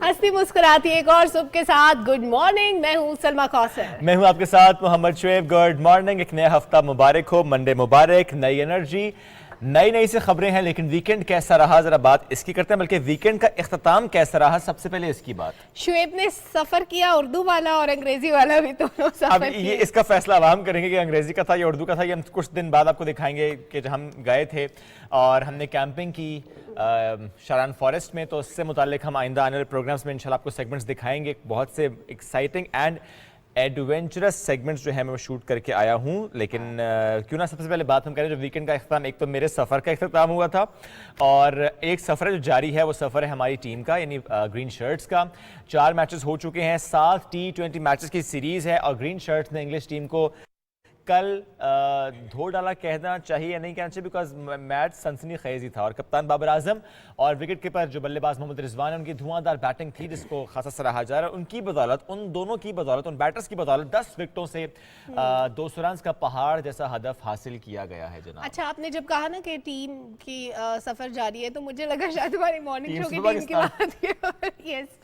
हंसती मुस्कुराती एक और सुबह के साथ गुड मॉर्निंग। मैं हूँ सलमा कौसर। मैं हूँ आपके साथ मोहम्मद शुएब। Good morning. एक नया हफ्ता मुबारक हो, मंडे मुबारक, नई एनर्जी, नई से खबरें हैं। लेकिन वीकेंड कैसा रहा जरा बात इसकी करते हैं, बल्कि वीकेंड का इख्तिताम कैसा रहा सबसे पहले इसकी बात। शुएब ने सफर किया, उर्दू वाला और अंग्रेजी वाला भी दोनों सफर अब ये इसका फैसला अब हम करेंगे कि अंग्रेजी का था या उर्दू का था। ये हम कुछ दिन बाद आपको दिखाएंगे कि जब हम गए थे और हमने कैंपिंग की शारान फॉरेस्ट में, तो उससे मुतालिक हम आइंदा आने वाले प्रोग्राम्स में इंशाल्लाह आपको सेगमेंट्स दिखाएंगे। बहुत से एक्साइटिंग एंड एडवेंचरस सेगमेंट्स जो है मैं वो शूट करके आया हूँ। लेकिन क्यों ना सबसे पहले बात हम करें जो वीकेंड का इख्तिताम। एक तो मेरे सफ़र का इख्तिताम हुआ था और एक सफ़र जो जारी है वो सफ़र है हमारी टीम का, यानी ग्रीन शर्ट्स का। 4 मैचेस हो चुके हैं, 7 T20 मैचेस की सीरीज़ है और ग्रीन शर्ट्स ने इंग्लिश टीम को कल धो डाला कहना चाहिए या नहीं कहना चाहिए, बिकॉज मैच सनसनी खेजी था। और कप्तान बाबर आजम और विकेट कीपर जो बल्लेबाज मोहम्मद रिजवान है, उनकी धुआंधार बैटिंग थी जिसको खासा सराहा जा रहा है। उनकी बदौलत, उन दोनों की बदौलत, उन बैटर्स की बदौलत 10 विकेटों से 200 रन का पहाड़ जैसा हदफ हासिल किया गया है जनाब। अच्छा, आपने जब कहा ना कि टीम की सफर जारी है, तो मुझे लगा शायद हमारी मॉर्निंग शो की टीम की बात यस।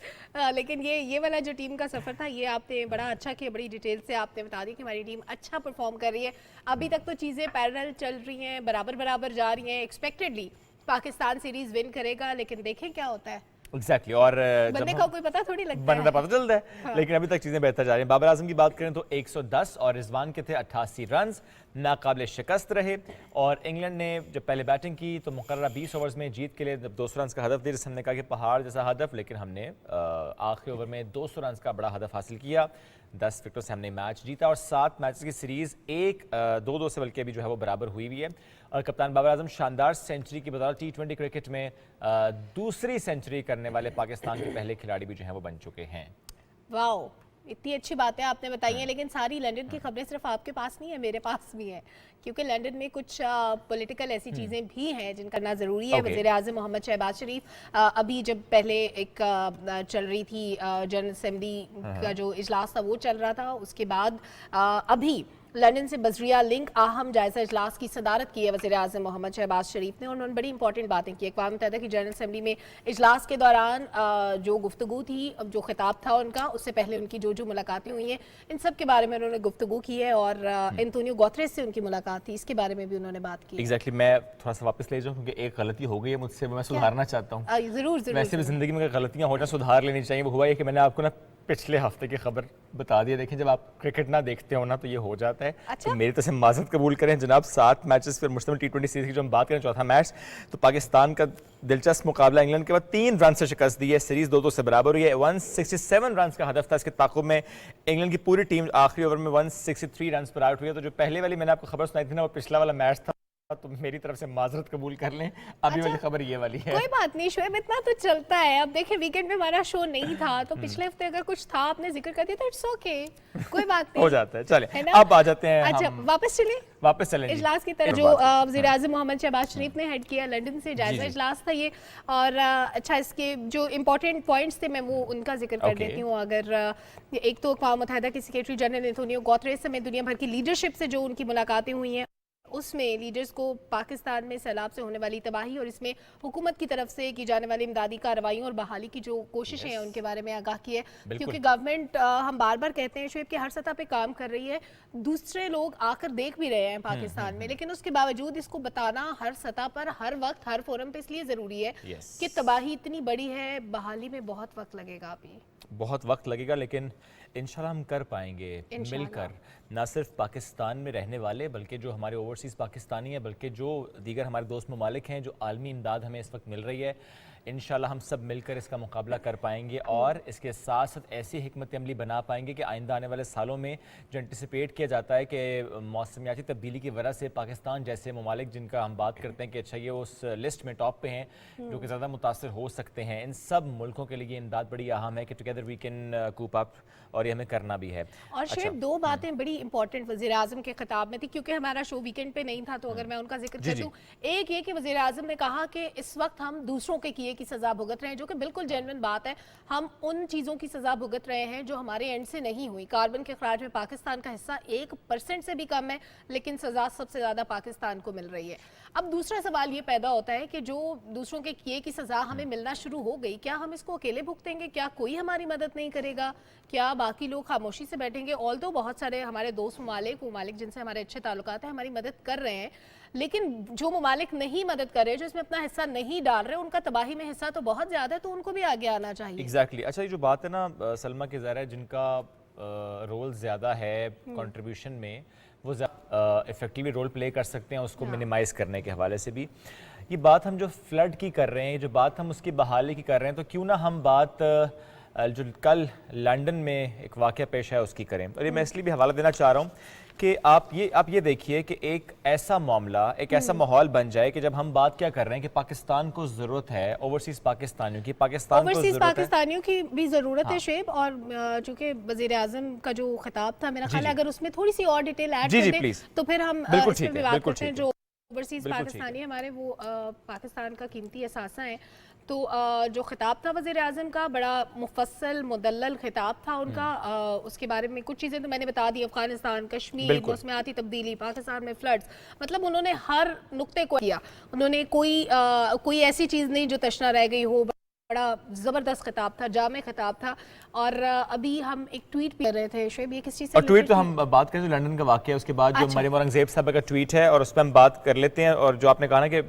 लेकिन ये वाला जो टीम का सफर था, ये आपने बड़ा अच्छा किया, बड़ी डिटेल से आपने बता दी कि हमारी टीम अच्छा परफॉर्म कर रही है। अभी तक तो चीजें पैरेलल चल रही हैं, बराबर जा रही हैं। एक्सपेक्टेडली पाकिस्तान सीरीज विन करेगा, लेकिन देखें क्या होता है। एग्जैक्टली और बनने का कोई पता थोड़ी लगता बनने का पता चलता है। हाँ। लेकिन अभी तक चीजें बेहतर जा रही हैं। बाबर आजम की बात करें तो 110 और रिजवान के थे 88 रन, नाकाबिल शिकस्त रहे। और इंग्लैंड ने जब पहले बैटिंग की तो मुकर्ररा 20 ओवर्स में जीत के लिए 200 रन का हदफ दिया, जिससे हमने कहा कि पहाड़ जैसा हदफ। लेकिन हमने आखिरी ओवर में 200 रन का बड़ा हदफ हासिल किया। 10 विकेटों से हमने मैच जीता और 7 मैचेस की सीरीज 1-2 से बल्कि अभी जो है वो बराबर हुई भी है। और कप्तान बाबर आजम शानदार सेंचुरी की बदौलत T20 क्रिकेट में दूसरी सेंचुरी करने वाले पाकिस्तान के पहले खिलाड़ी भी जो हैं वो बन चुके हैं। वाओ, इतनी अच्छी बातें आपने बताई हैं। लेकिन सारी लंदन की खबरें सिर्फ आपके पास नहीं है, मेरे पास भी है, क्योंकि लंदन में कुछ पॉलिटिकल ऐसी चीज़ें भी हैं जिनका करना ज़रूरी है। वज़ीर आज़म मोहम्मद शहबाज शरीफ अभी जब पहले एक चल रही थी जनरल असेंबली का जो इजलास था वो चल रहा था, उसके बाद अभी लंदन से बजरिया लिंक अहम जायजा इजलास की सदारत की है वज़ीर आज़म मोहम्मद शहबाज शरीफ ने। उन्होंने बड़ी इंपॉर्टेंट बातें की। अक़वाम मुत्तहिदा की जनरल असेंबली में इजलास के दौरान जो गुफ्तगू थी, जो खिताब था उनका, उससे पहले उनकी जो मुलाकातें हुई हैं, इन सब के बारे में उन्होंने गुफ्तगू की है। और एंटोनियो गुतेरेस से उनकी मुलाकात थी, इसके बारे में भी उन्होंने बात की। एग्जैक्टली मैं थोड़ा सा वापस ले जाऊँ क्योंकि एक गलती हो गई है मुझसे, मैं सुधारना चाहता हूँ। जरूर। वैसे भी जिंदगी में गलतियाँ हो जाए सुधार लेनी चाहिए। वो हुआ है कि मैंने आपको ना पिछले हफ्ते की खबर बता दी। देखें, जब आप क्रिकेट ना देखते हो ना तो ये हो जाता है। अच्छा? तो मेरी तरफ से माजरत कबूल करें जनाब। 7 मैचेस पर मुश्तमिल T20 सीरीज की जो हम बात करें, चौथा मैच तो पाकिस्तान का दिलचस्प मुकाबला इंग्लैंड के बाद 3 रन से शिकस्त दी है। सीरीज 2-2 से बराबर हुई है। 167 रन का हदफ था इसके ताकुब में। इंग्लैंड की पूरी टीम आखिरी ओवर में 163 रन पर आउट हुई है। तो जो पहले वाली मैंने आपको खबर सुनाई थी ना, वो पिछला वाला मैच था, तो मेरी तरफ से माजरत कबूल कर लें। अभी वाली खबर ये वाली है। कोई बात नहीं शुएब, इतना तो चलता है। अब देखें, वीकेंड में हमारा शो नहीं था, तो पिछले हफ्ते अगर कुछ था आपने जिक्र कर दिया तो इट्स ओके, कोई बात नहीं, हो जाता है। चले अब आ जाते हैं। अच्छा, वापस चले इजलास की तरफ। जो वज़ीर आज़म मोहम्मद शहबाज शरीफ ने हेड किया, लंदन से जायजा इजलास था ये। और अच्छा, इसके जो इंपॉर्टेंट पॉइंट्स थे मैं वो उनका जिक्र कर देती हूँ। अगर एक तो अक़वाम मुत्तहिदा के सेक्रेटरी जनरल एंटोनियो गुतेरेस समेत दुनिया भर की लीडरशिप से जो उनकी मुलाकातें हुई हैं, उसमें लीडर्स को पाकिस्तान में सैलाब से होने वाली तबाही और इसमें हुकूमत की तरफ से की जाने वाली इमदादी कार्रवाइयों और बहाली की जो कोशिशें हैं उनके बारे में आगाह किए। क्योंकि गवर्नमेंट, हम बार बार कहते हैं शुएब, कि हर सतह पे काम कर रही है, दूसरे लोग आकर देख भी रहे हैं पाकिस्तान में, लेकिन उसके बावजूद इसको बताना हर सतह पर, हर वक्त, हर फोरम पे इसलिए ज़रूरी है कि तबाही इतनी बड़ी है, बहाली में बहुत वक्त लगेगा, अभी बहुत वक्त लगेगा, लेकिन इंशाल्लाह हम कर पाएंगे मिलकर। ना सिर्फ पाकिस्तान में रहने वाले, बल्कि जो हमारे ओवरसीज़ पाकिस्तानी हैं, बल्कि जो दीगर हमारे दोस्त ममालिक हैं, जो आलमी इमदाद हमें इस वक्त मिल रही है, इंशाल्लाह हम सब मिलकर इसका मुकाबला कर पाएंगे। और इसके साथ साथ ऐसी हिकमत अमली बना पाएंगे कि आइंदा आने वाले सालों में जो एंटिसिपेट किया जाता है कि मौसमियाती तब्दीली की वजह से पाकिस्तान जैसे ममालिक जिनका हम बात करते हैं कि अच्छा ये उस लिस्ट में टॉप पे हैं, जो कि ज़्यादा मुतासर हो सकते हैं, इन सब मुल्कों के लिए इमदाद बड़ी अहम है कि together we can cope up, और ये हमें करना भी है। और शायद 2 बातें बड़ी इंपॉर्टेंट वज़ीर आज़म के खिताब में थी, क्योंकि हमारा शो वीकेंड पे नहीं था, तो अगर मैं उनका जिक्र कर दूं, एक ये कि वज़ीर आज़म ने कहा कि इस वक्त हम दूसरों के किए किए की सजा भुगत रहे हैं, जो कि बिल्कुल जेन्युइन बात है। हम उन चीज़ों की सजा भुगत रहे हैं जो हमारे एंड से नहीं हुई। कार्बन के अखराज में पाकिस्तान का हिस्सा 1% से भी कम है, लेकिन सजा सबसे ज़्यादा पाकिस्तान को मिल रही है। अब दूसरा सवाल ये पैदा होता है कि जो दूसरों के किए की सजा हमें मिलना शुरू हो गई, क्या हम इसको अकेले भुगतेंगे? क्या कोई हमारी मदद नहीं करेगा? क्या बाकी लोग खामोशी से बैठेंगे? ऑल्दो बहुत सारे हमारे दोस्त ममालिक जिनसे हमारे अच्छे ताल्लुकात हैं, हमारी मदद कर रहे हैं, लेकिन जो ममालिक नहीं मदद कर रहे, जो इसमें अपना हिस्सा नहीं डाल रहे, उनका तबाही में हिस्सा तो बहुत ज़्यादा है, तो उनको भी आगे आना चाहिए। एग्जैक्टली। अच्छा, ये जो बात है ना सलमा के ज़ाहिर है जिनका रोल ज़्यादा है कंट्रीब्यूशन में, वो इफेक्टिवली रोल प्ले कर सकते हैं उसको मिनिमाइज़ करने के हवाले से भी। ये बात हम जो फ्लड की कर रहे हैं, जो बात हम उसकी बहाली की कर रहे हैं, तो क्यों ना हम बात जो कल लंदन में एक वाक़या पेश है उसकी करें। और ये मैं इसलिए भी हवाला देना चाह रहा हूँ कि आप ये देखिए कि एक ऐसा मामला, एक ऐसा माहौल बन जाए कि जब हम बात क्या कर रहे हैं कि पाकिस्तान को ज़रूरत है ओवरसीज़ पाकिस्तानियों की, पाकिस्तानियों की भी ज़रूरत है शेब। और चूँकि वज़ीर आज़म का जो खिताब था, मेरा ख्याल है अगर उसमें थोड़ी सी और डिटेल ऐड कर दें तो फिर हम इसमें भी बात करते हैं। जो ओवरसीज़ पाकिस्तानी हमारे, वो पाकिस्तान का कीमती असासा है। तो जो खिताब था वज़ीर आज़म का, बड़ा मुफस्सल मुदल्लल खिताब था उनका। उसके बारे में कुछ चीज़ें तो मैंने बता दी, अफ़गानिस्तान, कश्मीर, उसमें आती तब्दीली, पाकिस्तान में फ्लड्स, मतलब उन्होंने हर नुक्ते को किया। उन्होंने कोई ऐसी चीज़ नहीं जो तशना रह गई हो। बड़ा ज़बरदस्त खिताब था, जामे खिताब था। और अभी हम एक ट्वीट भी कर रहे थे शुएब, ये किस चीज़ से? और ट्वीट तो हम बात करें जो लंदन का वाक़या है, उसके बाद जो मरियम औरंगज़ेब साहब का ट्वीट है और उस पर हम बात कर लेते हैं। और जो आपने कहा ना कि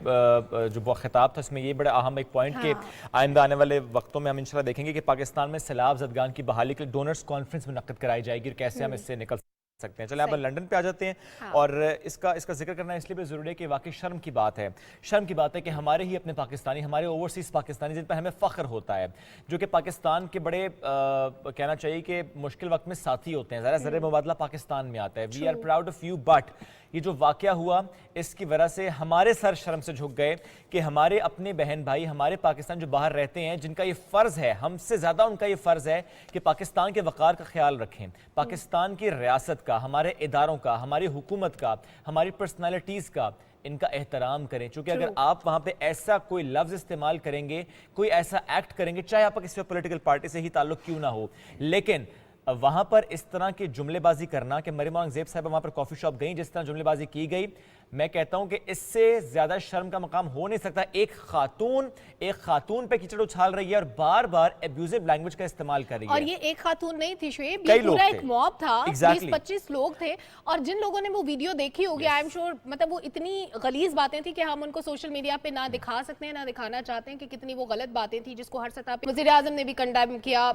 जो खिताब था उसमें ये बड़ा अहम एक पॉइंट कि आइंदा आने वाले वक्तों में हम इंशाल्लाह देखेंगे कि पाकिस्तान में सैलाब ज़दगान की बहाली के लिए डोनर्स कॉन्फ्रेंस मुनक्किद कराई जाएगी और कैसे हम इससे निकल सकते हैं। चले आप लंदन पे आ जाते हैं। और इसका जिक्र करना इसलिए भी ज़रूरी है कि वाकई शर्म की बात है। शर्म की बात है कि हमारे ही अपने पाकिस्तानी, हमारे ओवरसीज़ पाकिस्तानी जिन पर हमें फ़ख्र होता है, जो कि पाकिस्तान के बड़े कहना चाहिए कि मुश्किल वक्त में साथी होते हैं, ज़रा मुबादला पाकिस्तान में आता है। We are proud of you, but ये जो वाक़या हुआ इसकी वजह से हमारे सर शर्म से झुक गए कि हमारे अपने बहन भाई, हमारे पाकिस्तान जो बाहर रहते हैं, जिनका ये फ़र्ज़ है, हमसे ज़्यादा उनका ये फ़र्ज़ है कि पाकिस्तान के वक़ार का ख्याल रखें, पाकिस्तान की रियासत का, हमारे इदारों का, हमारी हुकूमत का, हमारी पर्सनैलिटीज़ का इनका एहतराम करें। चूँकि अगर आप वहाँ पे ऐसा कोई लफ्ज़ इस्तेमाल करेंगे, कोई ऐसा एक्ट करेंगे, चाहे आपका किसी पॉलिटिकल पार्टी से ही ताल्लुक़ क्यों ना हो, लेकिन वहाँ पर इस तरह की जुमलेबाजी करना कि मरियम औरंगज़ेब साहब वहाँ पर कॉफ़ी शॉप गई, जिस तरह जुमलेबाजी की गई, मैं कहता हूँ कि इससे ज़्यादा शर्म का मकाम हो नहीं सकता। एक खातून पे कीचड़ उछाल रही है और बार बार एब्यूजिव लैंग्वेज का इस्तेमाल कर रही है। और ये एक खातून नहीं थी शुएब, ये पूरा एक मॉब था, 20-25 लोग थे। और जिन लोगों ने वो वीडियो देखी होगी, आई एम श्योर, मतलब वो इतनी गलीज बातें थी कि हम उनको सोशल मीडिया पे ना दिखा सकते हैं, ना दिखाना चाहते हैं कि कितनी वो गलत बातें थी, जिसको हर सतह पे वज़ीर आज़म ने भी कंडेम किया,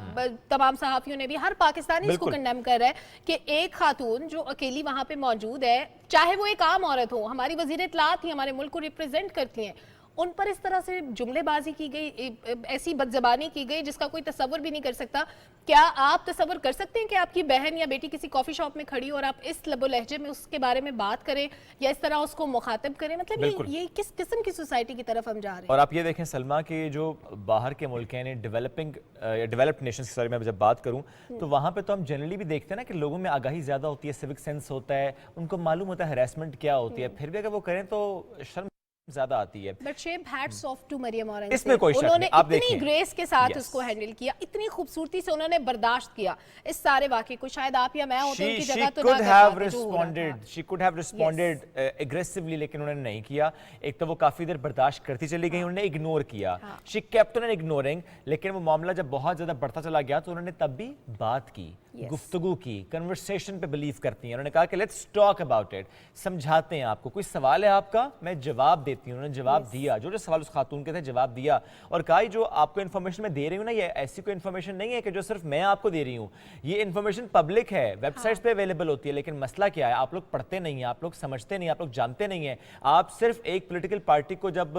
तमाम सहाफ़ियों ने भी, हर पाकिस्तानी इसको कंडेम कर रहा है कि एक खातून जो अकेली वहाँ पे मौजूद है, चाहे वो एक आम औरत हो, हमारी वज़ीर इत्तलात थी, हमारे मुल्क को रिप्रेजेंट करती हैं, उन पर इस तरह से जुमलेबाजी की गई, ऐसी बदज़बानी की गई जिसका कोई तसव्वुर भी नहीं कर सकता। क्या आप तसव्वुर कर सकते हैं कि आपकी बहन या बेटी किसी कॉफ़ी शॉप में खड़ी और आप इस लबो लहजे में उसके बारे में बात करें या इस तरह उसको मुखातिब करें? मतलब ये किस किस्म की सोसाइटी की तरफ हम जा रहे हैं? और आप ये देखें सलमा कि जो बाहर के मुल्क हैं, डेवलप्ड नेशंस की सॉरी मैं जब बात करूं तो वहाँ पे तो हम जनरली भी देखते हैं ना कि लोगों में आगाही ज़्यादा होती है, सिविक सेंस होता है, उनको मालूम होता है हैरेसमेंट क्या होती है, फिर भी अगर वो करें तो शर्म ज़्यादा आती है। बट शेब hats off to Maryam Aurangzeb, इसमें कोई शक नहीं, उन्होंने इतनी ग्रेस के साथ उसको हैंडल किया, इतनी खूबसूरती से उन्होंने बर्दाश्त किया इस सारे वाक़े को। शायद आप या मैं होते उनकी जगह तो ना कर पाते। She could have responded aggressively, लेकिन उन्होंने नहीं किया। एक तो वो काफ़ी देर बर्दाश्त करती चली गई, उन्होंने इग्नोर किया, शी केप्ट ऑन इग्नोरिंग। लेकिन वो मामला जब बहुत ज़्यादा बढ़ता चला गया तो उन्होंने तब भी बात की, गुफ्तगू की, कन्वर्सेशन पे बिलीव करती हैं। उन्होंने कहा कि लेट्स टॉक अबाउट इट, समझाते हैं आपको, कोई सवाल है आपका, मैं जवाब देती हूँ। उन्होंने जवाब दिया, जो सवाल उस खातून के थे जवाब दिया, और कहा जो आपको इन्फॉर्मेशन मैं दे रही हूँ ना, ये ऐसी कोई इन्फॉर्मेशन नहीं है कि जो सिर्फ मैं आपको दे रही हूँ, ये इन्फॉर्मेशन पब्लिक है, वेबसाइट्स पे अवेलेबल होती है। लेकिन मसला क्या है, आप लोग पढ़ते नहीं हैं, आप लोग समझते नहीं, आप लोग जानते नहीं हैं। आप सिर्फ एक पॉलिटिकल पार्टी को जब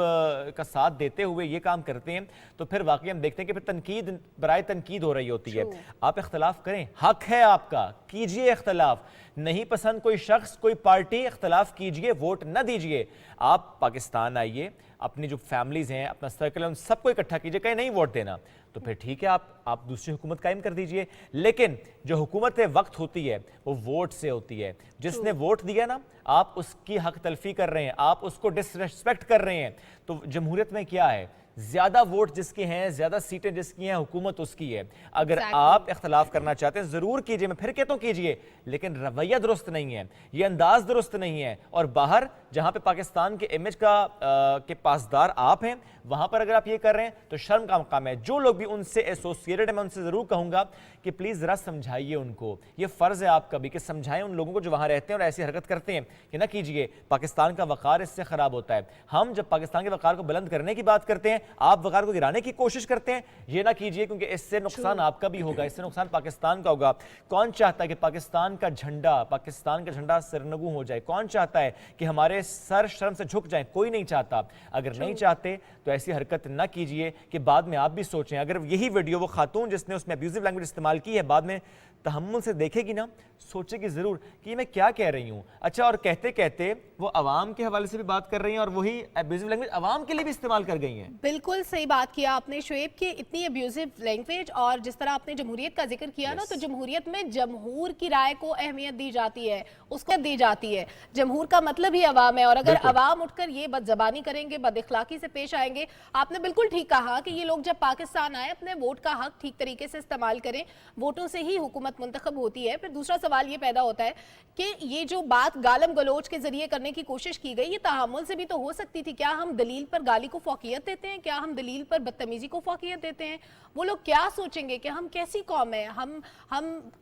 का साथ देते हुए ये काम करते हैं तो फिर वाकई हम देखते हैं कि फिर तनकीद बराए तनकीद हो रही होती है। आप इख्तलाफ करें, हक है आपका, कीजिए इख्तलाफ, नहीं पसंद कोई शख्स कोई पार्टी, इख्तलाफ कीजिए, वोट न दीजिए। आप पाकिस्तान आइए, अपनी जो फैमिलीज हैं, अपना सर्कल है, उन सबको इकट्ठा कीजिए, कहीं नहीं वोट देना तो फिर ठीक है, आप दूसरी हुकूमत कायम कर दीजिए। लेकिन जो हुकूमत वक्त होती है वो वोट से होती है। जिसने वोट दिया ना, आप उसकी हक तलफी कर रहे हैं, आप उसको डिसरिस्पेक्ट कर रहे हैं। तो जमहूरियत में क्या है, ज्यादा वोट जिसके हैं, ज्यादा सीटें जिसकी हैं, हुकूमत उसकी है। अगर आप इख्तलाफ करना चाहते हैं जरूर कीजिए, मैं फिर कहता हूं कीजिए, लेकिन रवैया दुरुस्त नहीं है, ये अंदाज दुरुस्त नहीं है। और बाहर जहां पे पाकिस्तान के इमेज के पासदार आप हैं, वहां पर अगर आप ये कर रहे हैं तो शर्म का मकाम है। जो लोग भी उनसे एसोसिएटेड है, मैं उनसे जरूर कहूंगा कि प्लीज जरा समझाइए उनको, ये फर्ज है आपका भी कि समझाएं उन लोगों को जो वहां रहते हैं और ऐसी हरकत करते हैं कि ना कीजिए। पाकिस्तान का वकार इससे खराब होता है। हम जब पाकिस्तान के वकार को बुलंद करने की बात करते हैं, आप वकार को गिराने की कोशिश करते हैं, ये ना कीजिए, क्योंकि इससे नुकसान आपका भी होगा, इससे नुकसान पाकिस्तान का होगा। कौन चाहता है कि पाकिस्तान का झंडा सिरनगू हो जाए? कौन चाहता है कि हमारे सर शर्म से झुक जाए? कोई नहीं चाहता। अगर नहीं चाहते तो ऐसी हरकत ना कीजिए कि बाद में आप भी सोचें। अगर यही वीडियो वो खातून जिसने उसमें अब्यूजिव लैंग्वेज इस्तेमाल की है बाद में तहम्मुल से देखेगी ना, सोचेगी जरूर कि मैं क्या कह रही हूं। अच्छा, और कहते कहते वो अवाम के हवाले से भी बात कर रही हैं और वही अब्यूजिव लैंग्वेज अवाम के लिए भी इस्तेमाल कर गई हैं। बिल्कुल सही बात किया आपने शुएब की, इतनी अब्यूजिव लैंग्वेज। और जिस तरह आपने जमहूरियत का जिक्र किया ना, तो जमहूरियत में जमहूर की राय को अहमियत दी जाती है, उसको दी जाती है। जमहूर का मतलब ही अवाम है, और अगर अवाम उठकर ये बदजबानी करेंगे, बदइखलाकी से पेश आएंगे। आपने बिल्कुल ठीक कहा कि ये लोग जब पाकिस्तान आए अपने वोट का हक ठीक तरीके से इस्तेमाल करें, वोटों से ही हुकूमत मुंतखब होती है। फिर दूसरा सवाल ये पैदा होता है कि ये जो बात गालम गलोच के जरिए करने की कोशिश की गई, ये तहामुल से भी तो हो सकती थी। क्या हम दलील पर गाली को फौकियत देते हैं? क्या हम दलील पर बदतमीजी को फौकियत देते हैं? वो लोग क्या सोचेंगे कि हम कैसी कौम है, हम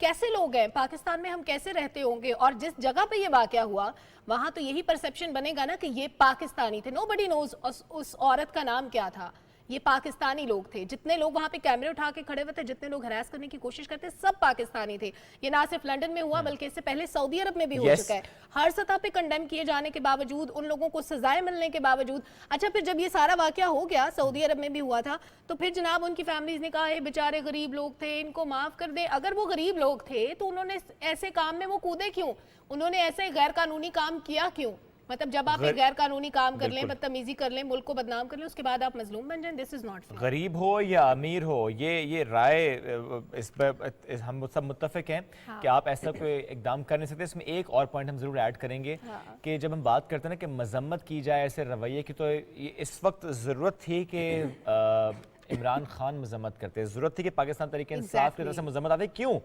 कैसे लोग हैं, पाकिस्तान में हम कैसे रहते होंगे? और जिस जगह पे ये वाकया हुआ वहां तो यही परसेप्शन बनेगा ना कि ये पाकिस्तानी थे। नोबडी नोज उस औरत का नाम क्या था। ये पाकिस्तानी लोग थे। जितने लोग वहां पे कैमरे उठा के खड़े हुए थे, जितने लोग हरास करने की कोशिश करते, सब पाकिस्तानी थे। ये ना सिर्फ लंदन में हुआ बल्कि इससे पहले सऊदी अरब में भी हो चुका है। हर सतह पे कंडेम किए जाने के बावजूद, उन लोगों को सजाएं मिलने के बावजूद। अच्छा, फिर जब ये सारा वाकया हो गया, सऊदी अरब में भी हुआ था, तो फिर जनाब उनकी फैमिलीज ने कहा बेचारे गरीब लोग थे, इनको माफ कर दे। अगर वो गरीब लोग थे तो उन्होंने ऐसे काम में वो कूदे क्यों? उन्होंने ऐसे गैर कानूनी काम किया क्यों? मतलब जब आप एक गैर कानूनी काम कर लें, बदतमीजी कर लें, मुल्क को बदनाम कर लें, उसके बाद आप मजलूम बन जाएं, दिस इज नॉट फेयर। गरीब हो या अमीर हो, ये राय इस पर हम सब मुत्तफिक हैं कि आप ऐसा कोई इकदाम कर नहीं सकते। इसमें एक और पॉइंट हम जरूर ऐड करेंगे कि जब हम बात करते हैं ना कि मजम्मत की जाए ऐसे रवैये की, तो इस वक्त ज़रूरत थी कि इमरान खान मजम्मत करते, ज़रूरत थी कि पाकिस्तान तरीके इंसाफ की तरफ से मजम्मत आते। क्यों?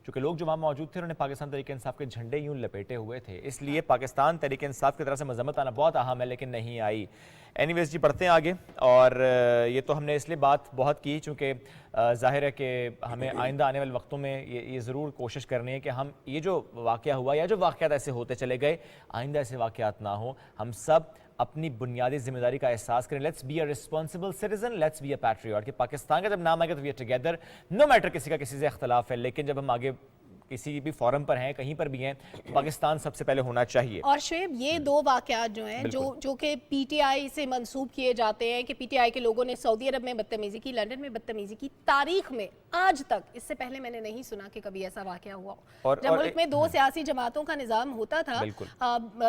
क्योंकि लोग जो वहाँ मौजूद थे उन्होंने पाकिस्तान तरीके इंसाफ के झंडे यूं लपेटे हुए थे, इसलिए पाकिस्तान तरीके इंसाफ की तरफ से मजम्मत आना बहुत अहम है, लेकिन नहीं आई। एनीवेज जी, बढ़ते हैं आगे। और ये तो हमने इसलिए बात बहुत की चूँकि जाहिर है कि हमें आइंदा आने वाले वक्तों में ये ज़रूर कोशिश करनी है कि हम ये जो वाक़या हुआ या जो वाक़यात ऐसे होते चले गए, आइंदा ऐसे वाक़यात ना हो। हम सब अपनी बुनियादी जिम्मेदारी का एहसास करें। Let's be a responsible citizen, let's be a patriot. कि पाकिस्तान का जब नाम आएगा तो we are together, no matter किसी का किसी से इख्तलाफ है, लेकिन जब हम आगे किसी भी फोरम पर हैं, कहीं पर भी हैं, तो पाकिस्तान सबसे पहले होना चाहिए। और शुएब, ये दो वाकयात जो हैं जो कि पीटीआई से मंसूब किए जाते हैं कि पीटीआई के लोगों ने सऊदी अरब में बदतमीजी की, लंदन में बदतमीजी की, तारीख में आज तक इससे पहले मैंने नहीं सुना कि कभी ऐसा वाकया हुआ हो। जब मुल्क में दो सियासी जमातों का निज़ाम होता था,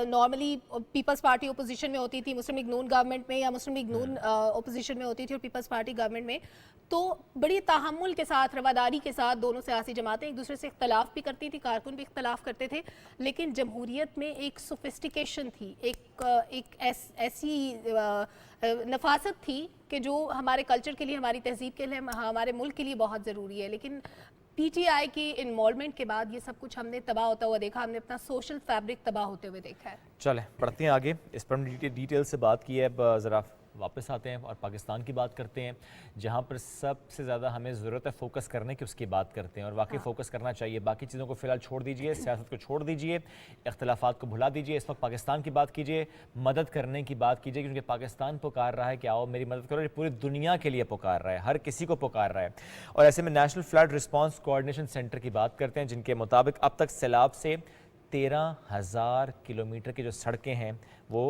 नॉर्मली पीपल्स पार्टी ओपोजिशन में होती थी, मुस्लिम लीग नून गवर्नमेंट में, या मुस्लिम लीग नून ओपोजिशन में होती थी और पीपल्स पार्टी गवर्नमेंट में, तो बड़ी तहम्मुल के साथ, रवादारी के साथ दोनों सियासी जमातें एक दूसरे से इख्तलाफ भी करती थी, कारकुन भी इख्तलाफ करते थे। लेकिन जमहूरियत में एक सोफिस्टिकेशन थी, एक ऐसी नफासत थी कि जो हमारे कल्चर के लिए, हमारी तहजीब के लिए, हमारे मुल्क के लिए बहुत ज़रूरी है। लेकिन पीटीआई की इन्वॉल्वमेंट के बाद ये सब कुछ हमने तबाह होता हुआ देखा, हमने अपना सोशल फैब्रिक तबाह होते हुए देखा है। चले बढ़ते हैं आगे। इस पर हमने डिटेल से बात की है, अब ज़रा वापस आते हैं और पाकिस्तान की बात करते हैं, जहाँ पर सबसे ज़्यादा हमें ज़रूरत है फोकस करने की, उसकी बात करते हैं। और वाकई फोकस करना चाहिए, बाकी चीज़ों को फ़िलहाल छोड़ दीजिए, सियासत को छोड़ दीजिए, इख्तलाफात को भुला दीजिए। इस वक्त पाकिस्तान की बात कीजिए, मदद करने की बात कीजिए, क्योंकि पाकिस्तान पुकार रहा है कि आओ मेरी मदद करो। ये पूरी दुनिया के लिए पुकार रहा है, हर किसी को पुकार रहा है। और ऐसे में national flood response coordination centre की बात करते हैं, जिनके मुताबिक अब तक सैलाब से 13,000 किलोमीटर की जो सड़कें हैं वो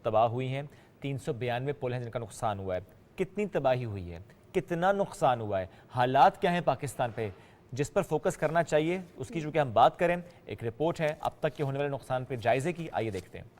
तबाह हुई हैं। 392 पुल हैं जिनका नुकसान हुआ है। कितनी तबाही हुई है, कितना नुकसान हुआ है, हालात क्या हैं पाकिस्तान पे, जिस पर फोकस करना चाहिए उसकी चूंकि हम बात करें। एक रिपोर्ट है अब तक के होने वाले नुकसान पे जायजे की, आइए देखते हैं।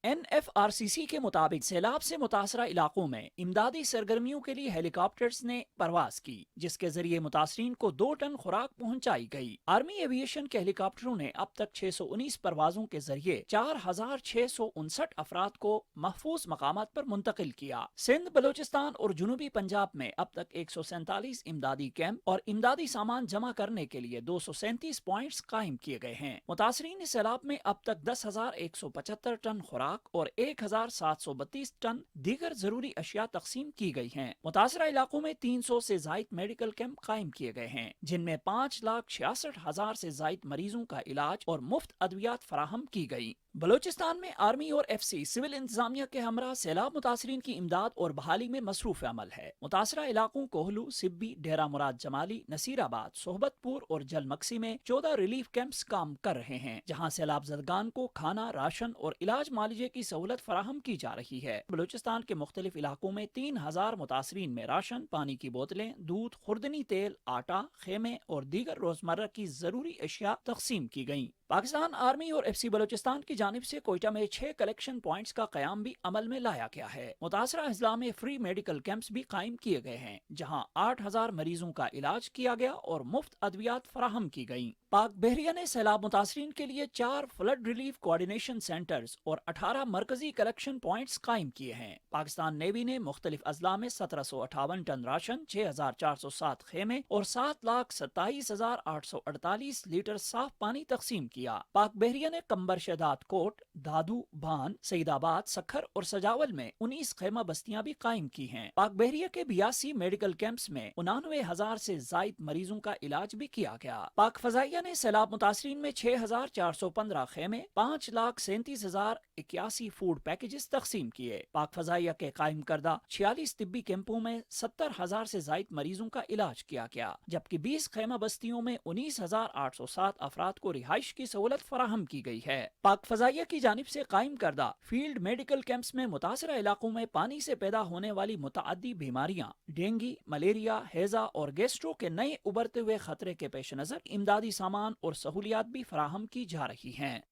NFRCC के मुताबिक सैलाब से मुतासरा इलाकों में इमदादी सरगर्मियों के लिए हेलीकॉप्टर्स ने परवाज की, जिसके जरिए मुतासरीन को 2 टन खुराक पहुंचाई गई। आर्मी एविएशन के हेलीकॉप्टरों ने अब तक 619 परवाजों के जरिए 4659 अफराद को महफूज मकामात पर मुंतकिल किया। सिंध, बलोचिस्तान और जुनूबी पंजाब में अब तक 147 इमदादी कैंप और इमदादी सामान जमा करने के लिए 237 पॉइंट्स कायम किए गए हैं। मुतासरीन इस सैलाब में अब तक 10,175 टन खुराक और 1,732 टन दीगर जरूरी अशिया तकसीम की गई हैं। मुतासरा इलाकों में 300 से जायद मेडिकल कैंप कायम किए गए हैं, जिनमें 5,66,000 से जायद मरीजों का इलाज और मुफ्त अद्वियात फराहम की गई। बलोचिस्तान में आर्मी और FC सिविल इंतजामिया के हमरा सैलाब मुतासरीन की इमदाद और बहाली में मसरूफ अमल है। मुतासरा इलाकों कोहलू, सिब्बी, डेरा मुराद जमाली, नसीराबाद, सोहबतपुर और जलमक्सी में 14 रिलीफ कैंप्स काम कर रहे हैं, जहां सैलाब ज़दगान को खाना, राशन और इलाज मालिजे की सहूलत फराहम की जा रही है। बलोचिस्तान के मुख्तलिफ इलाकों में 3000 मुतासरीन में राशन, पानी की बोतलें, दूध, खुर्दनी तेल, आटा, खेमे और दीगर रोजमर्रा की जरूरी अशिया तकसीम की गयी। पाकिस्तान आर्मी और FC बलोचिस्तान की जानिब से कोयटा में 6 कलेक्शन पॉइंट्स का कयाम भी अमल में लाया गया है। मुतासरा अजला में फ्री मेडिकल कैंप्स भी कायम किए गए हैं, जहां 8000 मरीजों का इलाज किया गया और मुफ्त अद्वियात फराहम की गयी। पाक बहरिया ने सैलाब मुतासरीन के लिए 4 फ्लड रिलीफ कोऑर्डिनेशन सेंटर्स और 18 मरकजी कलेक्शन पॉइंट्स कायम किए हैं। पाकिस्तान नेवी ने मुख्तलिफ अजला में 1758 टन राशन, 6407 खेमे और 7,27,848 लीटर साफ पानी तकसीम किया। पाक बहरिया ने कंबर शहदाद कोट, दादू, भान, सईदाबाद, सखर और सजावल में 19 खेमा बस्तियां भी कायम की हैं। पाक बहरिया के 82 मेडिकल कैंप्स में 89,000 से जायद मरीजों का इलाज भी किया गया। पाक फजाइया ने सैलाब मुतासरीन में 6,415 खेमे, 5,37,081 फूड पैकेजेस तकसीम किए। पाक फजाइया के कायम करदा 46 तिब्बी कैंपों में 70,000 से जायद मरीजों का इलाज किया गया, जबकि 20 खेमा बस्तियों में 19,807 अफराद को रिहाइश की सहूलत फराहम की गई है। पाक फजाइया की जानिब से कायम करदा फील्ड मेडिकल कैंप्स में मुतासरा इलाकों में पानी से पैदा होने वाली मुताअद्दी बीमारियां, डेंगू, मलेरिया, हैजा और गैस्ट्रो के नए उभरते हुए खतरे के पेश नजर इमदादी सामान और सहूलियात भी फराहम की जा रही हैं।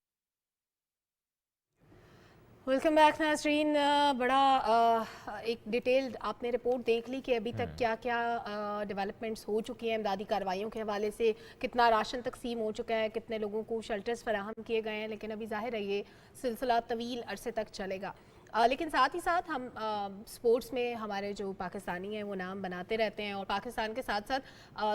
वेलकम बैक नाज़रीन। बड़ा एक डिटेल्ड आपने रिपोर्ट देख ली कि अभी तक क्या क्या डेवलपमेंट्स हो चुकी हैं इमदादी कार्रवाइयों के हवाले से, कितना राशन तकसीम हो चुका है, कितने लोगों को शेल्टर्स फराहम किए गए हैं, लेकिन अभी जाहिर है ये सिलसिला तवील अरसे तक चलेगा। लेकिन साथ ही साथ हम स्पोर्ट्स में हमारे जो पाकिस्तानी हैं वो नाम बनाते रहते हैं, और पाकिस्तान के साथ साथ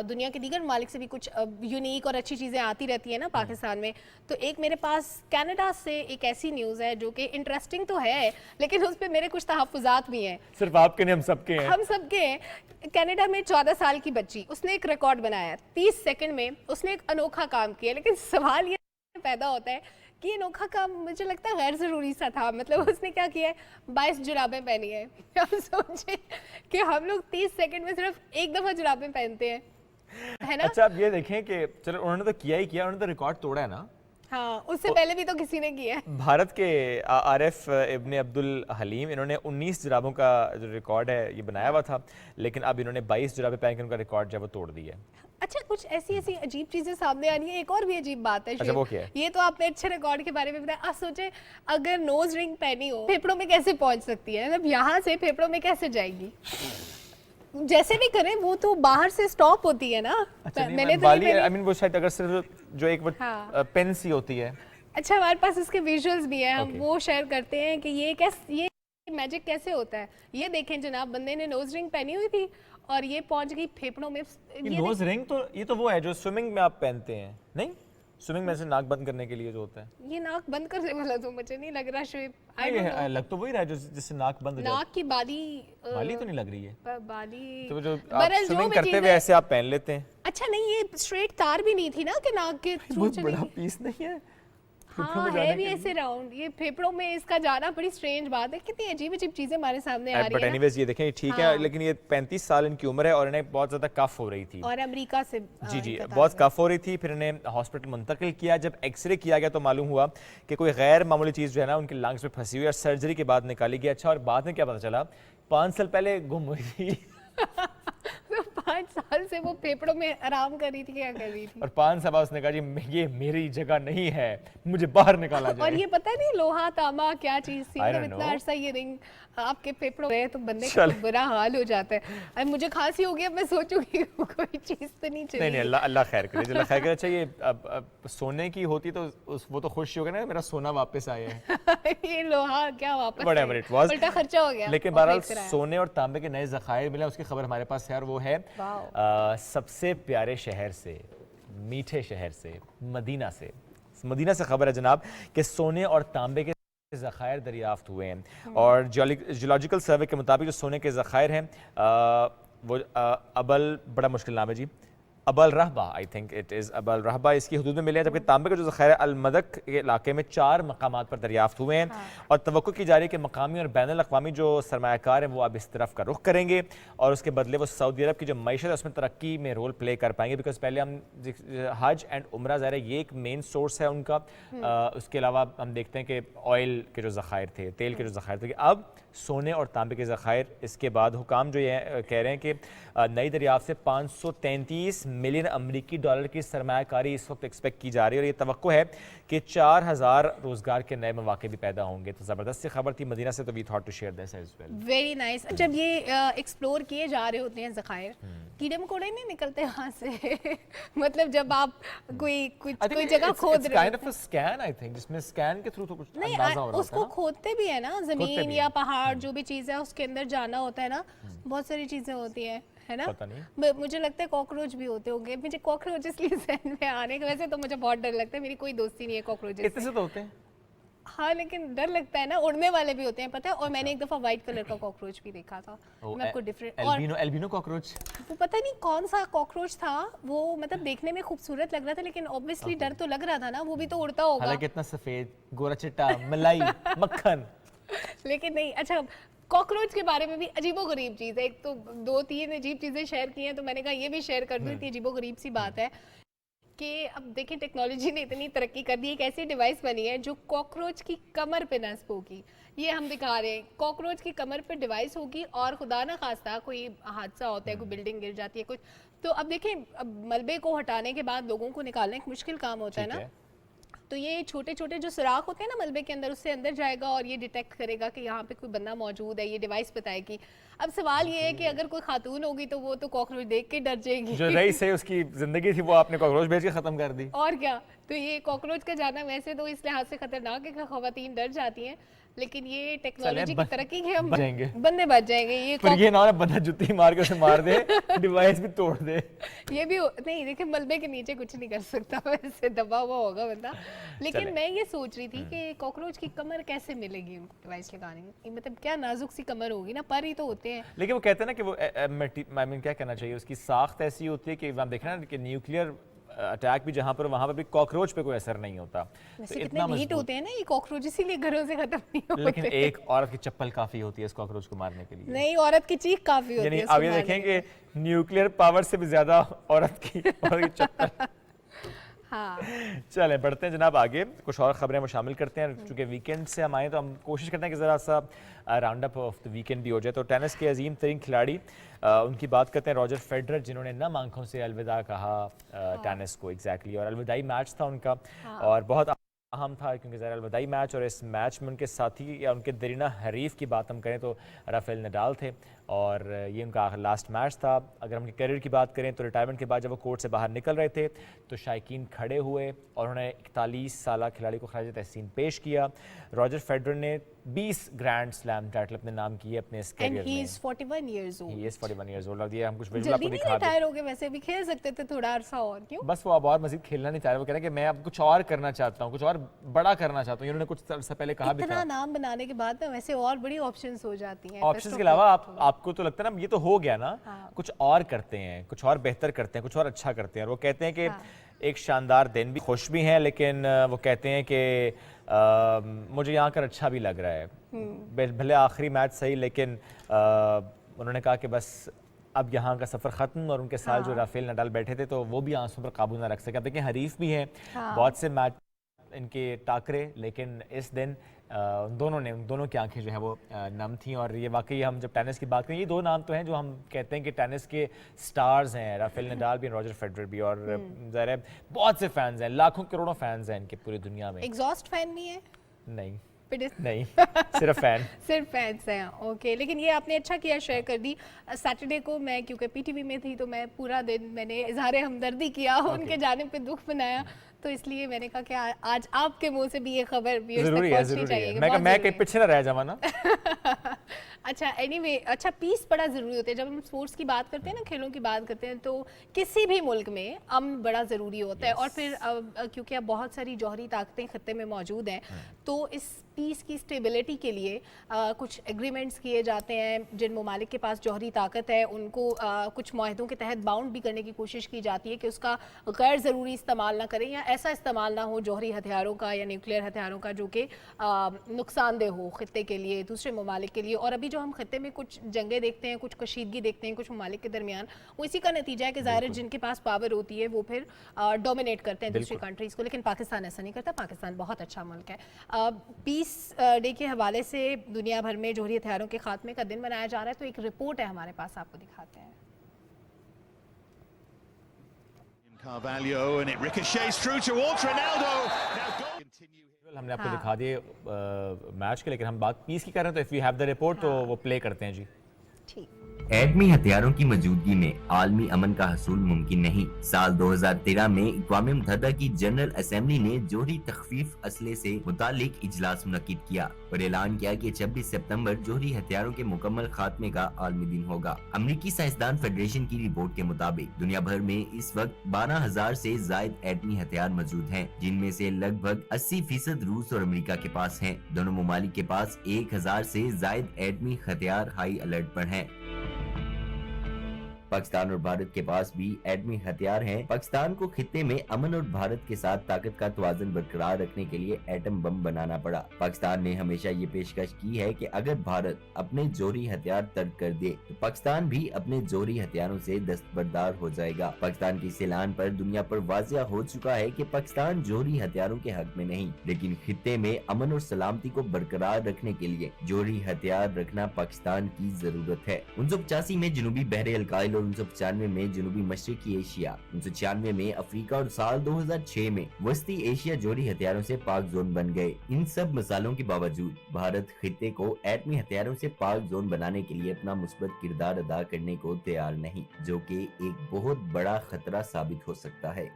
दुनिया के दीगर ममालिक से भी कुछ यूनिक और अच्छी चीज़ें आती रहती हैं ना पाकिस्तान में। तो एक मेरे पास कनाडा से एक ऐसी न्यूज़ है जो कि इंटरेस्टिंग तो है, लेकिन उस पर मेरे कुछ तहफ़्फ़ुज़ात भी हैं। सिर्फ आपके नहीं, हम सबके हैं। हम सबके हैं। कनाडा में 14 साल की बच्ची, उसने एक रिकॉर्ड बनाया, 30 सेकंड में उसने एक अनोखा काम किया। लेकिन सवाल ये पैदा होता है कि अनोखा काम मुझे लगता है गैर ज़रूरी सा था। मतलब उसने क्या किया है, 22 जुराबें पहनी है। अब सोचिए कि हम लोग 30 सेकंड में सिर्फ एक दफ़ा जुराबें पहनते हैं, है ना। अच्छा, आप ये देखें कि चलो उन्होंने तो किया ही किया, उन्होंने तो रिकॉर्ड तोड़ा है ना। हाँ, उससे पहले भी तो किसी ने किया है। भारत के आरिफ इब्ने अब्दुल हलीम, इन्होंने 19 जुराबों का जो रिकॉर्ड है ये बनाया हुआ था, लेकिन अब इन्होंने 22 जुराबें पहन के उनका रिकॉर्ड जो है वो तोड़ दिया है। अच्छा, कुछ ऐसी ऐसी अजीब चीजें सामने आ रही है। एक और भी अजीब बात है। अच्छा, वो क्या है? ये तो आपने अच्छे रिकॉर्ड के बारे में बताया। आप सोचे अगर नोज रिंग पहनी हो, फेफड़ों में कैसे पहुंच सकती है, मतलब यहाँ से फेफड़ों में कैसे जाएगी? जैसे भी करें वो तो बाहर से स्टॉप होती है ना। अच्छा, मैंने तो बाली, आई मीन वो शायद अगर सिर्फ जो एक पेन सी होती है। अच्छा, हमारे पास इसके विजुअल्स भी हैं, हम वो शेयर करते हैं कि ये मैजिक कैसे होता है। ये देखें जनाब, बंदे ने नोज रिंग पहनी हुई थी और ये पहुंच गई फेफड़ों में। नोज रिंग तो ये तो वो है जो स्विमिंग में आप पहनते हैं, नहीं? स्विमिंग में से नाक बंद करने के लिए जो होता है। ये नाक बंद करने वाला तो मुझे नहीं लग रहा। शेप लग तो वही रहा है जो जिससे नाक बंद हो जाए। नाक की बाली तो नहीं लग रही है। बाली तो जो आप स्विमिंग करते हुए ऐसे आप पहन लेते हैं। अच्छा, नहीं ये स्ट्रेट तार भी नहीं थी ना कि नाक के थ्रू चली। बड़ा पीस नहीं है। हाँ, है भी ऐसे राउंड। ये फेफड़ों में इसका जाना बड़ी स्ट्रेंज बात है। कितनी अजीब अजीब चीजें हमारे सामने आ रही हैं। बट एनीवेज ये देखें, ठीक है, लेकिन ये 35 साल इनकी उम्र है और इन्हें बहुत ज्यादा कफ हो रही थी, और अमेरिका से जी बहुत कफ हो रही थी। फिर इन्हें हॉस्पिटल मुंतकिल किया। जब एक्सरे किया गया तो मालूम हुआ कि कोई गैर मामूली चीज जो है ना उनके लंग्स में फंसी हुई और सर्जरी के बाद निकाली गई। अच्छा, और बाद में क्या पता चला, 5 साल पहले गुम हुई थी। 5 साल से वो फेफड़ों में आराम कर रही थी, क्या कर रही थी। और 5 साल बाद उसने कहा जी ये मेरी जगह नहीं है, मुझे बाहर निकाला जाए। और ये पता नहीं लोहा तांबा क्या चीज थी, I मतलब don't इतना know. अरसा ये रिंग आपके फेफड़ों में तो बंदे का तो बुरा हाल हो जाता है। अब मुझे खांसी हो गई, अब मैं सोचूंगी कोई चीज तो नहीं चली। नहीं अल्लाह अल्लाह खैर करे, अल्लाह खैर करे। अच्छा ये अब सोने की होती तो वो तो खुश होगा ना, मेरा सोना वापस आया है। ये लोहा क्या वापस Whatever it was. उल्टा खर्चा हो गया। लेकिन बहरहाल सोने और तांबे के नए ज़खायर मिले, उसकी खबर हमारे पास है और वो है सबसे प्यारे शहर से, मीठे शहर से, मदीना से। मदीना से खबर है जनाब कि सोने और तांबे के ज़खायर दरियाफ्त हुए हैं और जियोलॉजिकल सर्वे के मुताबिक जो सोने के ज़खायर हैं वो अबल, बड़ा मुश्किल नाम है जी, अबल रहबा, आई थिंक इट इज़ अबल रहबा, इसकी हदूद में मिले हैं। जबकि तांबे का जो ज़खायर अल-मदक के इलाके में 4 मकामात पर दरियाफ्त हुए हैं और तवक्को की जा रही है कि मकामी और बैनुल अक़वामी जो सरमायाकार हैं वो अब इस तरफ का रुख करेंगे और उसके बदले वो सऊदी अरब की जो मईशत है उसमें तरक्की में रोल प्ले कर पाएंगे। बिकॉज पहले हम हज एंड उम्रा ज़ाहिर है ये एक मेन सोर्स है उनका, उसके अलावा हम देखते हैं कि ऑयल के जो ज़खायर थे, तेल के जो ज़खायर थे, अब सोने और तांबे के ज़खायर। इसके बाद हुकाम जो ये कह रहे हैं कि नई दरियाफ्त से 533 मिलियन अमरीकी डॉलर की सरमायाकारी इस वक्त एक्सपेक्ट की जा रही है और ये तवक्को है कि 4000 रोजगार के नए मौके भी पैदा होंगे। तो ज़बरदस्त सी खबर थी मदीना से, तो we thought to share this as well. Very nice. जब ये एक्सप्लोर किए जा रहे होते हैं ज़खायर, कीड़े मकोड़े नहीं निकलते वहाँ से? मतलब जब आप कोई जगह खोद रहे kind of a scan, I think, जिसमें स्कैन के थ्रू तो कुछ नहीं, अंदाजा हो रहा उसको होता है ना? खोदते भी है ना, जमीन भी या है। पहाड़ जो भी चीज़ है उसके अंदर जाना होता है ना, बहुत सारी चीज़ें होती हैं, है ना। पता नहीं। मुझे लगता है कॉकरोच भी होते होंगे। मुझे कॉकरोच इसलिए ज़हन में आने के, वैसे तो मुझे बहुत डर लगता है, मेरी कोई दोस्ती नहीं है कॉकरोचेस इतने से तो होते हैं। हाँ, लेकिन डर लगता है ना, उड़ने वाले भी होते हैं पता है। और मैंने एक दफ़ा वाइट कलर का कॉकरोच भी देखा था। मैं आपको डिफरेंट और एल्बिनो कॉकरोच, वो पता नहीं कौन सा कॉकरोच था वो, मतलब देखने में खूबसूरत लग रहा था लेकिन ऑब्वियसली डर तो लग रहा था ना, वो भी तो उड़ता होगा। हालांकि इतना सफेद, गोरा चिट्टा, मलाई, मक्खन। लेकिन नहीं, अच्छा कॉकरोच के बारे में भी अजीबोगरीब चीज़ है। एक तो 2-3 अजीब चीज़ें शेयर की हैं, तो मैंने कहा ये भी शेयर कर दूँ। इतनी अजीबोगरीब सी बात है कि अब देखिए टेक्नोलॉजी ने इतनी तरक्की कर दी, एक ऐसी डिवाइस बनी है जो कॉकरोच की कमर पे नस्ब होगी। ये हम दिखा रहे हैं, कॉकरोच की कमर पे डिवाइस होगी और खुदा ना खास्ता कोई हादसा होता है, कोई बिल्डिंग गिर जाती है कुछ, तो अब देखें, अब मलबे को हटाने के बाद लोगों को निकालना एक मुश्किल काम होता है ना, तो ये छोटे छोटे जो सुराख होते हैं ना मलबे के अंदर, उससे अंदर जाएगा और ये डिटेक्ट करेगा कि यहाँ पे कोई बंदा मौजूद है, ये डिवाइस बताएगी। अब सवाल ये है कि अगर कोई खातून होगी तो वो तो कॉकरोच देख के डर जाएगी। जो रईस है उसकी जिंदगी थी वो आपने कॉकरोच भेज के खत्म कर दी। और क्या, तो ये कॉकरोच का जाना वैसे तो इस लिहाज से खतरनाक है कि खवातीन डर जाती हैं, लेकिन ये टेक्नोलॉजी की तरक्की के हम बंदे बच जाएंगे। ये ना बंदा जुत्ती मार के उसे मार दे, डिवाइस भी तोड़ दे। ये भी नहीं, देखिए मलबे के नीचे कुछ नहीं कर सकता, वैसे दबा हुआ होगा बंदा। लेकिन मैं ये सोच रही थी कि कॉकरोच की कमर कैसे मिलेगी उनको डिवाइस लगाने की, मतलब क्या नाजुक सी कमर होगी ना, पर ही तो होते हैं। लेकिन वो कहते हैं ना कि वो आई मीन क्या कहना चाहिए, उसकी साख्त ऐसी होती है कि आप देख रहे हैं कि न्यूक्लियर अटैक भी जहाँ पर, वहाँ पर भी कॉकरोच पे कोई असर नहीं होता। वैसे तो कितने नीट होते हैं ना ये कॉकरोच, इसीलिए घरों से खत्म नहीं होते। लेकिन एक औरत की चप्पल काफी होती है इस कॉकरोच को मारने के लिए। नहीं, औरत की चीख काफी होती है। अब ये देखेंगे न्यूक्लियर पावर से भी ज्यादा औरत की चप्पल। हाँ, चलें बढ़ते हैं जनाब आगे, कुछ और खबरें हम शामिल करते हैं। चूँकि वीकेंड से हम आए तो हम कोशिश करते हैं कि ज़रा सा round up of the weekend भी हो जाए। तो टेनिस के अजीम तरीन खिलाड़ी, उनकी बात करते हैं, रॉजर फेडरर, जिन्होंने नम आंखों से अलविदा कहा टेनिस को। एग्जैक्टली, और अलविदाई मैच था उनका और बहुत अहम था, क्योंकि ज़रा अलविदाई मैच, और इस मैच में उनके साथी या उनके दरीना हरीफ की बात हम करें तो राफेल नडाल थे और ये उनका लास्ट मैच था। अगर हम करियर की बात करें तो रिटायरमेंट के बाद जब वो कोर्ट से बाहर निकल रहे थे तो शायकीन खड़े हुए और उन्होंने 41 साल खिलाड़ी को खराज तहसीन पेश किया। रॉजर फेडरर ने 20 ग्रैंड स्लैम टाइटल अपने नाम किए अपने इस करियर में। he is 41 years old. He is 41 years old। और ये हम कुछ विजुअल आपको जल्दी नहीं दिखा दें। रिटायर हो गए, वैसे भी खेल सकते थे थोड़ा अरसा और, क्यों? बस वो अब और मजीद खेलना नहीं चाह रहे। वो कह रहे हैं कि मैं अब कुछ और करना चाहता हूँ, कुछ और बड़ा करना चाहता हूँ। इन्होंने कुछ अर्सा पहले कहा भी इतना था। नाम बनाने के बाद ना वैसे और बड़ी ऑप्शंस हो जाती हैं। ऑप्शंस के अलावा आपको तो लगता है ना ये तो हो गया ना, कुछ और करते हैं, कुछ और बेहतर करते हैं, कुछ और अच्छा करते हैं। और वो कहते हैं कि एक शानदार दिन भी, खुश भी हैं, लेकिन वो कहते हैं कि मुझे यहाँ कर अच्छा भी लग रहा है। भले आखिरी मैच सही, लेकिन उन्होंने कहा कि बस अब यहाँ का सफ़र ख़त्म। और उनके साथ जो राफेल नडाल बैठे थे तो वो भी आंसू पर काबू ना रख सके। अब देखिए हरीफ भी हैं, बहुत से मैच इनके टाकरे, लेकिन इस दिन दोनों की आंखें जो है वो नम थी। और ये वाकई हम जब टेनिस की बात करें, ये दो नाम तो हैं जो हम कहते हैं कि टेनिस के स्टार्स हैं, राफेल नडाल भी, रॉजर फेडरर भी। और ज़ाहिर है बहुत से फैंस हैं, लाखों करोड़ों फैंस हैं इनके पूरी दुनिया में। एग्जॉस्ट फैन भी है? नहीं पिटिस नहीं, सिर्फ फैन। सिर्फ फैंस हैं, ओके। लेकिन ये आपने अच्छा किया शेयर कर दी। सैटरडे को मैं क्योंकि पीटीवी में थी तो मैं पूरा दिन मैंने इजहार हमदर्दी किया, उनके जाने पे दुख मनाया, तो इसलिए मैंने कहा कि आज आपके मुंह से भी ये खबर भी जरूरी है, जरूरी है। मैं कहीं पीछे ना रह जावा ना। अच्छा, एनीवे, अच्छा पीस बड़ा ज़रूरी होता है जब हम स्पोर्ट्स की बात करते हैं ना, खेलों की बात करते हैं, तो किसी भी मुल्क में अमन बड़ा ज़रूरी होता है। और फिर क्योंकि अब बहुत सारी जौहरी ताकतें खत्ते में मौजूद हैं, तो इस पीस की स्टेबिलिटी के लिए कुछ एग्रीमेंट्स किए जाते हैं। जिन ममालिक के पास जौहरी ताकत है उनको कुछ माहदों के तहत बाउंड भी करने की कोशिश की जाती है कि उसका गैर ज़रूरी इस्तेमाल ना करें या ऐसा इस्तेमाल ना हो जौहरी हथियारों का या न्यूक्लियर हथियारों का जो कि नुकसानदेह हो खत्ते के लिए, दूसरे ममालिक के लिए। और अभी जो हम खत्ते में कुछ जंगें देखते हैं, कुछ कशीदगी देखते हैं कुछ ममालिक के दरमियान, वो इसी का नतीजा है कि ज़ाहिर जिनके पास पावर होती है वो फिर डोमिनेट करते हैं दूसरी कंट्रीज़ को। लेकिन पाकिस्तान ऐसा नहीं करता, पाकिस्तान बहुत अच्छा मुल्क है। पीस डे के हवाले से दुनिया भर में जौहरी हथियारों के खात्मे का दिन मनाया जा रहा है, तो एक रिपोर्ट है हमारे पास, आपको दिखाते हैं। Carvalho and it ricochets through towards Ronaldo. Now goal. हमने आपको दिखा दिए मैच के, लेकिन हम बात पीस की कर रहे हैं, तो if you have the report तो वो प्ले करते हैं जी। ठीक। एटमी हथियारों की मौजूदगी में आलमी अमन का हसूल मुमकिन नहीं। साल 2013 में अक़वाम मुत्तहिदा की जनरल असेंबली ने जौहरी तखफीफ असले से मुतालिक इजलास मुनक्किद किया और ऐलान किया कि 26 सितंबर जौहरी हथियारों के मुकम्मल खात्मे का आलमी दिन होगा। अमरीकी साइंसदान फेडरेशन की रिपोर्ट के मुताबिक दुनिया भर में इस वक्त 12,000 से जायद एटमी हथियार मौजूद हैं, जिनमें से लगभग 80% रूस और अमेरिका के पास हैं। दोनों ममालिक के पास 1,000 से जायद एटमी हथियार हाई अलर्ट पर हैं। पाकिस्तान और भारत के पास भी एटमी हथियार हैं। पाकिस्तान को खित्ते में अमन और भारत के साथ ताकत का तवाज़ुन बरकरार रखने के लिए एटम बम बनाना पड़ा। पाकिस्तान ने हमेशा ये पेशकश की है कि अगर भारत अपने जौहरी हथियार तर्क कर दे तो पाकिस्तान भी अपने जौहरी हथियारों से दस्तबरदार हो जाएगा। पाकिस्तान के इस ऐलान पर दुनिया पर वाज़िया हो चुका है कि पाकिस्तान जौहरी हथियारों के हक में नहीं, लेकिन खित्ते में अमन और सलामती को बरकरार रखने के लिए जौहरी हथियार रखना पाकिस्तान की जरूरत है। 1985 में जनूबी बहरे अलकाइल, 1995 में जनूबी मशरकी एशिया, 1996 में अफ्रीका और साल 2006 में वस्ती एशिया जौहरी हथियारों से पाक जोन बन गए। इन सब मसालों के बावजूद भारत खित्ते को एटमी हथियारों से पाक जोन बनाने के लिए अपना मुस्बत किरदार अदा करने को तैयार नहीं, जो कि एक बहुत बड़ा खतरा साबित हो सकता है।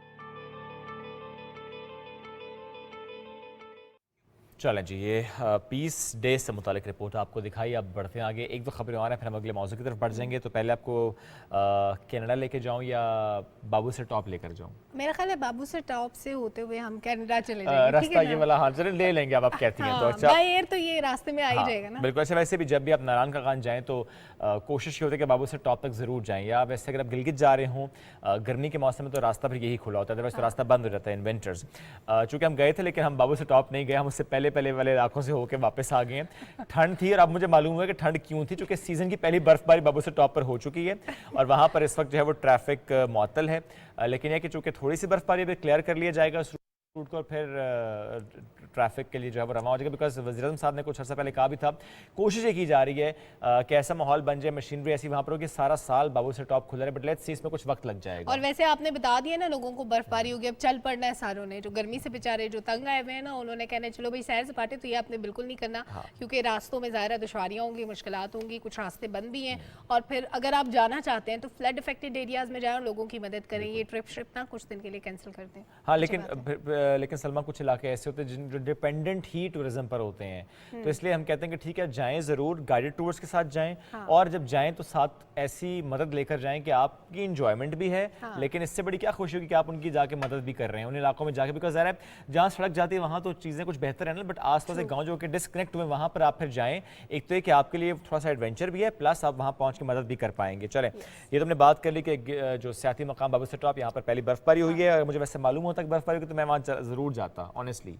चलें जी, ये पीस डे से मुतालिक रिपोर्ट आपको दिखाई। अब बढ़ते हैं आगे, एक दो खबरें और हैं, फिर हम अगले मौजू की तरफ बढ़ जाएंगे। तो पहले आपको कनाडा लेके जाऊं या बाबू से टॉप लेकर जाऊं? मेरा ख्याल है बाबू से टॉप से होते हुए हम कनाडा चले जाएंगे। रास्ता ये वाला, हाँ चलें ले लेंगे, अब आप कहती हैं तो अच्छा बाय एयर तो ये रास्ते में आ ही जाएगा ना। बिल्कुल। अच्छा, वैसे भी जब भी आप नारायण का खान जाएं तो कोशिश ये होती है कि बाबू से टॉप तक जरूर जाएं, या वैसे अगर आप गिलगित जा रहे हों गर्मी के मौसम में तो रास्ता फिर यही खुला होता है, वैसे तो रास्ता बंद हो जाता है इन विंटर्स। चूँकि हम गए थे लेकिन हम बाबू से टॉप नहीं गए, हम उससे पहले वाले इलाकों से होकर वापस आ गए हैं। ठंड थी और अब मुझे मालूम हुआ कि ठंड क्यों थी, क्योंकि सीजन की पहली बर्फबारी बाबू से टॉप पर हो चुकी है और वहां पर इस वक्त जो है वो ट्रैफिक मुअत्तल है। लेकिन यह कि चूंकि थोड़ी सी बर्फबारी भी क्लियर कर लिया जाएगा उस रूट को, और फिर ट्रैफिक के लिए जो है वो रवाना हो जाएगा। बिकॉज वज़ीर-ए-आज़म साहब ने कुछ अर्सा पहले कहा भी था, कोशिश ये की जा रही है कि ऐसा माहौल बन जाए, मशीनरी ऐसी वहाँ पर हो कि सारा साल बाबू से टॉप खुला रहे, बट लेट्स सी इसमें कुछ वक्त लग जाएगा। और वैसे आपने बता दिया ना लोगों को बर्फबारी होगी, अब चल पड़ना है सारों ने, जो गर्मी से बेचारे जो तंग आए हुए हैं ना, उन्होंने कहना चलो भाई सैर सपाटे तो ये आपने बिल्कुल नहीं करना। क्योंकि रास्तों में ज़ाहिर दुश्वारियाँ होंगी, मुश्किलात होंगी, कुछ रास्ते बंद भी हैं। और फिर अगर आप जाना चाहते हैं तो फ्लड इफेक्टेड एरियाज में जाएं, लोगों की मदद करें। ये ट्रिप श्रिप ना कुछ दिन के लिए कैंसिल कर दें। हाँ, लेकिन सलमा कुछ इलाके ऐसे होते हैं जो डिपेंडेंट ही टूरिज्म पर होते हैं, तो इसलिए हम कहते हैं कि ठीक है जाएं ज़रूर, गाइडेड टूर्स के साथ जाएं। और जब जाएं तो साथ ऐसी मदद लेकर जाएं कि आपकी इंजॉयमेंट भी है, लेकिन इससे बड़ी क्या खुशी होगी कि आप उनकी जाके मदद भी कर रहे हैं उन इलाकों में जाके। बिकॉज ज़रा जहाँ सड़क जाती है वहाँ तो चीज़ें कुछ बेहतर है ना, बट आसपास एक गाँव जो कि डिस्कनेक्ट हुए वहाँ पर आप फिर जाएँ, एक तो ये कि आपके लिए थोड़ा सा एडवेंचर भी है, प्लस आप वहाँ पहुँच के मदद भी कर पाएंगे। चलें, ये तो हमने बात कर ली कि जो सियाती मकाम बाबू से टॉप, यहाँ पर पहली बर्फबारी हुई है। मुझे वैसे मालूम होता कि बर्फबारी होगी तो मैं वहाँ ज़रूर जाता ऑनेस्टली।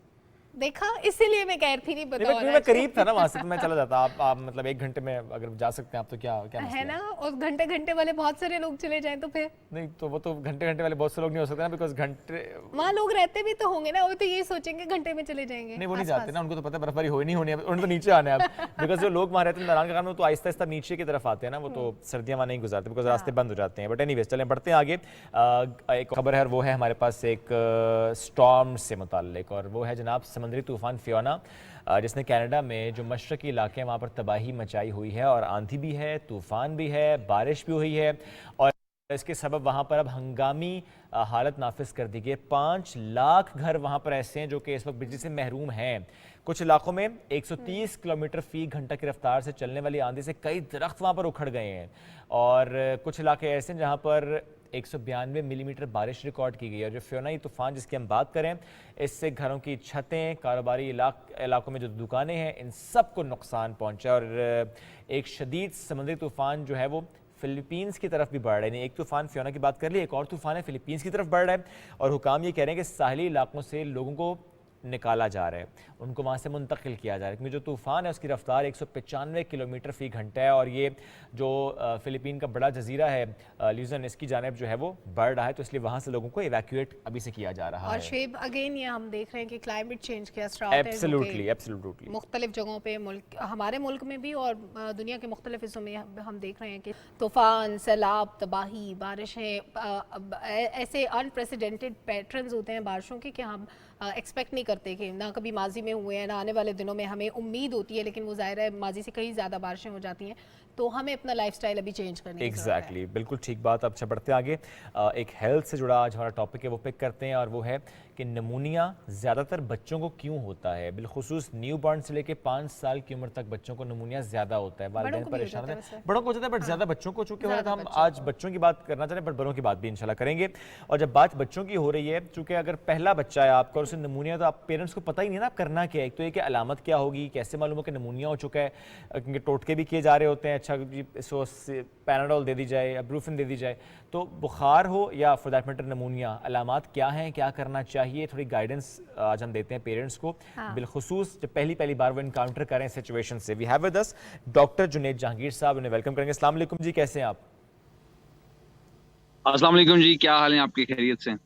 देखा, इसीलिए मैं कह रही थी नहीं नहीं, बताओ मैं करीब था ना वहां से, तो मैं चला जाता। आप मतलब 1 घंटे में अगर जा सकते हैं आप तो क्या क्या है मसला ना। और घंटे घंटे वाले बहुत सारे लोग चले जाएं तो फिर नहीं तो वो तो घंटे घंटे वाले बहुत से लोग नहीं हो सकते ना, बिकॉज घंटे वहाँ लोग रहते भी तो होंगे ना, वो तो यही सोचेंगे घंटे में चले जाएंगे। नहीं वो नहीं आसपास। जाते ना, उनको तो पता है बर्फबारी हो ही नहीं होनी है, उन्हें तो नीचे आना है अब। बिकॉज जो लोग वहाँ रहते हैं मैदान का कारण, वो तो आहिस्ता आहिस्ता नीचे की तरफ आते हैं ना, वो तो सर्दियाँ वहाँ नहीं गुजारते बिकॉज रास्ते बंद हो जाते हैं। बट एनीवेज चलें बढ़ते हैं आगे। एक खबर है, वो है हमारे पास एक स्टॉर्म से मुताल्लिक, और वो है जनाब समुद्री तूफान फियोना, जिसने कनाडा में जो मशरकी इलाके हैं वहाँ पर तबाही मचाई हुई है, और आंधी भी है, तूफान भी है, बारिश भी हुई है, और इसके सबब वहाँ पर अब हंगामी हालत नाफिज कर दी गई। 5 लाख घर वहाँ पर ऐसे हैं जो कि इस वक्त बिजली से महरूम हैं। कुछ इलाकों में 130 किलोमीटर फी घंटा की रफ्तार से चलने वाली आंधी से कई दरख्त वहाँ पर उखड़ गए हैं, और कुछ इलाके ऐसे हैं जहाँ पर 192 मिलीमीटर बारिश रिकॉर्ड की गई है। और जो फियोना तूफान जिसकी हम बात करें, इससे घरों की छतें, कारोबारी इलाकों में जो दुकानें हैं, इन सब को नुकसान पहुँचा। और एक शदीद समुद्री तूफान जो है वो फिलीपींस की तरफ भी बढ़ रहा है। एक तूफान फियोना की बात कर ली, एक और तूफान है फिलीपींस की तरफ बढ़ रहा है, और हुकाम ये कह रहे हैं कि साहिली इलाकों से लोगों को निकाला जा रहा है, उनको वहाँ से मुंतकिल किया जा रहा है, क्योंकि जो तूफ़ान है उसकी रफ्तार 195 किलोमीटर फ़ी घंटा है, और ये जो फ़िलिपीन का बड़ा जजीरा है ल्यूजन, इसकी जानिब जो है वो बढ़ रहा है, तो इसलिए वहाँ से लोगों को इवैक्यूएट अभी से किया जा रहा है। और शेब अगेन ये हम देख रहे हैं कि क्लाइमेट चेंज के असरात हैं एब्सोल्युटली मुख्तलिफ जगहों पे, मुल्क हमारे मुल्क में भी और दुनिया के मुख्तलिफ हिस्सों में हम देख रहे हैं कि तूफ़ान, सैलाब, तबाही, बारिशें, ऐसे अनप्रेसिडेंटेड पैटर्न्स होते हैं बारिशों के कि हम एक्सपेक्ट नहीं करते, कि ना कभी माजी में हुए हैं ना आने वाले दिनों में हमें उम्मीद होती है, लेकिन वो ज़ाहिर है माजी से कहीं ज़्यादा बारिशें हो जाती हैं, तो हमें अपना लाइफस्टाइल अभी चेंज करनी है। एग्जैक्टली, बिल्कुल ठीक बात। अब बढ़ते आगे, एक हेल्थ से जुड़ा आज हमारा टॉपिक है वो पिक करते हैं, और वो है कि नमूनिया ज़्यादातर बच्चों को क्यों होता है। बिलखुसूस न्यू बॉर्न से लेकर 5 साल की उम्र तक बच्चों को नमूनिया ज़्यादा होता है। वालिदैन परेशान होते हैं, बड़ों को होता है, बट ज़्यादा बच्चों को चूँकि हो रहा है, तो हम आज बच्चों की बात करना चाह रहे हैं, बट बड़ों की बात भी इंशाल्लाह करेंगे। और जब बात बच्चों की हो रही है, चूँकि अगर पहला बच्चा है आपका और उसे नमूनिया, तो आप पेरेंट्स को पता ही नहीं ना आप करना क्या है। एक तो ये कि अलामत क्या होगी, कैसे मालूम हो कि नमूनिया हो चुका है, क्योंकि टोटके भी किए जा रहे होते हैं, अच्छा जी इसको पैनाडोल दे दी जाए या ब्रूफिन दे दी जाए, तो बुखार हो या फॉर दैट मैटर नमूनिया, अलामात क्या हैं, क्या करना चाहिए, थोड़ी गाइडेंस आज हम देते हैं पेरेंट्स को। बिलखुसूस जब पहली बार वो इनकाउंटर करें सिचुएशन से। We have with us doctor Junaid Jahangir साहब, उन्हें वेलकम करेंगे। अस्सलाम वालेकुम जी, कैसे हैं आप? अस्सलाम वालेकुम जी, क्या हाल है आपकी, खैरियत से?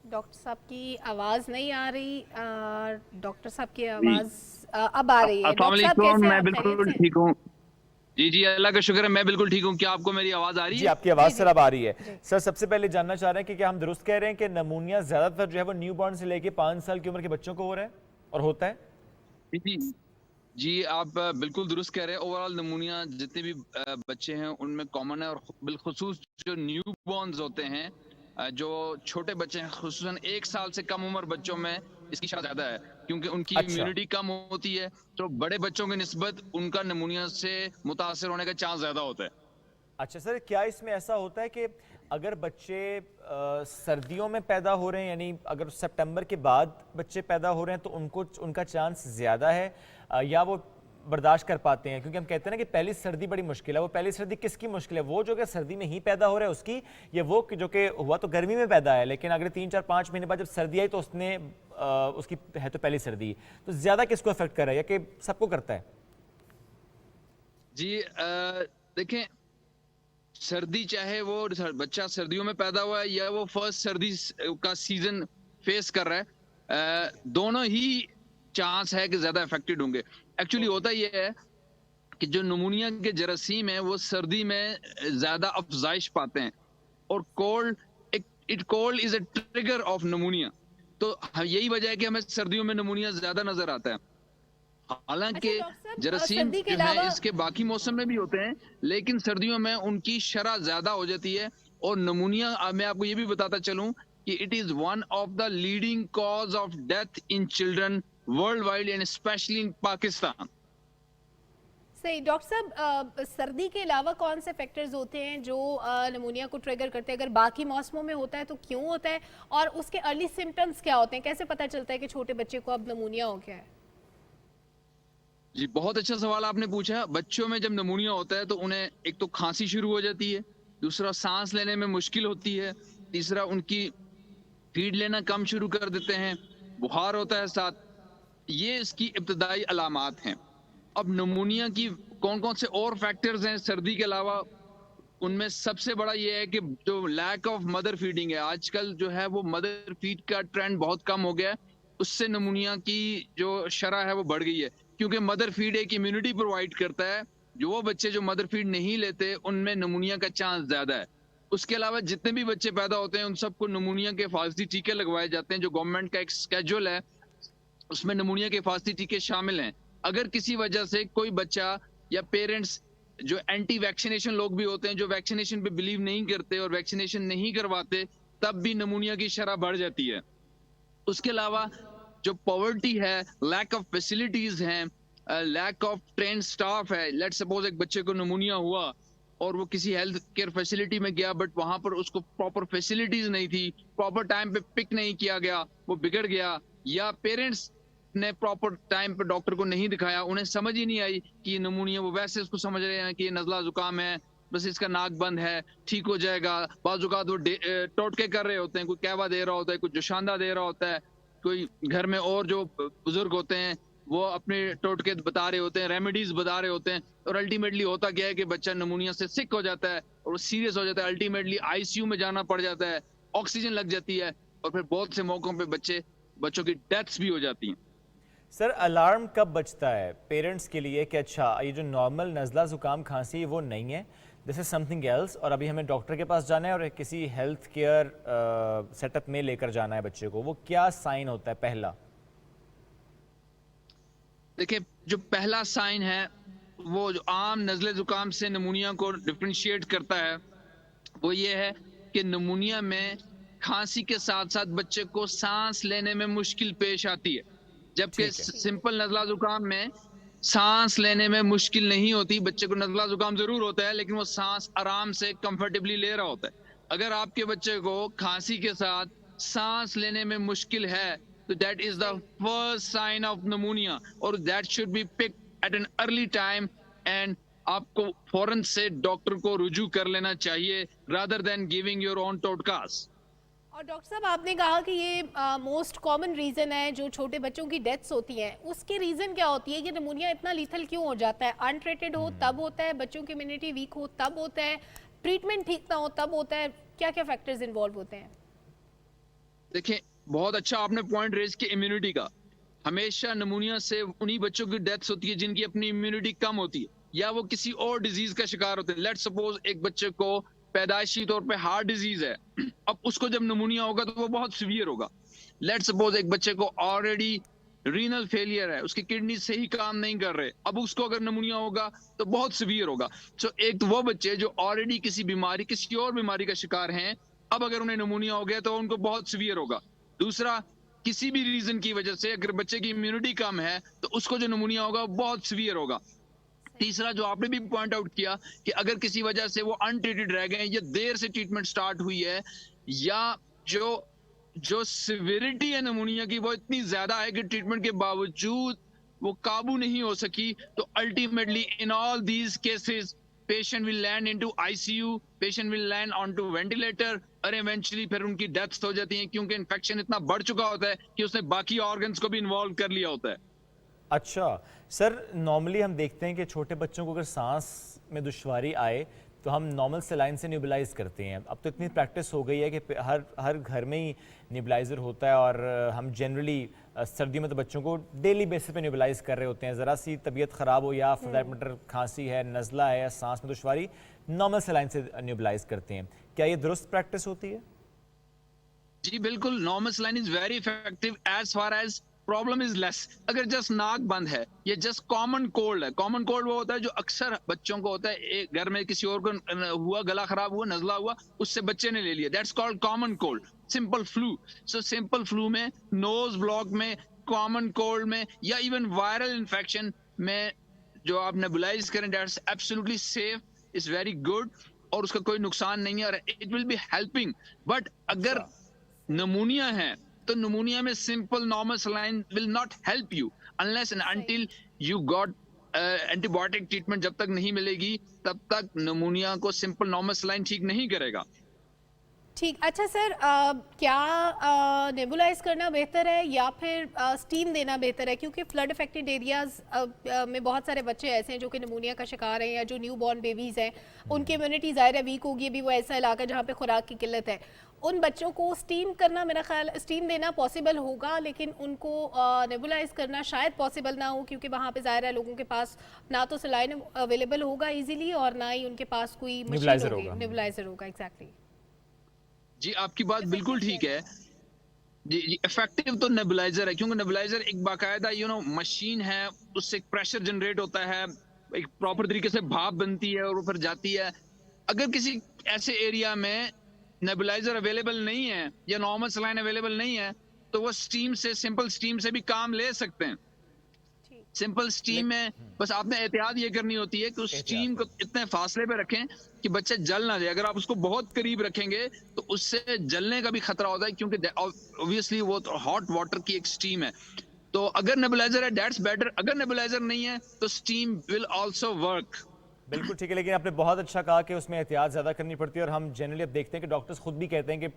डॉक्टर साहब की आवाज़ नहीं आ रही, डॉक्टर साहब की आवाज़ अब आ रही है। अस्सलाम वालेकुम, मैं बिल्कुल ठीक हूँ जी, अल्लाह का शुक्र है, मैं बिल्कुल ठीक हूँ। क्या आपको मेरी आवाज़ आ रही है? जी, आपकी आवाज़ सर अब आ रही है। सर, सबसे पहले जानना चाह रहे हैं कि क्या हम दुरुस्त कह रहे हैं कि नमूनिया ज़्यादातर जो है वो न्यू बॉर्न से लेके 5 साल की उम्र के बच्चों को हो रहा है और होता है? जी, आप बिल्कुल दुरुस्त कह रहे हैं। ओवरऑल नमूनिया जितने भी बच्चे हैं उनमें कॉमन है, और बिलखुसूस जो न्यू बॉर्न्स होते हैं, जो छोटे बच्चे हैं, खुसूसन 1 साल से कम उम्र बच्चों में इसकी शायद ज़्यादा है, क्योंकि उनकी इम्यूनिटी कम होती है, तो बड़े बच्चों की निस्बत उनका नमूनिया से मुतासर होने का चांस ज़्यादा होता है। अच्छा सर, क्या इसमें ऐसा होता है कि अगर बच्चे सर्दियों में पैदा हो रहे हैं, यानी अगर सितंबर के बाद बच्चे पैदा हो रहे हैं, तो उनका चांस ज़्यादा है, या वो बर्दाश्त कर पाते हैं? क्योंकि हम कहते हैं ना कि पहली सर्दी बड़ी मुश्किल है। वो पहली सर्दी किसकी मुश्किल है? वो जो कि सर्दी में ही पैदा हो रहा है उसकी, या वो जो कि हुआ तो गर्मी में पैदा है, लेकिन अगर 3, 4, 5 महीने बाद जब सर्दी आई तो उसने उसकी है तो पहली सर्दी, तो ज़्यादा किसको अफेक्ट कर रहा है, या कि सबको करता है? जी देखें, सर्दी चाहे वो बच्चा सर्दियों में पैदा हुआ है या वो फर्स्ट सर्दी का सीजन फेस कर रहा है, दोनों ही चांस है कि ज्यादा अफेक्टेड होंगे। एक्चुअली होता यह है कि जो नमूनिया के जरासीम है वो सर्दी में ज्यादा अफजाइश पाते हैं, और cold is a trigger of नमूनिया, तो यही वजह है कि हमें सर्दियों में नमूनिया ज्यादा नजर आता है। हालांकि जरासीम जो है इसके बाकी मौसम में भी होते हैं, लेकिन सर्दियों में उनकी शरह ज्यादा हो जाती है। और नमूनिया, मैं आपको ये भी बताता चलूं कि it is one of the leading cause of death in children world wide and specially in Pakistan. सही। डॉक्टर साहब, सर्दी के अलावा कौन से फैक्टर्स होते हैं जो नमूनिया को ट्रिगर करते हैं? अगर बाकी मौसमों में होता है तो क्यों होता है, और उसके अर्ली सिम्टम्स क्या होते हैं? कैसे पता चलता है कि छोटे बच्चे को अब नमूनिया हो गया है? जी, बहुत अच्छा सवाल आपने पूछा। बच्चों में जब नमूनिया होता है तो उन्हें एक तो खांसी शुरू हो जाती है, दूसरा सांस लेने में मुश्किल होती है, तीसरा उनकी फीड लेना कम शुरू कर देते हैं, बुखार होता है साथ, ये इसकी इब्तदाई अलामात हैं। अब नमूनिया की कौन कौन से और फैक्टर्स हैं सर्दी के अलावा, उनमें सबसे बड़ा ये है कि जो लैक ऑफ मदर फीडिंग है, आजकल जो है वो मदर फीड का ट्रेंड बहुत कम हो गया है, उससे नमूनिया की जो शरह है वो बढ़ गई है, क्योंकि मदर फीड एक इम्यूनिटी प्रोवाइड करता है। जो वो बच्चे जो मदर फीड नहीं लेते उनमें नमूनिया का चांस ज्यादा है। उसके अलावा जितने भी बच्चे पैदा होते हैं उन सबको नमूनिया के हिफाजती टीके लगवाए जाते हैं। जो गवर्नमेंट का एक स्केड्यूल है उसमें नमूनिया के हिफाजती टीके शामिल हैं। अगर किसी वजह से कोई बच्चा या पेरेंट्स जो एंटी वैक्सीनेशन लोग भी होते हैं, जो वैक्सीनेशन पे बिलीव नहीं करते और वैक्सीनेशन नहीं करवाते, तब भी नमूनिया की शरह बढ़ जाती है। उसके अलावा जो पॉवर्टी है, लैक ऑफ फैसिलिटीज हैं, लैक ऑफ ट्रेन स्टाफ है। लेट सपोज एक बच्चे को नमूनिया हुआ और वो किसी हेल्थ केयर फैसिलिटी में गया, बट वहां पर उसको प्रॉपर फैसिलिटीज नहीं थी, प्रॉपर टाइम पे पिक नहीं किया गया, वो बिगड़ गया, या पेरेंट्स ने प्रॉपर टाइम पे डॉक्टर को नहीं दिखाया, उन्हें समझ ही नहीं आई कि ये नमूनिया, वो वैसे उसको समझ रहे हैं कि ये नजला जुकाम है, बस इसका नाक बंद है, ठीक हो जाएगा। बाजुकात वो टोटके कर रहे होते हैं, कोई कहवा दे रहा होता है, कोई जोशांदा दे रहा होता है, कोई घर में और जो बुजुर्ग होते हैं वो अपने टोटके बता रहे होते हैं, रेमेडीज बता रहे होते हैं, और अल्टीमेटली होता क्या है कि बच्चा नमूनिया से सिक हो जाता है और वो सीरियस हो जाता है, अल्टीमेटली आईसीयू में जाना पड़ जाता है, ऑक्सीजन लग जाती है, और फिर बहुत से मौकों पे बच्चों की डेथ्स भी हो जाती हैं। सर अलार्म कब बजता है पेरेंट्स के लिए कि अच्छा ये जो नॉर्मल नज़ला ज़ुकाम खांसी वो नहीं है, दिस इज़ समथिंग एल्स, और अभी हमें डॉक्टर के पास जाना है और किसी हेल्थ केयर सेटअप में लेकर जाना है बच्चे को, वो क्या साइन होता है पहला? देखिए, जो पहला साइन है वो जो आम नज़ले ज़ुकाम से नमूनिया को डिफरेंशिएट करता है वो ये है कि नमूनिया में खांसी के साथ साथ बच्चे को सांस लेने में मुश्किल पेश आती है, जबकि सिंपल नज़ला ज़ुकाम में सांस लेने में मुश्किल नहीं होती। बच्चे को नज़ला ज़ुकाम जरूर होता है लेकिन वो सांस आराम से कंफर्टेबली ले रहा होता है। अगर आपके बच्चे को खांसी के साथ सांस लेने में मुश्किल है तो that is the first sign of pneumonia, और that should be picked at an early time, and आपको फौरन से डॉक्टर को रुजू कर लेना चाहिए rather than giving your own टोटकास। और डॉक्टर साहब आपने कहा कि ये मोस्ट कॉमन रीज़न है जो छोटे बच्चों की डेथ्स होती हैं, उसकी रीज़न क्या होती है कि नमूनिया इतना लीथल क्यों हो जाता है? अनट्रीटेड हो तब होता है, बच्चों की इम्यूनिटी वीक हो तब होता है, ट्रीटमेंट ठीक ना हो तब होता है, क्या क्या फैक्टर्स इन्वॉल्व होते हैं? देखिए, बहुत अच्छा आपने पॉइंट रेज किया इम्यूनिटी का। हमेशा नमूनिया से उन्हीं बच्चों की डेथ्स होती है जिनकी अपनी इम्यूनिटी कम होती है या वो किसी और डिजीज का शिकार होते हैं। लेट सपोज एक बच्चे को पैदाइशी तौर पे हार्ट डिजीज है, अब उसको जब नमूनिया होगा तो वो बहुत सीवियर होगा। लेट सपोज एक बच्चे को ऑलरेडी रीनल फेलियर है, उसकी किडनी सही काम नहीं कर रहे, अब उसको अगर नमूनिया होगा तो बहुत सीवियर होगा। सो एक तो वो बच्चे जो ऑलरेडी किसी और बीमारी का शिकार हैं, अब अगर उन्हें नमूनिया हो गया तो उनको बहुत सीवियर होगा। दूसरा, किसी भी रीजन की वजह से अगर बच्चे की इम्यूनिटी कम है तो उसको जो नमूनिया होगा वो बहुत सीवियर होगा। तीसरा, जो आपने भी पॉइंट आउट किया कि अगर किसी वजह से वो अनट्रीटेड रह गए या देर से ट्रीटमेंट स्टार्ट हुई है, या जो सिवियरिटी है नमूनिया की वो इतनी ज्यादा है कि ट्रीटमेंट के बावजूद वो काबू नहीं हो सकी, तो ultimately in all these cases patient will land into ICU, patient will land onto ventilator, और eventually फिर उनकी डेथ्स हो जाती हैं क्योंकि इन्फेक्शन इतना बढ़ चुका होता है कि उसने बाकी ऑर्गन्स को भी इन्वॉल्व कर लिया होता है। अच्छा सर, नॉर्मली हम देखते हैं कि छोटे बच्चों को अगर सांस में दुश्वारी आए तो हम नॉर्मल सेलाइन से न्यूबलाइज करते हैं। अब तो इतनी प्रैक्टिस हो गई है कि हर घर में ही न्यूबलाइज़र होता है, और हम जनरली सर्दियों में तो बच्चों को डेली बेसिस पे न्यूबलाइज कर रहे होते हैं। ज़रा सी तबीयत ख़राब हो या फॉर दैट मैटर खांसी है, नज़ला है या सांस में दुश्वारी, नॉर्मल सेलाइन से न्यूबलाइज करते हैं। क्या ये दुरुस्त प्रैक्टिस होती है? जी बिल्कुल, normal saline is very effective as far as problem is less. अगर जस्ट नाक बंद है, ये जस्ट कॉमन कोल्ड है। कॉमन कोल्ड वो होता है जो अक्सर बच्चों को होता है, एक घर में किसी और को हुआ, गला खराब हुआ, नजला हुआ, उससे बच्चे ने ले लिया, that's called common cold. Simple flu, so simple flu में, नोज ब्लॉक में, कॉमन कोल्ड में, या इवन वायरल इन्फेक्शन में जो आप नेबुलाइज करें, that's absolutely safe, is very good, और उसका कोई नुकसान नहीं है और it will be helping. But अगर नमूनिया है तो नमूनिया में simple normal saline will not help you unless and until you got antibiotic treatment. जब तक नहीं मिलेगी तब तक नमूनिया को सिंपल नॉर्मल सलाइन ठीक नहीं करेगा। ठीक। अच्छा सर, क्या नेबुलाइज करना बेहतर है या फिर स्टीम देना बेहतर है? क्योंकि फ्लड अफेक्टेड एरियाज में बहुत सारे बच्चे ऐसे हैं जो कि निमोनिया का शिकार हैं, या जो न्यू बॉर्न बेबीज़ हैं, उनकी इम्यूनिटी ज़ाहिर है वीक होगी। अभी वो ऐसा इलाका जहाँ पे खुराक की किल्लत है, उन बच्चों को स्टीम करना, मेरा ख्याल स्टीम देना पॉसिबल होगा, लेकिन उनको नेबुलाइज करना शायद पॉसिबल ना हो, क्योंकि वहाँ पे ज़ाहिर है लोगों के पास ना तो सलाइन अवेलेबल होगा इजीली, और ना ही उनके पास कोई मशीन होगी, नेबुलाइजर होगा। एग्जैक्टली जी, आपकी बात बिल्कुल ठीक है। जी जी, इफेक्टिव तो नेबुलाइजर है, क्योंकि नेबुलाइजर एक बाकायदा मशीन है, उससे एक प्रेशर जनरेट होता है, एक प्रॉपर तरीके से भाप बनती है और ऊपर जाती है। अगर किसी ऐसे एरिया में नेबुलाइजर अवेलेबल नहीं है या नॉर्मल सलाइन अवेलेबल नहीं है, तो वो स्टीम से, सिंपल स्टीम से भी काम ले सकते हैं। सिंपल स्टीम में बस आपने एहतियात ये करनी होती है कि उस स्टीम को इतने फासले पे रखें कि बच्चे जल ना जाए। अगर आप उसको बहुत करीब रखेंगे तो उससे जलने का भी खतरा होता है, क्योंकि ऑब्वियसली वो तो हॉट वाटर की एक स्टीम है। तो अगर नेबुलाइजर है दैट्स बेटर, अगर नेबुलाइजर नहीं है तो स्टीम विल आल्सो वर्क। बिल्कुल ठीक है, लेकिन आपने बहुत अच्छा कहा कि उसमें एहतियात ज़्यादा करनी पड़ती है, और हम जनरली अब देखते हैं कि डॉक्टर्स खुद भी कहते हैं कि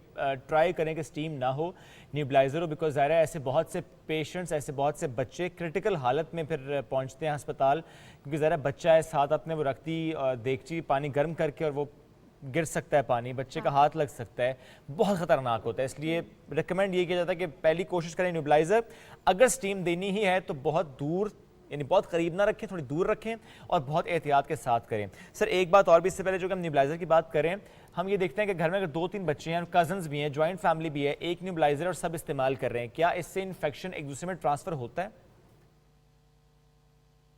ट्राई करें कि स्टीम ना हो, न्यूबलाइजर हो, बिकॉज ज़ाहिर है ऐसे बहुत से पेशेंट्स, ऐसे बहुत से बच्चे क्रिटिकल हालत में फिर पहुंचते हैं अस्पताल, क्योंकि ज़रा बच्चा है साथ, अपने वो रखती देगची पानी गर्म करके और वो गिर सकता है पानी, बच्चे का हाथ लग सकता है, बहुत ख़तरनाक होता है। इसलिए रिकमेंड ये किया जाता है कि पहली कोशिश करें न्यूबलाइजर। अगर स्टीम देनी ही है तो बहुत दूर, यानी बहुत करीब ना रखें, थोड़ी दूर रखें और बहुत एहतियात के साथ करें। सर एक बात और भी, इससे पहले जो कि हम न्यूबलाइजर की बात करें, हम ये देखते हैं कि घर में अगर 2-3 बच्चे हैं, कजन्स भी हैं, जॉइंट फैमिली भी है, एक न्यूबलाइजर और सब इस्तेमाल कर रहे हैं, क्या इससे इन्फेक्शन एक दूसरे में ट्रांसफर होता है?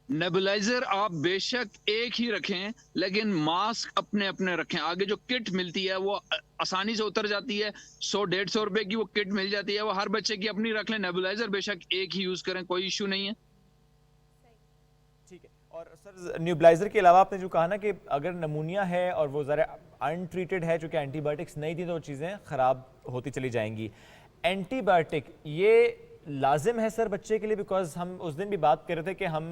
नेबुलाइजर आप बेशक एक ही रखें, लेकिन मास्क अपने अपने रखें। आगे जो किट मिलती है वो आसानी से उतर जाती है, 100-150 रुपए की वो किट मिल जाती है, वो हर बच्चे की अपनी रख लें। नेबुलाइजर बेशक एक ही यूज करें, कोई इशू नहीं है। ठीक है। और सर न्यूबलाइजर के अलावा आपने जो कहा ना कि अगर नमूनिया है और वो ज़रा अनट्रीटेड है, चूँकि एंटीबायोटिक्स नहीं थी तो चीज़ें ख़राब होती चली जाएंगी, एंटीबायोटिक ये लाजिम है सर बच्चे के लिए? बिकॉज हम उस दिन भी बात कर रहे थे कि हम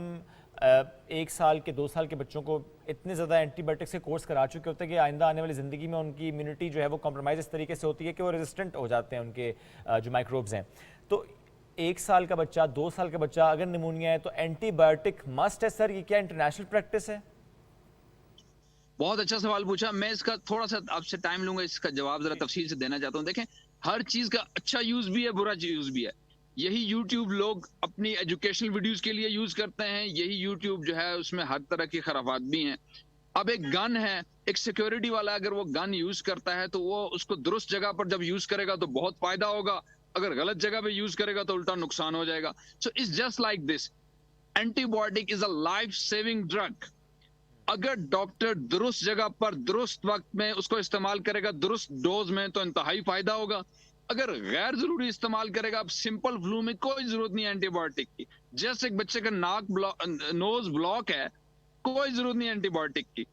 1 साल के 2 साल के बच्चों को इतने ज़्यादा एंटीबायोटिक्स के कोर्स करा चुके होते हैं कि आइंदा आने वाली ज़िंदगी में उनकी इम्यूनिटी जो है वो कॉम्प्रोमाइज़ इस तरीके से होती है कि वो रेजिस्टेंट हो जाते हैं, उनके जो माइक्रोब्स हैं। तो 1 साल का बच्चा, 2 साल का बच्चा अगर निमोनिया है तो एंटीबायोटिक मस्ट है सर? ये क्या इंटरनेशनल प्रैक्टिस है? बहुत अच्छा सवाल पूछा। मैं इसका थोड़ा सा आपसे टाइम लूंगा, इसका जवाब जरा तफसील से देना चाहता हूँ। देखें, हर चीज का अच्छा यूज भी है, बुरा यूज भी है। यही यूट्यूब लोग अपनी एजुकेशनल वीडियोस के लिए यूज करते हैं, यही यूट्यूब जो है उसमें हर तरह की खराबात भी हैं। अब एक गन है, एक सिक्योरिटी वाला अगर वो गन यूज करता है तो वो उसको दुरुस्त जगह पर जब यूज करेगा तो बहुत फायदा होगा, अगर गलत जगह पे यूज करेगा तो उल्टा नुकसान हो जाएगा। So it's just like this, antibiotic is a life saving drug. अगर डॉक्टर दुरुस्त जगह पर दुरुस्त वक्त में उसको इस्तेमाल करेगा, दुरुस्त डोज में, तो इंतहाई फायदा होगा। अगर गैर जरूरी इस्तेमाल करेगा, अब सिंपल फ्लू में कोई जरूरत नहीं है एंटीबायोटिक की। जैसे एक बच्चे का नोज ब्लॉक है, कोई जरूरत नहीं एंटीबायोटिक की।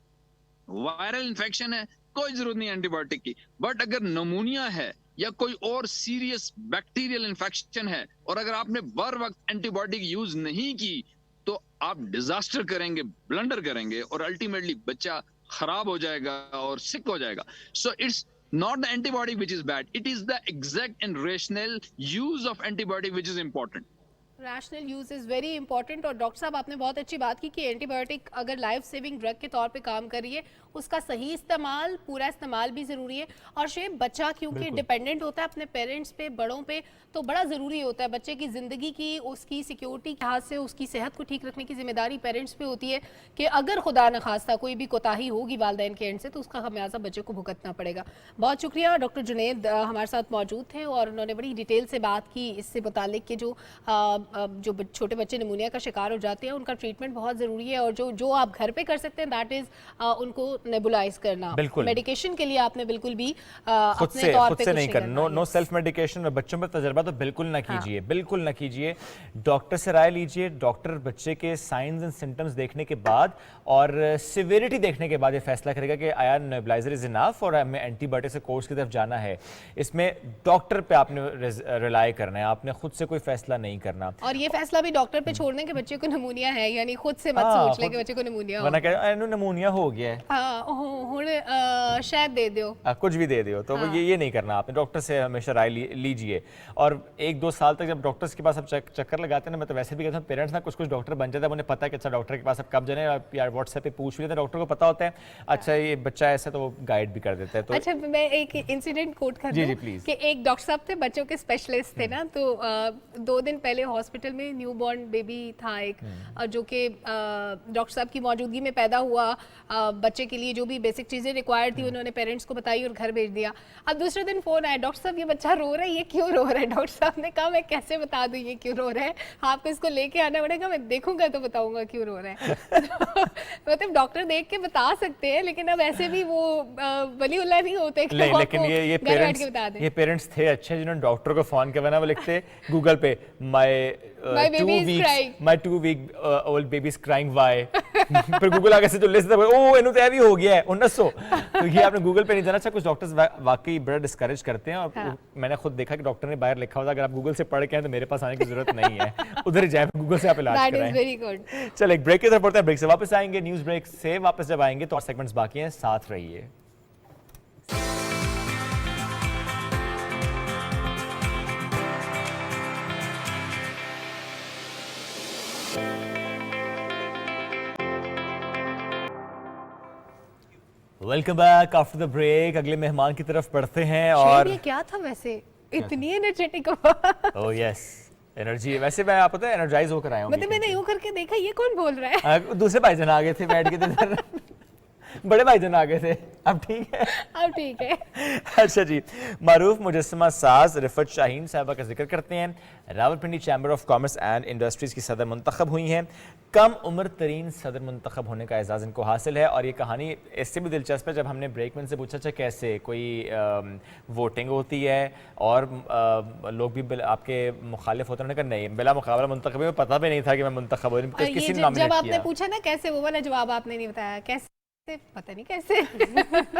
वायरल इन्फेक्शन है, कोई जरूरत नहीं एंटीबायोटिक की। बट अगर नमूनिया है या कोई और सीरियस बैक्टीरियल इन्फेक्शन है और अगर आपने बर वक्त एंटीबायोटिक यूज नहीं की तो आप डिजास्टर करेंगे, ब्लंडर करेंगे और अल्टीमेटली बच्चा खराब हो जाएगा और सिक हो जाएगा। So it's not the antibiotic which is bad, it is the exact and rational use of antibiotic which is important. Rational use is very important. और डॉक्टर साहब आपने बहुत अच्छी बात की कि एंटीबायोटिक अगर लाइफ सेविंग ड्रग के तौर पे काम कर रही है, उसका सही इस्तेमाल, पूरा इस्तेमाल भी ज़रूरी है। और शेब बच्चा क्योंकि डिपेंडेंट होता है अपने पेरेंट्स पे, बड़ों पे, तो बड़ा ज़रूरी होता है बच्चे की ज़िंदगी की, उसकी सिक्योरिटी के हाथ से उसकी सेहत को ठीक रखने की जिम्मेदारी पेरेंट्स पे होती है कि अगर खुदा न खास्ता कोई भी कोताही होगी वालिदैन के एंड से तो उसका खमियाजा बच्चे को भुगतना पड़ेगा। बहुत शुक्रिया। डॉक्टर जुनैद हमारे साथ मौजूद थे और उन्होंने बड़ी डिटेल से बात की इससे मुतालिक कि जो छोटे बच्चे निमोनिया का शिकार हो जाते हैं उनका ट्रीटमेंट बहुत ज़रूरी है, और जो आप घर पे कर सकते हैं दैट इज़ उनको नेबुलाइज करना। मेडिकेशन के लिए आपने बिल्कुल भी अपने तौर पे नहीं करना, नो सेल्फ मेडिकेशन। और बच्चों पर तजर्बा तो बिल्कुल ना कीजिए, बिल्कुल ना कीजिए। डॉक्टर से राय लीजिए, डॉक्टर बच्चे के साइंस एंड सिम्टम्स देखने के बाद और सिवियरिटी देखने के बाद ये फैसला करेगा कि आया नेबुलाइजर इज इनफ और हमें एंटीबायोटिक से कोर्स की तरफ जाना है। इसमें डॉक्टर पे आपने रिलाई करना है, आपने खुद से कोई फैसला नहीं करना। और ये फैसला भी डॉक्टर पे छोड़ने के बच्चे को निमोनिया है, यानी खुद से मत सोच ले कि बच्चे को निमोनिया हो, वरना कहे नमूनिया हो गया है। हाँ, शायद दे दो, कुछ भी दे दियो, तो वो ये नहीं करना आपने। डॉक्टर से हमेशा राय लीजिए। और 1-2 साल तक जब डॉक्टर्स के पास आप चक्कर लगाते हैं ना, मैं तो वैसे भी कहता हूँ पेरेंट्स ना कुछ डॉक्टर बन जाता है, उन्हें पता है कि अच्छा डॉक्टर के पास अब कब जाना है, यार व्हाट्सएप पे पूछ लेते हैं, डॉक्टर को पता होता है अच्छा ये बच्चा ऐसा, तो वो गाइड भी कर देते हैं। तो अच्छा मैं एक इंसिडेंट कोट कर जी, दूं प्लीज। कि एक डॉक्टर साहब थे, बच्चों के स्पेशलिस्ट थे ना, तो 2 दिन पहले हॉस्पिटल में न्यू बॉर्न बेबी था एक, जो कि डॉक्टर साहब की मौजूदगी में पैदा हुआ। बच्चे के लिए जो भी बेसिक चीज़ें रिक्वायर्ड थी उन्होंने पेरेंट्स को बताई और घर भेज दिया। अब दूसरे दिन फ़ोन आया, डॉक्टर साहब ये बच्चा रो रहा है, ये क्यों रो रहा है? डॉक्टर साहब ने कहा मैं कैसे बता दूँ ये क्यों रो रहा है, आपको इसको लेके आना पड़ेगा, मैं देखूंगा तो बताऊंगा क्यों रो रहा है। मतलब डॉक्टर देख के बता सकते हैं, लेकिन अब ऐसे भी वो वलीउल्लाह नहीं होते कि नहीं, वो लेकिन आपको ये घर बैठ के बता दें। पेरेंट्स थे अच्छे जिन्होंने डॉक्टर को फोन किया, वो लिखते गूगल पे my 2 week old baby is crying why, फिर गूगल आगे से जो लिस्ट है ओ इन्हों तो भी हो गया है 1900। तो ये आपने गूगल पे नहीं जाना। अच्छा कुछ डॉक्टर्स वाकई बड़ा डिस्करेज करते हैं, और मैंने खुद देखा कि डॉक्टर ने बाहर लिखा होता अगर आप गूगल से पढ़ के आए तो मेरे पास आने की जरूरत नहीं है, उधर ही जाए गूगल से आप इलाज कराएं। Very good. चलो एक ब्रेक की तरफ पड़ते हैं, ब्रेक से वापस आएंगे, न्यूज ब्रेक से वापस जब आएंगे तो और सेगमेंट्स बाकी हैं, साथ रहिए। Welcome back after the break. अगले मेहमान की तरफ बढ़ते हैं और ये क्या था वैसे, इतनी एनर्जेटिक? Oh yes, energy. वैसे मैं आप पता है एनर्जाइज होकर आया हूं। मतलब मैंने यूं करके देखा ये कौन बोल रहा है? दूसरे भाईजान आ गए थे बैठ के इधर, बड़े भाईजान आ गए थे। अब ठीक है, अब ठीक है। अच्छा जी, मारूफ मुजस्समा साज रिफत शाहीन साहबा का जिक्र करते हैं। Rawalpindi chamber of commerce and industries की सदर मुंतखब हुई हैं। कम उम्र तरीन सदर मुंतखब होने का एजाज़ इनको हासिल है। और ये कहानी इससे भी दिलचस्प है, जब हमने ब्रेक में से पूछा था कैसे कोई वोटिंग होती है और लोग भी आपके मुखालिफ होते हैं, कहा नहीं बिला मुकाबला मुंतखब है, पता भी नहीं था कि मैं मुंतखब हो रही, किसी ने जब आपने पूछा ना कैसे, वो वाला जवाब आपने नहीं बताया, कैसे पता नहीं कैसे।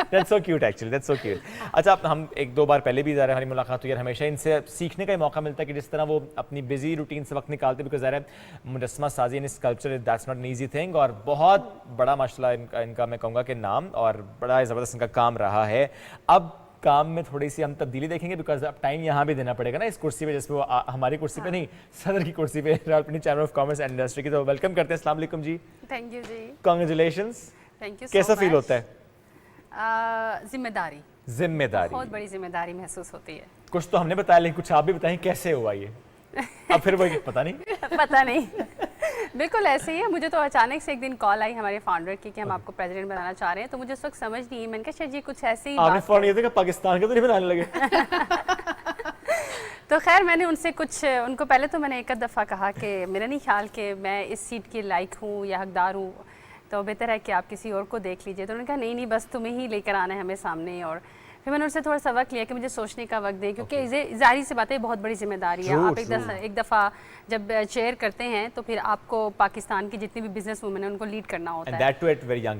That's so cute actually, that's so cute। अच्छा हम 1-2 बार पहले भी ज़ाहिर हमारी मुलाकात हुई, हमेशा इनसे सीखने का ही मौका मिलता है कि जिस तरह वो अपनी बिजी रूटीन से वक्त निकालते, बिकॉज ज़ाहिर है मुजस्समा साजी in sculpture that's not an easy thing, और बहुत बड़ा माशाल्लाह इनका मैं कहूँगा कि नाम और बड़ा ज़बरदस्त इनका काम रहा है। अब काम में थोड़ी सी हम तब्दीली देखेंगे, बिकॉज अब टाइम यहाँ भी देना पड़ेगा ना इस कुर्सी पे, जिसमें वो हमारी कुर्सी पे नहीं, सदर की कुर्सी पे, Rawalpindi chamber of commerce and industry की। तो वेलकम करते हैं। अस्सलाम वालेकुम जी। थैंक यू जी। कांग्रेचुलेशंस। Thank you. कैसा फील होता है? जिम्मेदारी बहुत बड़ी जिम्मेदारी महसूस होती है। कुछ तो हमने बताया, लेकिन कुछ आप भी बताएं कैसे हुआ ये। अब फिर वो पता नहीं पता नहीं बिल्कुल ऐसे ही है। मुझे तो अचानक से एक दिन कॉल आई हमारे फाउंडर की कि हम आपको प्रेसिडेंट बनाना चाह रहे हैं, तो मुझे उस वक्त समझ नहीं, मैंने कहा शायद ये कुछ ऐसे ही आपने फौरन ये देखा पाकिस्तान के तो नहीं बनाने लगे। तो खैर मैंने उनसे कुछ, उनको पहले तो मैंने एक दफ़ा कहा कि मेरा नहीं ख्याल कि मैं इस सीट के लायक हूँ या हकदार हूँ, तो बेहतर है कि आप किसी और को देख लीजिए। तो उन्होंने कहा नहीं नहीं बस तुम्हें ही लेकर आना है हमें सामने। और फिर मैंने उनसे थोड़ा सा वक्त लिया कि मुझे सोचने का वक्त दें, क्योंकि जाहिर सी बात है बहुत बड़ी जिम्मेदारी है। आप एक दफ़ा जब चेयर करते हैं तो फिर आपको पाकिस्तान की जितनी भी बिजनेस वुमेन है उनको लीड करना होता है।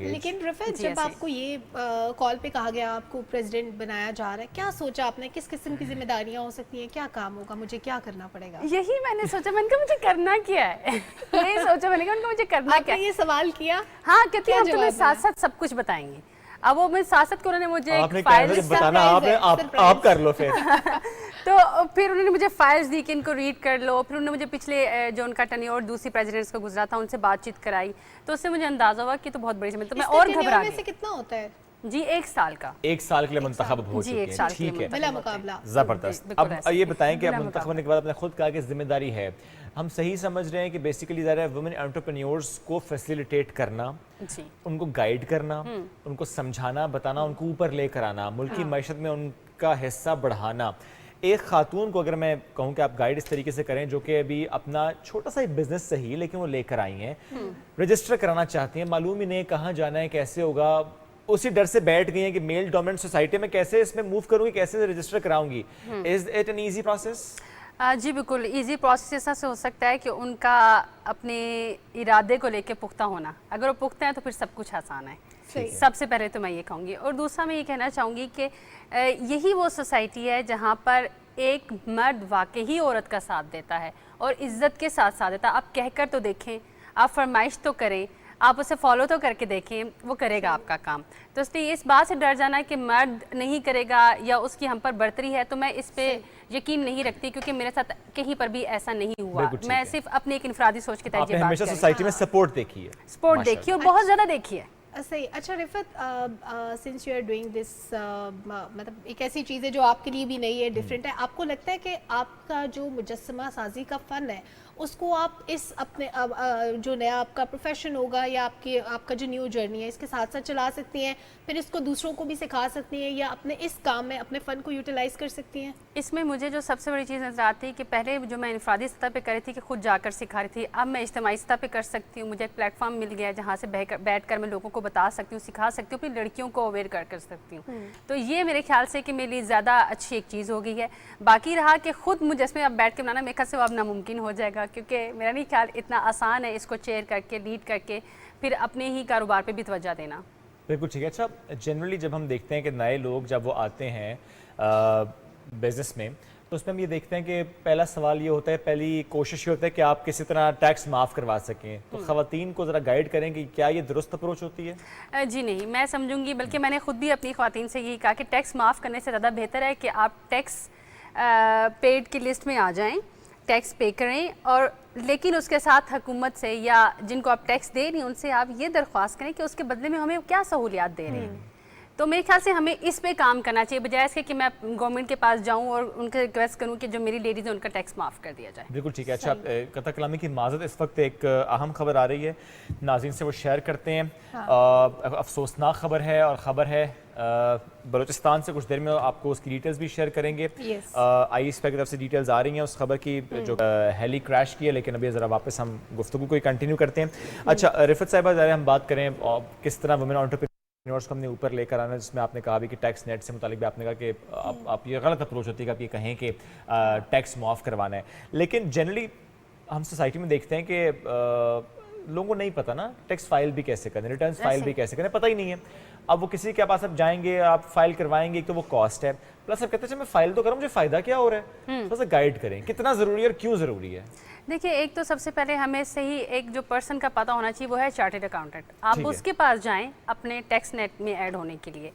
लेकिन रफत, जब आपको ये कॉल पे कहा गया आपको प्रेसिडेंट बनाया जा रहा है, क्या सोचा आपने, किस किस्म की जिम्मेदारियां हो सकती हैं, क्या काम होगा, मुझे क्या करना पड़ेगा? यही मैंने सोचा, मैंने कहा मुझे करना क्या है। यही सोचा मैंने कहा मुझे करना क्या है। ये सवाल किया? हाँ, कहते हैं हम तुम्हें साथ साथ सब कुछ बताएंगे। अब वो मैं साथ साथ को उन्होंने मुझे फाइल्स बताना, आप कर लो फिर। तो फिर उन्होंने मुझे फाइल्स दी कि इनको रीड कर लो। फिर उन्होंने मुझे पिछले जो उनका टर्न्योर दूसरी प्रेसिडेंट्स का गुजरा था उनसे बातचीत कराई, तो उससे मुझे अंदाजा हुआ कि तो बहुत बड़ी जिम्मेदारी। तो मैं और घबरा गई। कितना होता है जी? 1 साल का। 1 साल के लिए मुंतखब हो चुके हैं, ठीक है, बिला मुकाबला, जबरदस्त। अब ये बताएं कि अब मुंतखब होने के बाद आपने खुद कहा कि जिम्मेदारी है, हम सही समझ रहे हैं कि बेसिकली ज़रा वुमेन एंटरप्रेन्योर्स को फैसिलिटेट करना, उनको गाइड करना, उनको समझाना बताना, उनको ऊपर लेकर आना, मुल्की मैशत में उनका हिस्सा बढ़ाना। एक खातून को अगर मैं कहूँ कि आप गाइड इस तरीके से करें, जो कि अभी अपना छोटा सा बिजनेस सही लेकिन वो लेकर आई हैं, रजिस्टर कराना चाहती हैं, मालूम ही नहीं कहाँ जाना है, कैसे होगा, उसी डर से बैठ गई हैं कि मेल डोमिनेंट सोसाइटी में कैसे इसमें मूव करूंगी, कैसे रजिस्टर कराऊंगी। Is it an easy process? जी बिल्कुल इजी प्रोसेस ऐसा से हो सकता है कि उनका अपने इरादे को लेके पुख्ता होना, अगर वो पुख्ता है तो फिर सब कुछ आसान है। सबसे पहले तो मैं ये कहूँगी। और दूसरा मैं ये कहना चाहूँगी कि यही वो सोसाइटी है जहाँ पर एक मर्द वाकई ही औरत का साथ देता है और इज़्ज़त के साथ साथ देता है। आप कहकर तो देखें, आप फरमाइश तो करें, आप उसे फॉलो तो करके देखें, वो करेगा आपका काम। तो इसलिए इस बात से डर जाना कि मर्द नहीं करेगा या उसकी हम पर बर्तरी है, तो मैं इस पे यकीन नहीं रखती, क्योंकि मेरे साथ कहीं पर भी ऐसा नहीं हुआ। मैं सिर्फ अपनी एक इनफरादी सोच के तहत आपने हमेशा सोसाइटी में सपोर्ट देखी है, सपोर्ट देखी और बहुत ज़्यादा देखी है। सही। अच्छा Rifat, since you are doing this, मतलब एक ऐसी चीज़ है जो आपके लिए भी नहीं है, डिफरेंट है, आपको लगता है कि आपका जो मुजस्समा साजी का फ़न है उसको आप इस अपने जो नया आपका प्रोफेशन होगा या आपका जो न्यू जर्नी है इसके साथ साथ चला सकती हैं, फिर इसको दूसरों को भी सिखा सकती हैं, या अपने इस काम में अपने फ़न को यूटिलाइज़ कर सकती हैं? इसमें मुझे जो सबसे बड़ी चीज़ नज़र आती है कि पहले जो मैं इनफरादी सतह पे कर रही थी कि खुद जाकर सिखा रही थी, अब मैं इज्तिमाई सतह पे कर सकती हूँ। मुझे एक प्लेटफॉर्म मिल गया है जहाँ से बैठ कर मैं लोगों को बता सकती हूँ, सिखा सकती हूँ, अपनी लड़कियों को अवेयर कर सकती हूँ। तो ये मेरे ख्याल से कि मेरे लिए ज़्यादा अच्छी एक चीज़ हो गई है। बाकी रहा कि खुद मुजस्समे अब बैठ के बनाना, मेरे ख्याल से वो अब नामुमकिन हो जाएगा, क्योंकि मेरा नहीं ख्याल इतना आसान है इसको चेयर करके लीड करके फिर अपने ही कारोबार पे भी तवज्जो देना। बिल्कुल ठीक है। अच्छा, जनरली जब हम देखते हैं कि नए लोग जब वो आते हैं बिजनेस में, तो उसमें हम ये देखते हैं कि पहला सवाल ये होता है, पहली कोशिश ये होता है कि आप किसी तरह टैक्स माफ़ करवा सकें। तो ख़वातीन को ज़रा गाइड करें कि क्या ये दुरुस्त अप्रोच होती है? जी नहीं, मैं समझूंगी, बल्कि मैंने खुद भी अपनी ख़वातीन से यही कहा कि टैक्स माफ़ करने से ज़्यादा बेहतर है कि आप टैक्स पेड की लिस्ट में आ जाएं, टैक्स पे करें, और लेकिन उसके साथ हुकूमत से या जिनको आप टैक्स दे रही हैं उनसे आप ये दरख्वास्त करें कि उसके बदले में हमें क्या सहूलियात दे रहे हैं। तो मेरे ख्याल से हमें इस पे काम करना चाहिए, बजाय इसके कि मैं गवर्नमेंट के पास जाऊं और उनसे रिक्वेस्ट करूं कि जो मेरी लेडीज़ हैं उनका टैक्स माफ़ कर दिया जाए। बिल्कुल ठीक है। अच्छा, कथा कलामी की माजत, इस वक्त एक अहम खबर आ रही है, नाज़रीन से वो शेयर करते हैं। अफसोसनाक खबर है, और ख़बर है बलूचिस्तान से। कुछ देर में आपको उसकी डिटेल्स भी शेयर करेंगे। ISPA की तरफ से डिटेल्स आ रही हैं उस खबर की जो हेली क्रैश की है, लेकिन अभी ज़रा वापस हम गुफ्तगू को कंटिन्यू करते हैं। अच्छा रिफत साहिबा, ज़रा हम बात करें किस तरह वुमेन एंटरप्रेन्योर्स को हमने ऊपर लेकर आना, जिसमें आपने कहा भी कि टैक्स नेट से मुतालिक भी आपने कहा कि आप ये गलत अप्रोच होती है कि आप ये कहें कि टैक्स माफ़ करवाना है, लेकिन जनरली हम सोसाइटी में देखते हैं कि लोगों को नहीं पता ना टैक्स फाइल भी कैसे करें, रिटर्न फाइल भी कैसे करें, पता ही नहीं है। अब वो किसी के पास आप जाएंगे, आप फाइल करवाएंगे, एक तो वो कॉस्ट है, प्लस आप कहते हैं मैं फाइल तो करूँ, मुझे फ़ायदा क्या हो रहा है, थोड़ा सा गाइड करें कितना ज़रूरी है और क्यों ज़रूरी है। देखिए, एक तो सबसे पहले हमें सही एक जो पर्सन का पता होना चाहिए वो है चार्टर्ड अकाउंटेंट। आप उसके पास जाएं अपने टैक्स नेट में ऐड होने के लिए।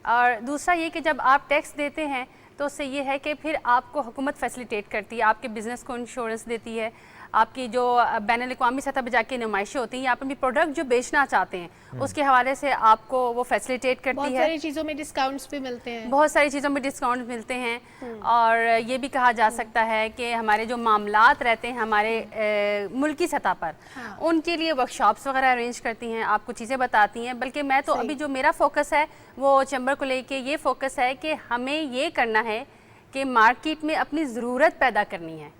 और दूसरा ये कि जब आप टैक्स देते हैं तो उससे ये है कि फिर आपको हुकूमत फैसिलिटेट करती है, आपके बिज़नेस को इंश्योरेंस देती है, आपकी जो बैनुल-अक़वामी सतह पर जाके नुमाइशें होती हैं, आप अपनी प्रोडक्ट जो बेचना चाहते हैं उसके हवाले से आपको वो फैसिलिटेट करती है। बहुत सारी चीज़ों में डिस्काउंट्स भी मिलते हैं, बहुत सारी चीज़ों में डिस्काउंट मिलते हैं। और ये भी कहा जा सकता है कि हमारे जो मामलात रहते हैं हमारे मुल्की सतह पर, उनके लिए वर्कशॉप्स वगैरह अरेंज करती हैं, आपको चीज़ें बताती हैं। बल्कि मैं तो अभी जो मेरा फोकस है वो चैम्बर को लेके ये फोकस है कि हमें ये करना है कि मार्केट में अपनी ज़रूरत पैदा करनी है,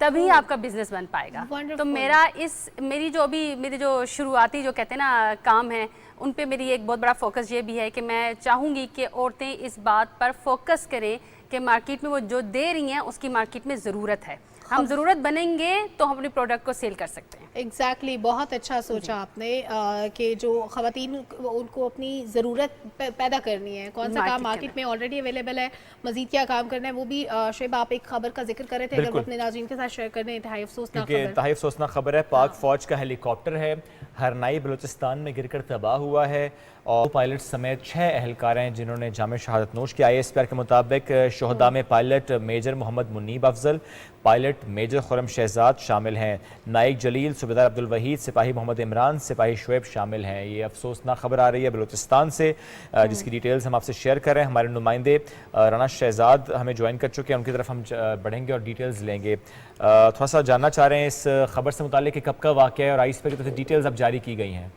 तभी आपका बिजनेस बन पाएगा। तो मेरी जो शुरुआती जो कहते हैं ना काम है, उन पे मेरी एक बहुत बड़ा फोकस ये भी है कि मैं चाहूँगी कि औरतें इस बात पर फोकस करें कि मार्केट में वो जो दे रही हैं उसकी मार्केट में ज़रूरत है। हम ज़रूरत बनेंगे तो हम अपने प्रोडक्ट को सेल कर सकते हैं। एग्जैक्टली, बहुत अच्छा सोचा आपने कि जो ख़वातीन उनको अपनी ज़रूरत पैदा करनी है, कौन सा काम मार्केट में ऑलरेडी अवेलेबल है, मज़ीद क्या काम करना है, वो भी शुएब आप एक खबर का जिक्र कर रहे थे, अगर वो अपने नाज़रीन के साथ शेयर कर दें। इंतहाई अफसोसनाक खबर है, पाक फ़ौज का हेलीकॉप्टर है हरनाई बलूचिस्तान में गिरकर तबाह हुआ है और पायलट समेत 6 एहलकार हैं जिन्होंने जाम शहादत नोश की। ISPR के मुताबिक शोहदा में pilot major Mohammad Munib Afzal, pilot major Khurram Shahzad शामिल हैं, नाइक जलील, सूबेदार अब्दुल वहीद, सिपाही मोहम्मद इमरान, सिपाही शुएब शामिल हैं। ये अफसोसनाक खबर आ रही है बलूचिस्तान से, जिसकी डिटेल्स हम आपसे शेयर कर रहे हैं। हमारे नुमाइंदे राना शहजाद हमें ज्वाइन कर चुके हैं, उनकी तरफ हम बढ़ेंगे और डिटेल्स लेंगे। थोड़ा सा जानना चाह रहे हैं इस खबर से मुताल्लिक कि कब का वाक़या है और ISPR की तरफ से डिटेल्स अब जारी की गई हैं।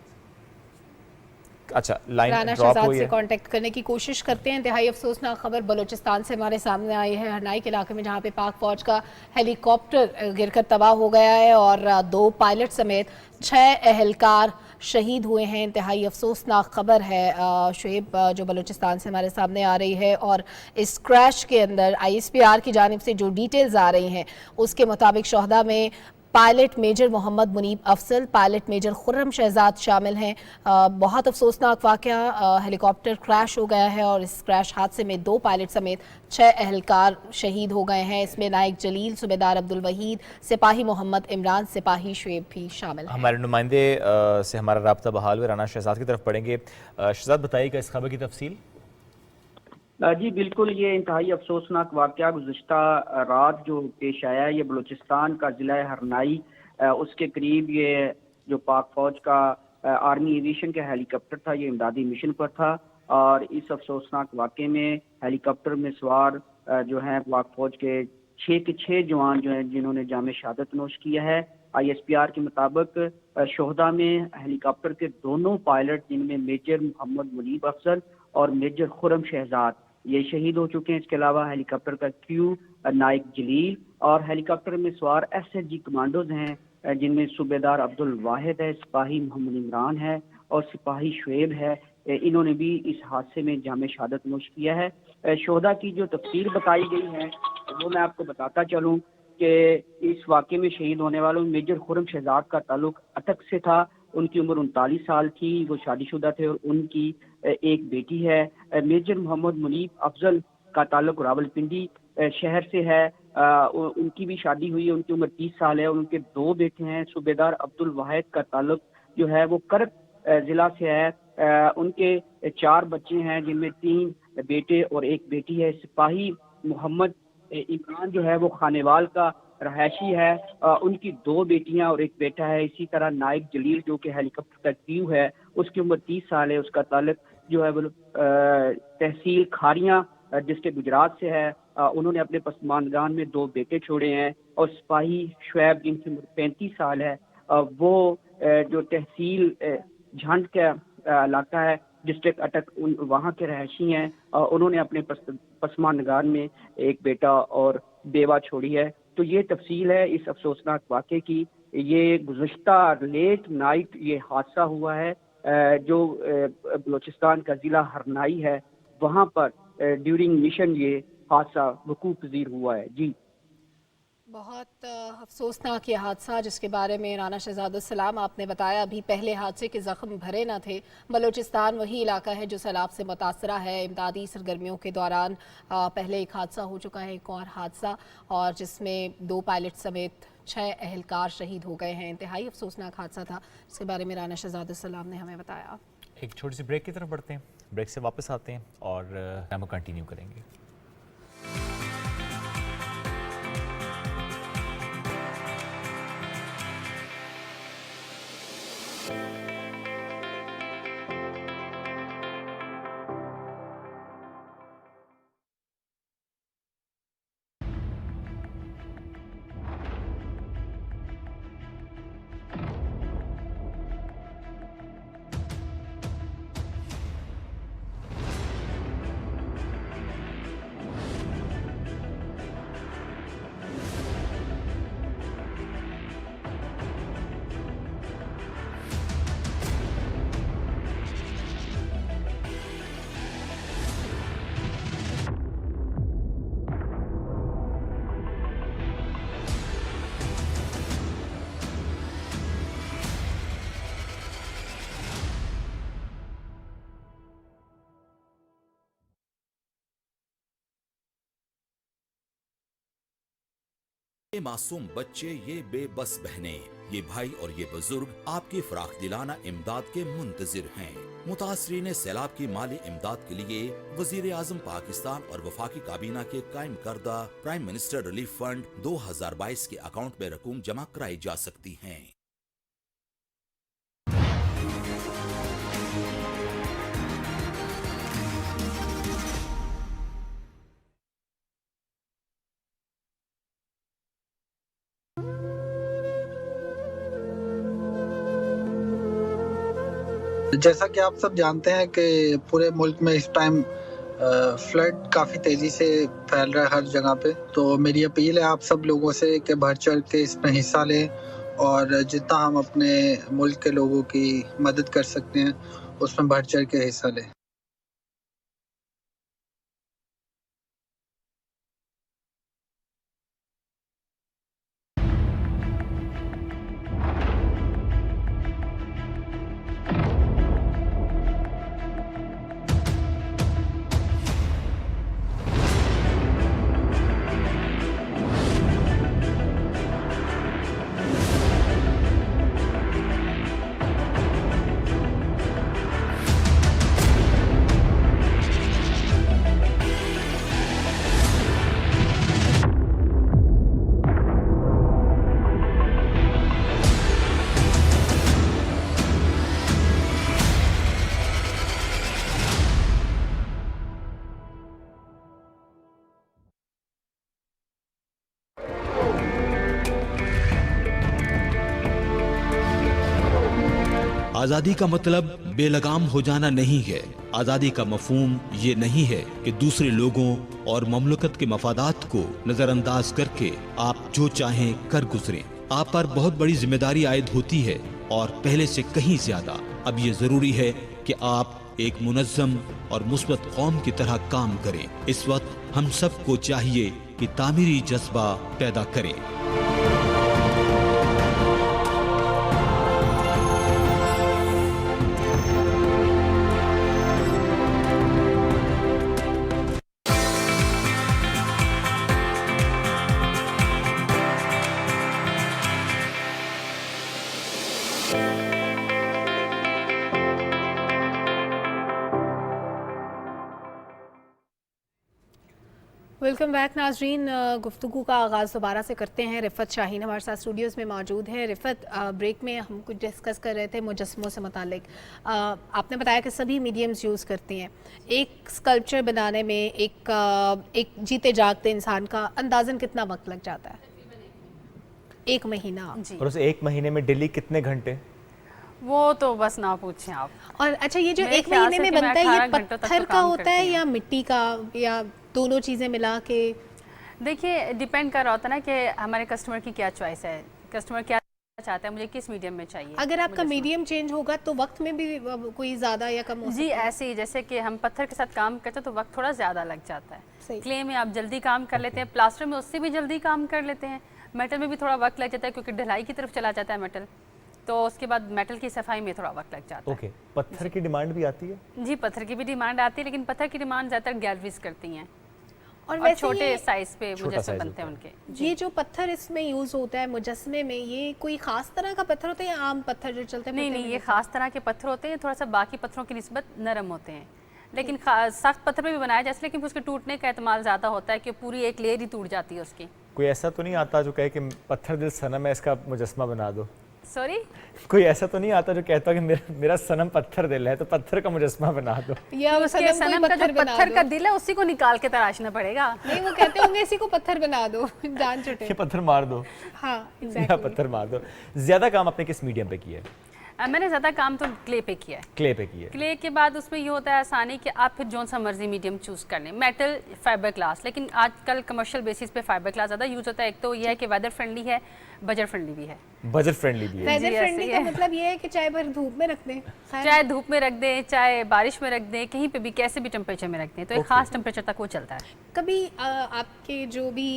अच्छा, लाइन राना ड्रॉप शहजाद हुई से है, कांटेक्ट करने की कोशिश करते हैं। इंतहाई अफसोसनाक खबर बलूचिस्तान से हमारे सामने आई है, हरनाई के इलाके में, जहां पे पाक फौज का हेलीकॉप्टर गिरकर तबाह हो गया है और 2 पायलट समेत 6 एहलकार शहीद हुए हैं। इंतहाई अफसोसनाक खबर है शुएब जो बलूचिस्तान से हमारे सामने आ रही है। और इस क्रैश के अंदर ISPR की जानिब से जो डिटेल्स आ रही हैं उसके मुताबिक शोहदा में pilot major Mohammad Munib Afzal, pilot major Khurram Shahzad शामिल हैं। बहुत अफसोसनाक वाक़या, हेलीकॉप्टर क्रैश हो गया है और इस क्रैश हादसे में 2 पायलट समेत 6 एहलकार शहीद हो गए हैं। इसमें नायक जलील, सूबेदार अब्दुल वहीद, सिपाही मोहम्मद इमरान, सिपाही शुएब भी शामिल हैं। हमारे नुमाइंदे से हमारा राब्ता बहाल हुआ, राना शहजाद की तरफ पढ़ेंगे। शहजाद, बताइएगा इस खबर की तफसील। जी बिल्कुल, ये इंतहाई अफसोसनाक वाक़या गुज़िश्ता रात जो पेश आया है, ये बलूचिस्तान का ज़िला हरनाई उसके करीब ये जो पाक फ़ौज का आर्मी एविएशन का हेलीकॉप्टर था, ये इमदादी मिशन पर था और इस अफसोसनाक वाक़े में हेलीकॉप्टर में सवार जो हैं पाक फ़ौज के 6 जवान जो हैं जिन्होंने जाम शहादत नोश किया है। ISPR के मुताबिक शोहदा में हेलीकॉप्टर के दोनों पायलट जिनमें मेजर मोहम्मद मुनीब अफजल और मेजर खुर्रम शहजाद ये शहीद हो चुके हैं। इसके अलावा हेलीकॉप्टर का क्रू नायक जलील और हेलीकॉप्टर में सवार SSG कमांडोज हैं जिनमें सूबेदार अब्दुल वाहिद है, सिपाही मोहम्मद इमरान है और सिपाही शुएब है। इन्होंने भी इस हादसे में जाम शहादत नोश किया है। शोहदा की जो तफसीर बताई गई है वो मैं आपको बताता चलूँ कि इस वाक़े में शहीद होने वालों में मेजर खुर्रम शहजाद का ताल्लुक अटक से था। उनकी उम्र 39 साल थी, वो शादीशुदा थे और उनकी एक बेटी है। मेजर मोहम्मद मुनीब अफजल का ताल्लुक रावलपिंडी शहर से है। उनकी भी शादी हुई है, उनकी उम्र 30 साल है और उनके 2 बेटे हैं। सूबेदार अब्दुल वाहिद का ताल्लुक जो है वो करक ज़िला से है। उनके 4 बच्चे हैं जिनमें 3 बेटे और 1 बेटी है। सिपाही मोहम्मद इमरान जो है वो खानेवाल का रहायशी है। उनकी 2 बेटियां और 1 बेटा है। इसी तरह नायक जलील जो कि हेलीकॉप्टर का क्रू है, उसकी उम्र 30 साल है। उसका ताल्लुक जो है वो तहसील खारियां डिस्ट्रिक्ट गुजरात से है। उन्होंने अपने पसमानदान में 2 बेटे छोड़े हैं और सिपाही शुएब जिनकी उम्र 35 साल है, वो जो तहसील झंड का इलाका है डिस्ट्रिक्ट अटक वहाँ के रहायशी हैं। उन्होंने अपने पसमानदान में 1 बेटा और बेवा छोड़ी है। तो ये तफसील है इस अफसोसनाक वाक़े की। ये गुज़िश्ता लेट नाइट ये हादसा हुआ है जो बलूचिस्तान का ज़िला हरनाई है, वहाँ पर ड्यूरिंग मिशन ये हादसा वक़ूअ पज़ीर हुआ है। जी बहुत अफसोसनाक ये हादसा जिसके बारे में राना शहजादुस्सलाम आपने बताया अभी पहले हादसे के ज़ख्म भरे न थे। बलूचिस्तान वही इलाका है जो सैलाब से मुतासरा है। इमदादी सरगर्मियों के दौरान पहले एक हादसा हो चुका है, एक और हादसा, और जिसमें 2 पायलट समेत 6 एहलकार शहीद हो गए हैं। इंतहाई अफसोसनाक हादसा था जिसके बारे में राना शहजादुस्सलाम ने हमें बताया। एक छोटी सी ब्रेक की तरफ बढ़ते हैं, ब्रेक से वापस आते हैं और हम कंटिन्यू करेंगे। ये मासूम बच्चे, ये बेबस बहनें, ये भाई और ये बुजुर्ग आपकी फराख दिलाना इमदाद के मुंतजिर हैं। मुतासरीन सैलाब की माली इमदाद के लिए वजीर आजम पाकिस्तान और वफाकी काबीना के कायम करदा प्राइम मिनिस्टर रिलीफ फंड 2022 के अकाउंट में रकूम जमा कराई जा सकती हैं। जैसा कि आप सब जानते हैं कि पूरे मुल्क में इस टाइम फ्लड काफ़ी तेज़ी से फैल रहा है हर जगह पे। तो मेरी अपील है आप सब लोगों से कि बढ़ चढ़ के इसमें हिस्सा लें और जितना हम अपने मुल्क के लोगों की मदद कर सकते हैं उसमें बढ़ चढ़ के हिस्सा लें। आजादी का मतलब बेलगाम हो जाना नहीं है। आजादी का मफहूम ये नहीं है कि दूसरे लोगों और ममलकत के मफादात को नजरअंदाज करके आप जो चाहें कर गुजरें। आप पर बहुत बड़ी जिम्मेदारी आयद होती है और पहले से कहीं ज्यादा अब ये जरूरी है कि आप एक मुनज़्ज़म और मुस्बत कौम की तरह काम करें। इस वक्त हम सबको चाहिए कि तामीरी जज्बा पैदा करें। वेलकम बैक नाजरीन। गुफ्तगू का आगाज़ दोबारा से करते हैं। रिफ़त शाहीन हमारे साथ स्टूडियोज़ में मौजूद है। रिफ़त, ब्रेक में हम कुछ डिस्कस कर रहे थे मुजस्मों से मुतालिक। आपने बताया कि सभी मीडियम्स यूज़ करती हैं। एक स्कल्पचर बनाने में एक जीते जागते इंसान का अंदाज़न कितना वक्त लग जाता है? 1 महीना। और उस 1 महीने में डेली कितने घंटे? वो तो बस ना पूछें आप। और अच्छा, ये जो 1 महीने में बनता है, ये पत्थर का होता है या मिट्टी का या दोनों चीज़ें मिला के? देखिए, डिपेंड कर रहा होता है ना कि हमारे कस्टमर की क्या चॉइस है, कस्टमर क्या चाहता है, मुझे किस मीडियम में चाहिए। अगर आपका मीडियम चेंज होगा तो वक्त में भी कोई ज़्यादा या कम हो जी, ऐसे ही जैसे कि हम पत्थर के साथ काम करते हैं तो वक्त थोड़ा ज़्यादा लग जाता है। क्ले में आप जल्दी काम कर लेते हैं, प्लास्टर में उससे भी जल्दी काम कर लेते हैं, मेटल में भी थोड़ा वक्त लग जाता है क्योंकि ढलाई की तरफ चला जाता है मेटल, तो उसके बाद मेटल की सफाई में थोड़ा वक्त लग जाता है। ओके, पत्थर की डिमांड भी आती है? जी, पत्थर की भी डिमांड आती है, लेकिन पत्थर की डिमांड ज़्यादातर गैलरीज करती हैं और वैसे छोटे साइज पे मुजस्सम बनते हैं उनके। ये जो पत्थर इसमें यूज होता है मुजस्समे में, ये कोई खास तरह का पत्थर होता है या आम पत्थर जो चलते हैं? नहीं, ये खास तरह के पत्थर होते हैं, थोड़ा सा बाकी पत्थरों की निस्बत नरम होते हैं, लेकिन सख्त पत्थर पे भी बनाया जाए, लेकिन उसके टूटने का एहतमाल ज़्यादा होता है कि पूरी एक लेयर ही टूट जाती है उसकी। कोई ऐसा तो नहीं आता जो कहे कि पत्थर दिल सनम है, इसका मुजस्समा बना दो? सॉरी, कोई ऐसा तो नहीं आता जो कहता है कि मेरा सनम पत्थर दिल है तो पत्थर का मुजस्समा बना दो? या उसके सनम का जो पत्थर का दिल है उसी को निकाल के तराशना पड़ेगा। नहीं, वो कहते होंगे इसी को पत्थर बना दो, जान छुटे। ये पत्थर मार दो। हाँ, या पत्थर मार दो। ज्यादा काम आपने किस मीडियम पे किया है? मैंने ज़्यादा काम तो क्ले पे किया है। क्ले पे किया है। क्ले के बाद उसमें ये होता है आसानी कि आप फिर जौन सा मर्जी मीडियम चूज़ कर लें, मेटल, फाइबर ग्लास, लेकिन आजकल कमर्शियल बेसिस पे फाइबर ग्लास ज़्यादा यूज़ होता है। एक तो ये है कि वेदर फ्रेंडली है, बजट फ्रेंडली भी है। बजट फ्रेंडली भी है। वेदर फ्रेंडली का मतलब ये है कि चाहे भर धूप में रख दें, चाहे धूप में रख दें, चाहे बारिश में रख दें, कहीं पे भी कैसे भी टेम्परेचर में रख दें, तो एक खास टेम्परेचर तक वो चलता है। कभी आपके जो भी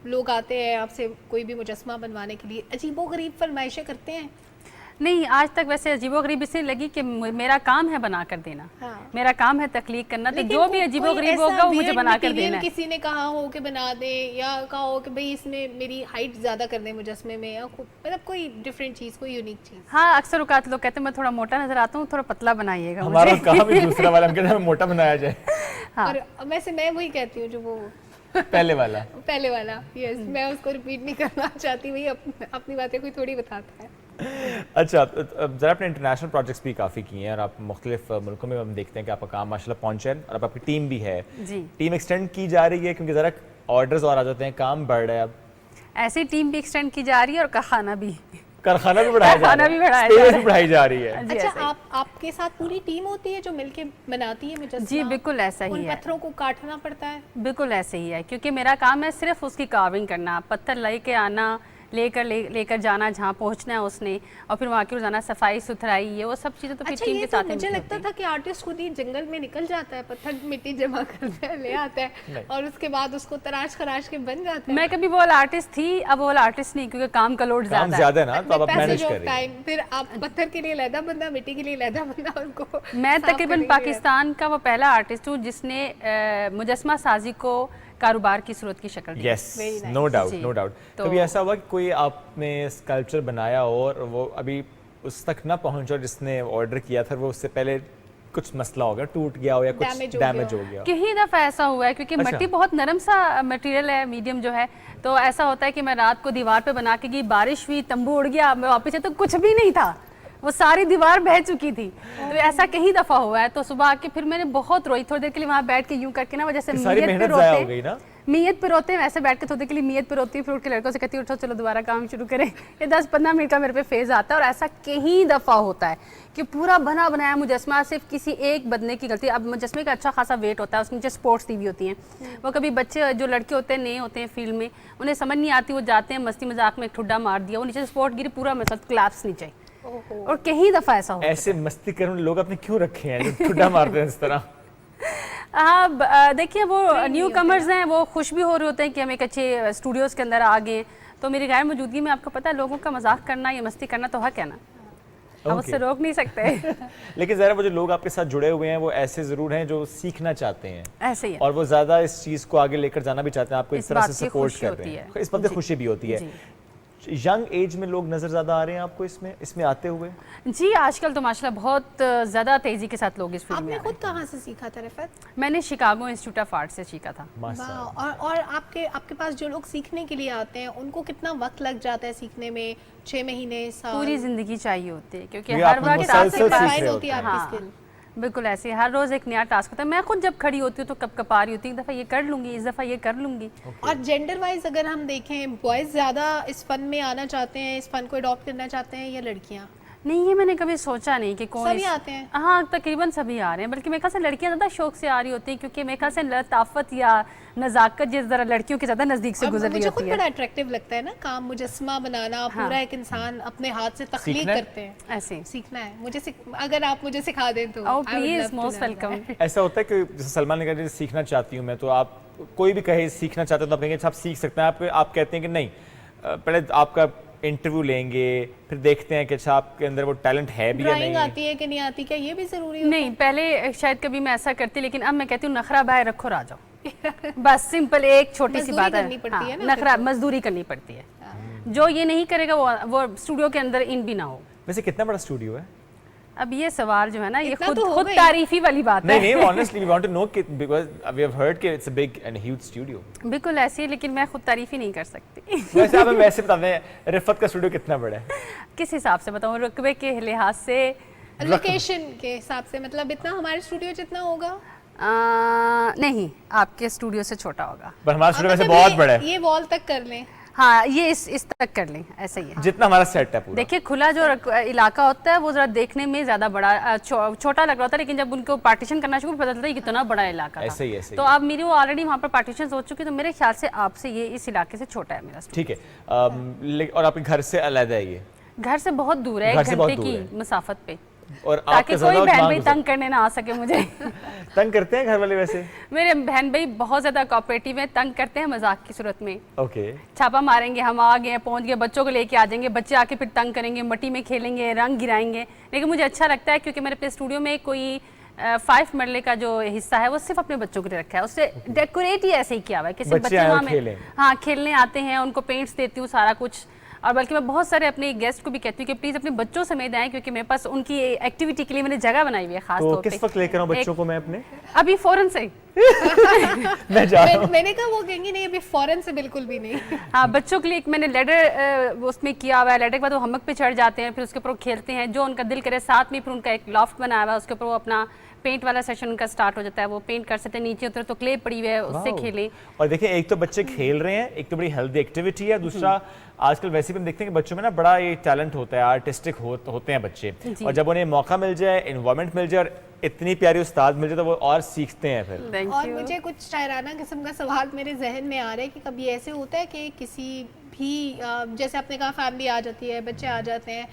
लोग आते हैं आपसे कोई भी मुजस्समा बनवाने के लिए अजीबोगरीब फरमाइशें करते हैं? नहीं, आज तक वैसे अजीबोगरीब इसलिए लगी कि मेरा काम है बना कर देना। हाँ। मेरा काम है तखलीक करना, तो जो भी अजीबोगरीब होगा वो मुझे बना कर देना है। किसी ने कहा हो कि बना दे या कहा हो कि भाई इसमें मेरी हाइट ज्यादा कर दे मुजस्समे में, या मतलब कोई डिफरेंट चीज, कोई यूनिक चीज? हाँ, अक्सर औकात लोग कहते हैं मैं थोड़ा मोटा नजर आता हूँ, थोड़ा पतला बनाइएगा। हमारा काम भी दूसरा वाला, हम कहते हैं मोटा बनाया जाए। हाँ। और वैसे मैं वही कहती हूँ जो वो पहले वाला यस, मैं उसको रिपीट नहीं करना चाहती, वही अपनी बातें कोई थोड़ी बताता है। अच्छा, ज़रा आपने इंटरनेशनल प्रोजेक्ट्स भी काफ़ी किए हैं और आप मुख्तलिफ मुल्कों में हम देखते हैं कि आपका काम माशाल्लाह पहुँचा है और आपकी टीम भी है। जी, टीम एक्सटेंड की जा रही है क्योंकि ज़रा ऑर्डर्स और आ जाते हैं, काम बढ़ रहा है। अब ऐसी टीम भी एक्सटेंड की जा रही है और कारखाना भी बढ़ाई जा रही है। अच्छा, आपके साथ पूरी टीम होती है जो मिलके बनाती है मुजस्समा? जी, बिल्कुल ऐसा ही है। पत्थरों को काटना पड़ता है? बिल्कुल ऐसे ही है, क्योंकि मेरा काम है सिर्फ उसकी कार्विंग करना, पत्थर लेके आना, लेकर जाना जहाँ पहुँचना है उसने, और फिर वहाँ की रोजाना सफाई सुथराई, ये वो सब चीज़ें तो फिर टीम के साथ। मुझे लगता था कि आर्टिस्ट खुद ही जंगल में निकल जाता है, पत्थर मिट्टी जमा करता है, ले आता है और उसके बाद उसको तराश खराश के बन जाता है। मैं कभी वो वाला आर्टिस्ट थी, अब वो वाला आर्टिस्ट नहीं, क्योंकि काम का लोड ज्यादा है ना, तो आप मैनेज कर रही हैं। फिर आप पत्थर के लिए लहदा बंदा, मिट्टी के लिए लहदा बंदा, उनको मैं तकरीबन पाकिस्तान का वो पहला आर्टिस्ट हूँ जिसने मुजस्समा साजी को कारोबार की सूरत की शक्ल दी। Yes, no doubt. कभी ऐसा हुआ कि कोई आपने स्कल्पचर बनाया और वो अभी उस तक ना पहुंचा जिसने ऑर्डर किया था, वो उससे पहले कुछ मसला हो गया, टूट गया हो या कुछ डैमेज हो गया? कई दफ़ा ऐसा हुआ है, क्योंकि मिट्टी बहुत नरम सा मटेरियल है, मीडियम जो है, तो ऐसा होता है कि मैं रात को दीवार पे बना के गई, बारिश हुई, तंबू उड़ गया, मैं वापस तो कुछ भी नहीं था, वो सारी दीवार बह चुकी थी। तो ऐसा कई दफ़ा हुआ है। तो सुबह आके फिर मैंने बहुत रोई, थोड़ी देर के लिए वहाँ बैठ के यूं करके ना, वजह से सारी मेहनत ज़ाया हो गई ना। नीयत पर होते हैं वैसे बैठ के थोड़ी देर के लिए नीयत पर होती है, फिर उठ के लड़कों से कहती है उठो चलो दोबारा काम शुरू करें। ये 10-15 मिनट का मेरे पे फेज़ आता है और ऐसा कई दफ़ा होता है कि पूरा बना बनाया मुजस्मा सिर्फ किसी एक बंदे की गलती। अब मुजस्मे का अच्छा खासा वेट होता है, उसके नीचे स्पोर्ट्स दी हुई होती हैं, वो कभी बच्चे जो लड़के होते हैं नए होते हैं फील्ड में, उन्हें समझ नहीं आती, वो जाते हैं मस्ती मजाक में एक ठुड्डा मार दिया, वो नीचे स्पोर्ट गिरी, पूरा मतलब क्लैप्स नीचे। और कई दफ़ा ऐसा होता है। ऐसे मस्ती करने लोग अपने क्यों रखे हैं जो ठुड्डा मारते हैं इस तरह? हाँ देखिए वो न्यू कमर्स हैं, वो खुश भी हो रहे होते हैं कि हम एक अच्छे स्टूडियोज़ के अंदर आ गए, तो मेरी गैर मौजूदगी में आपको पता है लोगों का मजाक करना या मस्ती करना तो हक है ना, हम उससे रोक नहीं सकते। लेकिन ज़रा वो जो लोग आपके साथ जुड़े हुए हैं वो ऐसे ज़रूर हैं जो सीखना चाहते हैं, ऐसे ही है। और वो ज़्यादा इस चीज़ को आगे लेकर जाना भी चाहते हैं, आपको इस तरह से सपोर्ट कर रहे हैं, इस बात की खुशी भी होती है। यंग एज में लोग नज़र ज़्यादा आ रहे हैं आपको इसमें आते हुए? जी आजकल तो माशाल्लाह बहुत ज़्यादा तेज़ी के साथ लोग इस फील्ड में आपने खुद कहाँ से सीखा था रिफत? मैंने शिकागो इंस्टीट्यूट ऑफ आर्ट से सीखा था। और आपके पास जो लोग सीखने के लिए आते हैं उनको कितना वक्त लग जाता है सीखने में? 6 महीने, साल? पूरी ज़िंदगी चाहिए होती है क्योंकि हर वक्त होती है आपकी स्किल। बिल्कुल ऐसे हर रोज़ एक नया टास्क होता है। मैं खुद जब खड़ी होती हूँ तो कब आ रही होती हूँ, एक दफ़ा ये कर लूँगी, इस दफ़ा ये कर लूँगी। और जेंडर वाइज अगर हम देखें, बॉयज़ ज़्यादा इस फन में आना चाहते हैं, इस फन को अडॉप्ट करना चाहते हैं या लड़कियाँ? नहीं, ये मैंने कभी सोचा नहीं कि कौन सभी आते हैं। हाँ तकरीबन सभी आ रहे हैं, बल्कि मेरे ख्याल से लड़कियाँ ज़्यादा शौक से आ रही होती हैं क्योंकि मेरे ख्याल से लताफत या नज़ाकत जिस तरह लड़कियों के ज़्यादा नज़दीक से गुजर रही होती है। मुझे खुद बड़ा अट्रैक्टिव लगता है ना काम मुजस्मा बनाना, पूरा एक इंसान अपने हाथ से तख्लीक करते हैं, ऐसे सीखना है मुझे। अगर आप मुझे सिखा दें तो प्लीज, मोस्ट वेलकम। ऐसा होता है कि जैसे सलमान ने कहा सीखना चाहती हूँ मैं, तो आप कोई भी कहे सीखना चाहते हो तो आप कहेंगे आप सीख सकते हैं, आप कहते हैं कि नहीं पहले आपका इंटरव्यू लेंगे फिर देखते हैं कि अच्छा आपके अंदर वो टैलेंट है भी या नहीं, आती है कि नहीं आती, क्या ये भी जरूरी होता नहीं? पहले शायद कभी मैं ऐसा करती, लेकिन अब मैं कहती हूँ नखरा बाहर रखो आ जाओ। बस सिंपल एक छोटी सी बात है, नखरा मजदूरी करनी पड़ती है। जो ये नहीं करेगा वो स्टूडियो के अंदर इन भी ना हो। वैसे कितना बड़ा स्टूडियो है? अब ये सवाल जो है ना ये खुद तारीफी वाली बात है। नहीं honestly we want to know because we have heard कि it's a big and huge studio। बिल्कुल ऐसी है, लेकिन मैं खुद तारीफी नहीं कर सकती। वैसे आप वैसे बताते हैं रिफत का स्टूडियो कितना बड़ा है? किस हिसाब से बताऊँ? रुकबे के लिहाज से, लोकेशन के हिसाब से, मतलब इतना हमारे स्टूडियो जितना होगा? नहीं, आपके स्टूडियो से छोटा होगा। पर हमारा स्टूडियो वैसे बहुत बड़ा है। ये वॉल तक कर लें? हाँ ये इस तक कर लें, ऐसा ही है जितना हमारा सेट है पूरा। देखिए खुला जो इलाका होता है वो जरा देखने में ज्यादा बड़ा छोटा लग रहा था, लेकिन जब उनको पार्टीशन करना शुरू पता चलता है कितना बड़ा इलाका ऐसे ही, ऐसे तो अब मेरी वो ऑलरेडी वहाँ पर पार्टीशन हो चुकी है, तो मेरे ख्याल से आपसे ये इस इलाके से छोटा है मेरा। ठीक है, और आपके घर से अलग है? ये घर से बहुत दूर है, 1 घंटे की मसाफत पे, और ताकि कोई बहन भाई तंग करने ना आ सके मुझे। तंग करते हैं घर वाले? वैसे मेरे बहन भाई बहुत ज्यादा कोऑपरेटिव हैं, तंग करते हैं मजाक की सूरत में। ओके, छापा मारेंगे, हम आ गए पहुंच गए, बच्चों को लेके आ जाएंगे, बच्चे आके फिर तंग करेंगे, मट्टी में खेलेंगे, रंग गिराएंगे। लेकिन मुझे अच्छा लगता है क्योंकि मेरे अपने स्टूडियो में कोई 5 मरले का जो हिस्सा है वो सिर्फ अपने बच्चों के लिए रखा है, उससे डेकोरेट ही ऐसे ही किया हुआ है कि सिर्फ बच्चे वहाँ में हाँ खेलने आते हैं, उनको पेंट्स देती हूँ सारा कुछ। और बल्कि मैं बहुत सारे अपने गेस्ट को भी कहती हूँ कि प्लीज अपने बच्चों समेत आएं, क्योंकि मेरे पास उनकी एक्टिविटी के लिए मैंने जगह बनाई हुई है खास तौर पे। किस वक्त लेकर आऊं बच्चों को मैं अपने? अभी फौरन से मैं जा रहा हूं। मैंने कहा वो कहेंगे नहीं अभी फौरन से बिल्कुल भी नहीं। हाँ बच्चों के लिए एक मैंने लेडर उसमें किया हुआ है, लेडर के बाद वो हमक पे चढ़ जाते हैं, फिर उसके ऊपर खेलते हैं जो उनका दिल करे, साथ में फिर उनका एक लॉफ्ट बनाया हुआ है, उसके ऊपर वो अपना पेंट वाला सेशन उनका स्टार्ट हो जाता है, वो पेंट कर सकते हैं, नीचे उतर तो क्ले पड़ी हुई है उससे खेलें। और देखिए एक तो बच्चे खेल रहे हैं, एक तो बड़ी हेल्दी एक्टिविटी है, दूसरा आजकल वैसे भी हम देखते हैं कि बच्चों में ना बड़ा ये टैलेंट होता है, आर्टिस्टिक होते हैं बच्चे, और जब उन्हें मौका मिल जाए, इन्वायरमेंट मिल जाए और इतनी प्यारी उस्ताद मिल जाए तो वो और सीखते हैं फिर। और मुझे कुछ शायराना किस्म का सवाल मेरे जहन में आ रहा है कि कभी ऐसे होता है कि किसी भी जैसे आपने कहा फैमिली आ जाती है, बच्चे आ जाते हैं,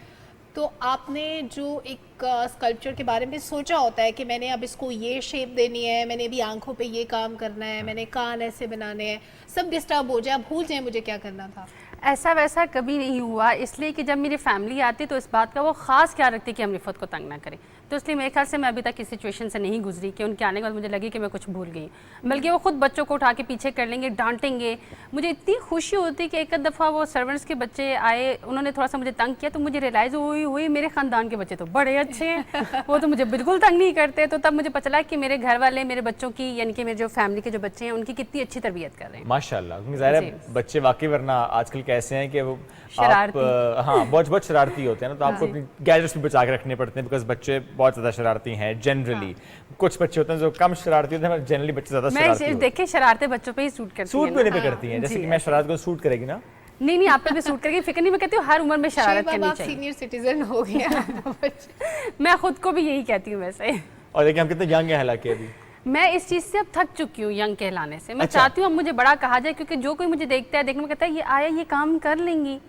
तो आपने जो एक स्कल्पचर के बारे में सोचा होता है कि मैंने अब इसको ये शेप देनी है, मैंने भी आंखों पे ये काम करना है, मैंने कान ऐसे बनाने हैं, सब डिस्टर्ब हो जाए, भूल जाए मुझे क्या करना था। ऐसा वैसा कभी नहीं हुआ, इसलिए कि जब मेरी फैमिली आती तो इस बात का वो खास ख्याल रखती कि हम रिफत को तंग ना करें, तो इसलिए मेरे ख्याल से मैं अभी तक इस सिचुएशन से नहीं गुजरी कि उनके आने के बाद मुझे लगे कि मैं कुछ भूल गई, बल्कि वो खुद बच्चों को उठा के पीछे कर लेंगे, डांटेंगे। मुझे इतनी खुशी होती कि एक दफ़ा वो सर्वेंट्स के बच्चे आए, उन्होंने थोड़ा सा मुझे तंग किया, तो मुझे रियलाइज़ हुई मेरे ख़ानदान के बच्चे तो बड़े अच्छे हैं, वो तो मुझे बिल्कुल तंग नहीं करते। तो तब मुझे पता चला कि मेरे घर वाले मेरे बच्चों की, यानी कि मेरे जो फैमिली के जो बच्चे हैं उनकी कितनी अच्छी तरबियत कर रहे हैं। माशाल्लाह, ज़ाहिर है बच्चे वाकई, वरना आजकल कैसे हैं कि वो शरारती, हाँ बहुत शरारती होते हैं ना, तो आपको अपनी गैजेट्स भी बचा के रखने पड़ते हैं, बिकॉज बच्चे बहुत ज़्यादा शरारती हैं जनरली। कुछ बच्चे होते हैं जो कम शरारती होते हैं, जनरली बच्चे ज़्यादा शरारती होते हैं। देखिए शरारतें बच्चों पे ही सूट करती हैं, सूट भी उन्हीं पे करती हैं, जैसे कि मैं शरारत को सूट करेगी ना। नहीं आप पे भी सूट करेगी, फिक्र नहीं, मैं कहती हूँ हर उम्र में शरारत करनी चाहिए। सीनियर सिटीजन हो गया। मैं खुद को भी यही कहती हूँ वैसे। और देखिए हम कितने यंग हैं हालांकि अभी। मैं इस चीज़ से अब थक चुकी हूँ यंग कहलाने से। मैं चाहती हूँ अब मुझे बड़ा कहा जाए, क्योंकि जो कोई मुझे देखता है देखने में कहता है ये आया ये काम कर लेंगी।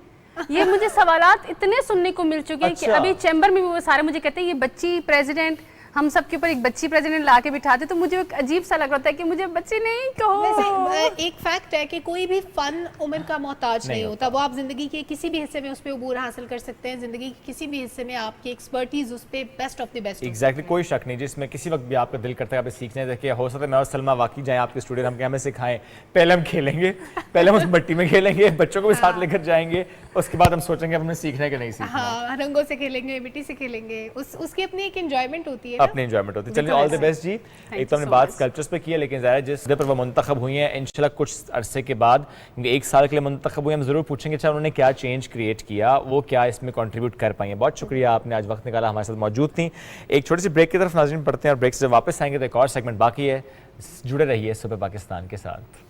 ये मुझे सवालात इतने सुनने को मिल चुके हैं कि अभी चैम्बर में वो सारे मुझे कहते हैं ये बच्ची प्रेसिडेंट, हम सब के ऊपर एक बच्ची प्रेसिडेंट ला के बिठाते, तो मुझे एक अजीब सा लग रहा है कि मुझे बच्ची नहीं कहो। वैसे एक फैक्ट है कि कोई भी फन उम्र का मोहताज नहीं होता। वो आप जिंदगी के किसी भी हिस्से में उस पर अबूर हासिल कर सकते हैं। जिंदगी के किसी भी हिस्से में आपकी एक्सपर्टीज उस पर best of the best. Exactly, कोई शक नहीं, जिसमें किसी वक्त भी आपका दिल करता है आप सीखने देखिए। हो सकता है मैं और सलमा वाकई जाएं आपके स्टूडियो, हम हमें सिखाएं। पहले हम खेलेंगे, पहले हम उस मट्टी में खेलेंगे, बच्चों को भी साथ लेकर जाएंगे, उसके बाद हम सोचेंगे हमने सीखने के नहीं सीखना। हाँ, रंगों से खेलेंगे, मिट्टी से खेलेंगे, उसकी अपनी एक एंजॉयमेंट होती है, अपनी एंजॉयमेंट होती है। चलिए ऑल द बेस्ट जी। एक तो हमने बात स्कल्पचर्स पे की है, लेकिन ज़ाहिर जिस पर वो मुंतखब हुई हैं इंशाल्लाह कुछ अरसे के बाद, क्योंकि 1 साल के लिए मुंतखब हुई, हम ज़रूर पूछेंगे अच्छा उन्होंने क्या चेंज क्रिएट किया, वो क्या इसमें कंट्रीब्यूट कर पाई हैं। बहुत शुक्रिया आपने आज वक्त निकाला, हमारे साथ मौजूद थी। एक छोटी सी ब्रेक की तरफ नाज़रीन पढ़ते हैं, और ब्रेक से जब वापस आएंगे तो एक और सेगमेंट बाकी है। जुड़े रहिए सुबह पाकिस्तान के साथ।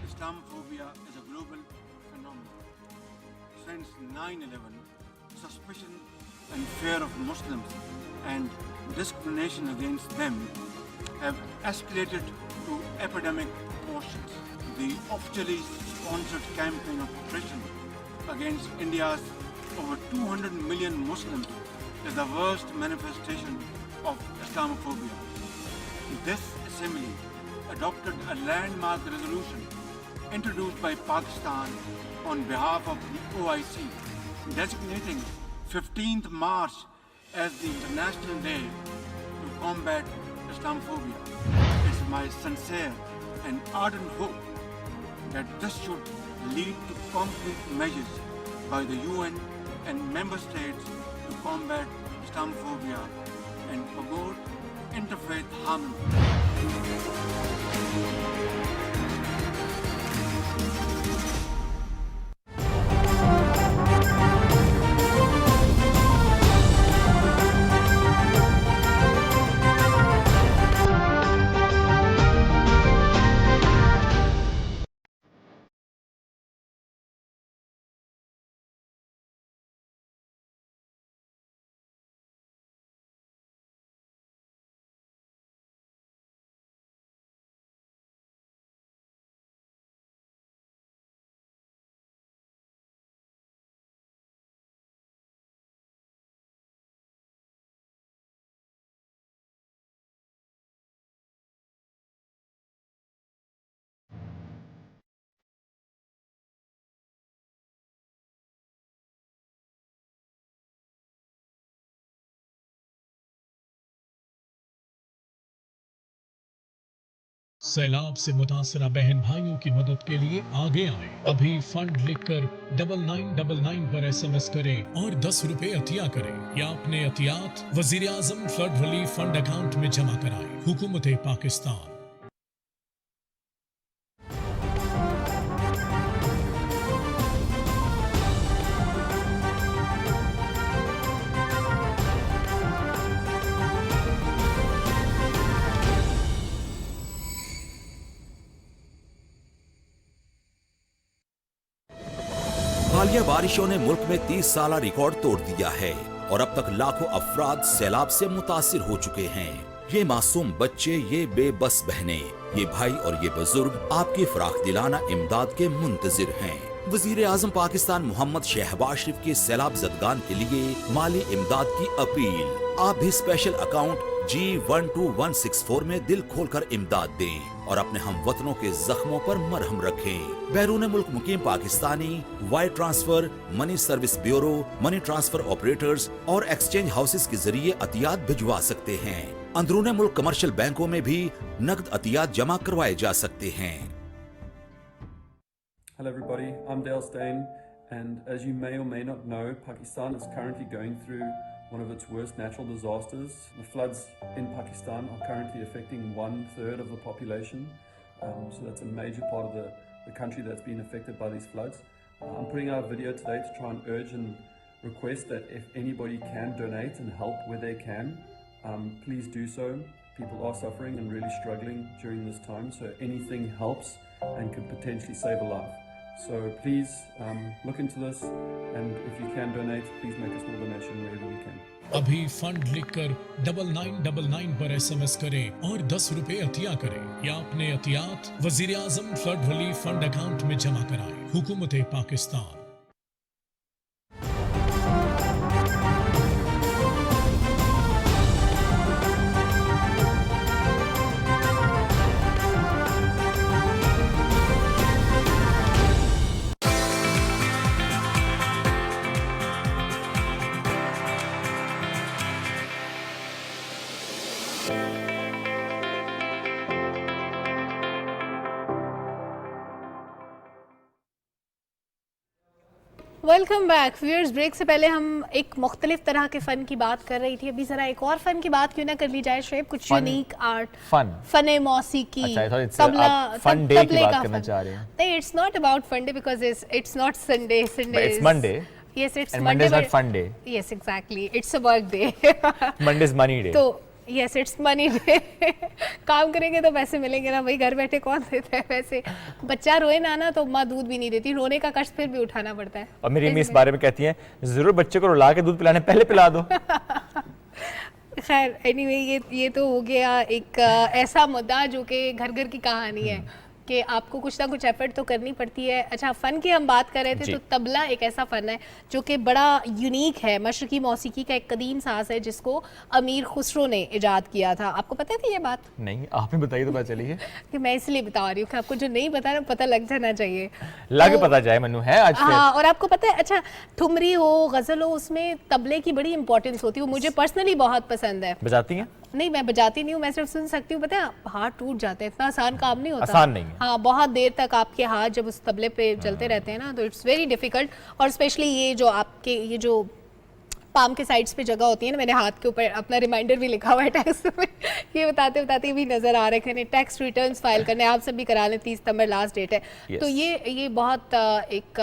Islamophobia is a global phenomenon. Since 9/11, suspicion and fear of Muslims and discrimination against them have escalated to epidemic proportions. The officially sponsored campaign of oppression against India's over 200 million Muslims is the worst manifestation of Islamophobia. This assembly adopted a landmark resolution introduced by Pakistan on behalf of the OIC, designating 15th March as the International Day to combat Islamophobia. It's my sincere and ardent hope that this should lead to concrete measures by the UN and member states to combat Islamophobia and promote interfaith harmony. सैलाब से मुतासरा बहन भाइयों की मदद के लिए आगे आए। अभी फंड लिखकर 9999 पर SMS करें और 10 रुपए अतिया करें या अपने अतियात वजीर आजम फ्लड रिलीफ फंड अकाउंट में जमा कराएं। हुकूमत पाकिस्तान। हालिया बारिशों ने मुल्क में 30 साला रिकॉर्ड तोड़ दिया है और अब तक लाखों अफराद सैलाब से मुतासिर हो चुके हैं। ये मासूम बच्चे, ये बेबस बहनें, ये भाई और ये बुजुर्ग आपकी फराख दिलाना इमदाद के मुंतजिर हैं। वजीर आजम पाकिस्तान मोहम्मद शहबाज शरीफ के सैलाब जदगान के लिए माली इमदाद की अपील। आप भी स्पेशल अकाउंट G12164 में दिल खोलकर इमदाद दें और अपने हम वतनों के जख्मों पर मरहम रखें। बैरून मुल्क मुकीम Pakistani wire transfer, money service bureau, money transfer operators और एक्सचेंज हाउसेस के जरिए अतियात भिजवा सकते हैं। अंदरून मुल्क कमर्शियल बैंकों में भी नकद अतियात जमा करवाए जा सकते हैं। Hello everybody, I'm Dale Steyn, and as you may or may not know, Pakistan is currently going through one of its worst natural disasters. The floods in Pakistan are currently affecting 1/3 of the population, so that's a major part of the country that's been affected by these floods. I'm putting out a video today to try and urge and request that if anybody can donate and help where they can, please do so. People are suffering and really struggling during this time, so anything helps and could potentially save a life. So please look into this, and if you can donate, please make a small donation wherever you can. अभी fund लिखकर 9999 पर SMS करें और 10 रुपए अतिया करें या अपने अतियात वजीर आजम फ्लड रिलीफ फंड अकाउंट में जमा कराएं। हुकूमत Pakistan. Welcome back viewers. Break से पहले हम एक मुख्तलिफ तरह के फ़न की बात कर रही थी, अभी ज़रा एक और फ़न की बात क्यों ना कर ली जाए शुएब? कुछ यूनिक आर्ट, फ़न मौसीकी, तबला, फन डे की बात करना चाह रहे हैं। नहीं, it's not about fun day because it's not Sunday, it's Monday. Yes, it's and Monday is not fun day. Yes, exactly. It's a work day. Monday is money day. तो yes, it's money day. काम करेंगे तो पैसे मिलेंगे ना भाई, घर बैठे कौन देता है पैसे? बच्चा रोए ना तो माँ दूध भी नहीं देती, रोने का कष्ट फिर भी उठाना पड़ता है। और मेरी अम्मी इस बारे में कहती हैं, जरूर बच्चे को रुला के दूध पिलाने पहले पिला दो। खैर एनीवे, ये तो हो गया एक ऐसा मुद्दा जो कि घर घर की कहानी है कि आपको कुछ ना कुछ एफर्ट तो करनी पड़ती है। अच्छा, फ़न की हम बात कर रहे थे, तो तबला एक ऐसा फ़न है जो कि बड़ा यूनिक है, मशरक़ी मौसीकी का एक कदीम साज़ है जिसको अमीर खुसरो ने इजाद किया था। आपको पता थी ये बात? नहीं, आप ही बताइए तो पता चली है। कि मैं इसलिए बता रही हूँ कि आपको जो नहीं पता ना, पता लग जाना चाहिए, लग पता जाए मनु है आज। हाँ, और आपको पता है, अच्छा ठुमरी हो, गज़ल हो, उसमें तबले की बड़ी इंपॉर्टेंस होती है। मुझे पर्सनली बहुत पसंद है। बजाती हैं? नहीं, मैं बजाती नहीं हूँ, मैं सिर्फ सुन सकती हूँ। पता है, हाथ टूट जाते हैं, इतना आसान काम नहीं होता। आसान नहीं है। हाँ, बहुत देर तक आपके हाथ जब उस तबले पे चलते रहते हैं ना, तो इट्स वेरी डिफिकल्ट। और स्पेशली ये जो आपके ये जो पाम के साइड्स पे जगह होती है ना, मैंने हाथ के ऊपर अपना रिमाइंडर भी लिखा हुआ है टैक्स में। ये बताते बताते भी नज़र आ रहे हैं, टैक्स रिटर्न्स फाइल करने आप सब भी करा लें, 30 सितंबर लास्ट डेट है। तो ये बहुत एक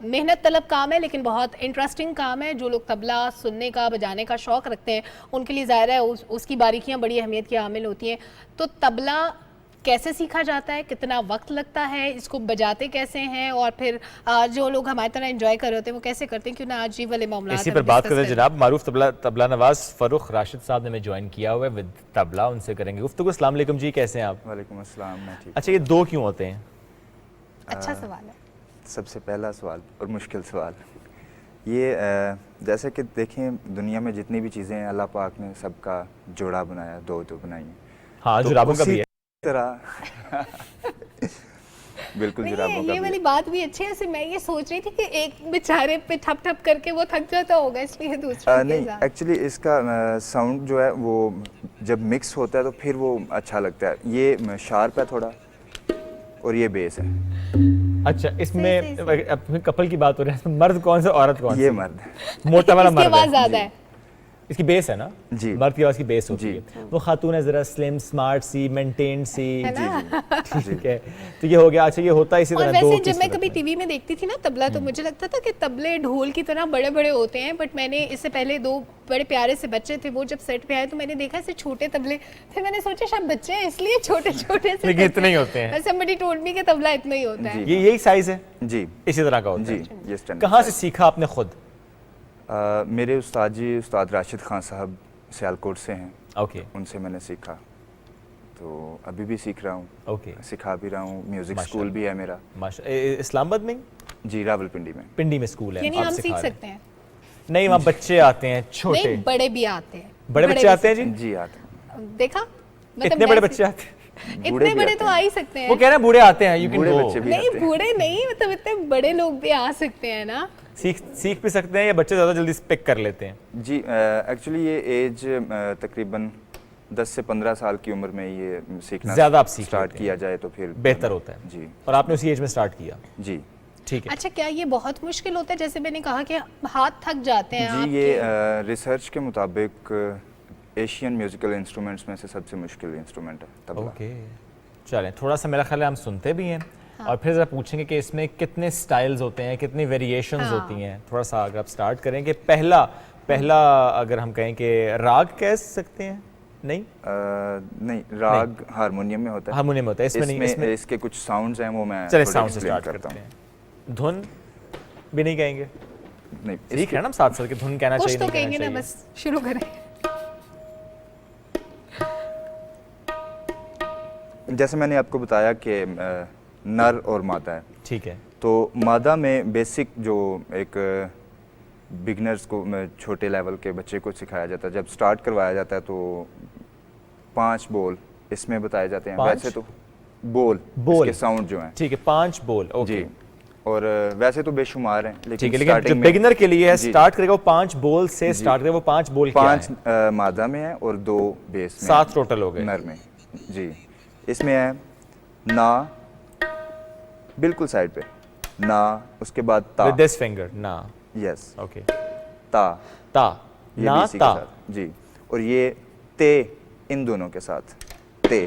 मेहनत तलब काम है, लेकिन बहुत इंटरेस्टिंग काम है। जो लोग तबला सुनने का, बजाने का शौक़ रखते हैं, उनके लिए ज़ाहिर है उसकी बारीकियाँ बड़ी अहमियत की हामिल होती हैं। तो तबला कैसे सीखा जाता है, कितना वक्त लगता है, इसको बजाते कैसे हैं, और फिर जो लोग हमारी तरह एंजॉय कर रहे होते हैं वो कैसे करते हैं, क्यों ना आज ये वाले मामला इसी पर बात करते हैं। जनाब मारूफ तबला नवाज फरुख राशिद साहब ने हमें ज्वाइन किया हुआ है विद तबला, उनसे करेंगे गुफ्तगू। अस्सलाम वालेकुम जी, कैसे हैं आप? वालेकुम अस्सलाम, मैं ठीक। अच्छा, ये दो क्यों होते हैं? अच्छा सवाल है। सबसे पहला सवाल और मुश्किल सवाल ये, जैसे कि देखें दुनिया में जितनी भी चीज़ें हैं अल्लाह पाक ने सबका जोड़ा बनाया, दो बनाई हैं। हाँ, तो जुराबों का भी है तरह बिल्कुल जुराबों का ये वाली बात भी अच्छी है। ऐसे मैं ये सोच रही थी कि एक बेचारे पे ठप ठप करके वो थक जाता होगा, इसलिए दूसरा नहीं, एक्चुअली इसका साउंड जो है वो जब मिक्स होता है तो फिर वो अच्छा लगता है। ये शार्प है थोड़ा और ये बेस है। अच्छा, इसमें कपल की बात हो रही है, मर्द कौन सा औरत कौन सा? ये मर्द है। मोटा वाला मर्द है। ज़्यादा है। इसकी बेस है ना जी, मर्द की आवाज़ की बेस होती है। वो खातून है ज़रा स्लिम स्मार्ट सी मेंटेन सी, ठीक है। तो ये हो गया। अच्छा ये होता है इसी और तरह वैसे दो जब मैं कभी टीवी में देखती थी ना तबला, तो मुझे लगता था कि तबले ढोल की तरह बड़े बड़े होते हैं, बट मैंने इससे पहले दो बड़े प्यारे से बच्चे थे, वो जब सेट पे आए तो मैंने देखा ऐसे छोटे तबले, फिर मैंने सोचा शायद बच्चे हैं इसलिए छोटे छोटे से, लेकिन इतने ही होते हैं। somebody told me कि तबला इतना ही होता है। ये यही साइज है जी, इसी तरह का होता जी, है। ये स्टैंडर्ड कहाँ से सीखा आपने खुद? मेरे उस्ताद जी उस्ताद राशिद खान साहब सियालकोट से हैं। ओके। उनसे मैंने सीखा, तो अभी भी सीख रहा हूँ। ओके। सिखा भी रहा हूँ। म्यूजिक स्कूल भी है मेरा। इस्लामाबाद में? जी, रावलपिंडी में। पिंडी में स्कूल है। यानी हम सीख सकते हैं? नहीं, वहाँ बच्चे आते हैं छोटे। नहीं, बड़े भी आते हैं। बड़े बच्चे आते हैं जी? जी आते हैं। देखा, इतने बड़े बच्चे आते हैं? इतने बड़े तो आ ही सकते हैं। वो कह रहे हैं बूढ़े आते हैं, you can बूढ़े go। बच्चे भी नहीं, आते हैं। बूढ़े नहीं, मतलब इतने बड़े लोग भी आ सकते हैं ना। सीख भी सकते हैं या बच्चे ज़्यादा जल्दी पिक कर लेते हैं? जी, एक्चुअली ये एज तकरीबन 10 से 15 साल की उम्र में ये सीखना ज़्यादा आप सीख स्टार्ट किया जाए तो फिर बेहतर होता है। जी। और आपने उसी एज में स्टार्ट किया? जी। ठीक है। अच्छा, क्या ये बहुत मुश्किल होता है? जैसे मैंने कहा कि हाथ थक जाते हैं जी, आपके। ये रिसर्च के मुताबिक एशियन म्यूजिकल इंस्ट्रूमेंट्स में से सबसे मुश्किल इंस्ट्रूमेंट है तबला। ओके, चलें थोड़ा सा मेरा ख्याल है हम सुनते भी हैं। और फिर ज़रा पूछेंगे कि इसमें कितने स्टाइल्स होते हैं, कितनी वेरिएशंस होती हैं। थोड़ा सा अगर आप स्टार्ट करें कि पहला अगर हम कहें कि राग कह सकते हैं? नहीं, नहीं, राग हारमोनियम में होता है। हारमोनियम में होता है, इसमें नहीं। इसमें इसके कुछ साउंड्स हैं, वो मैं चले थोड़े साउंड से explain स्टार्ट करता करते हूँ। हैं। धुन भी नहीं कहेंगे? नहीं, ठीक है ना, साथ साथ की धुन कहना कुछ चाहिए, तो नहीं कहना कहेंगे ना, चाहिए। बस शुरू करें। जैसे मैंने आपको बताया कि नर और मादा है। ठीक है। तो मादा में बेसिक जो एक बिगनर्स को छोटे लेवल के बच्चे को सिखाया जाता है, जब स्टार्ट करवाया जाता है तो 5 बोल इसमें बताए जाते हैं। वैसे तो बोल इसके साउंड जो हैं। ठीक है, 5 बोल। ओके जी। और वैसे तो बेशुमार हैं, लेकिन जो बिगिनर के लिए है स्टार्ट करेगा वो 5 बोल से स्टार्ट करेगा। वो 5 बोल क्या है? 5 मादा में है और 2 बेस में। 7 टोटल हो गए नर में। जी, इसमें है ना, बिल्कुल साइड पे ना, उसके बाद ता विद दिस फिंगर ना। यस। ओके। ता ये ना भी इसी के ता साथ। जी। और ये ते इन दोनों के साथ ते।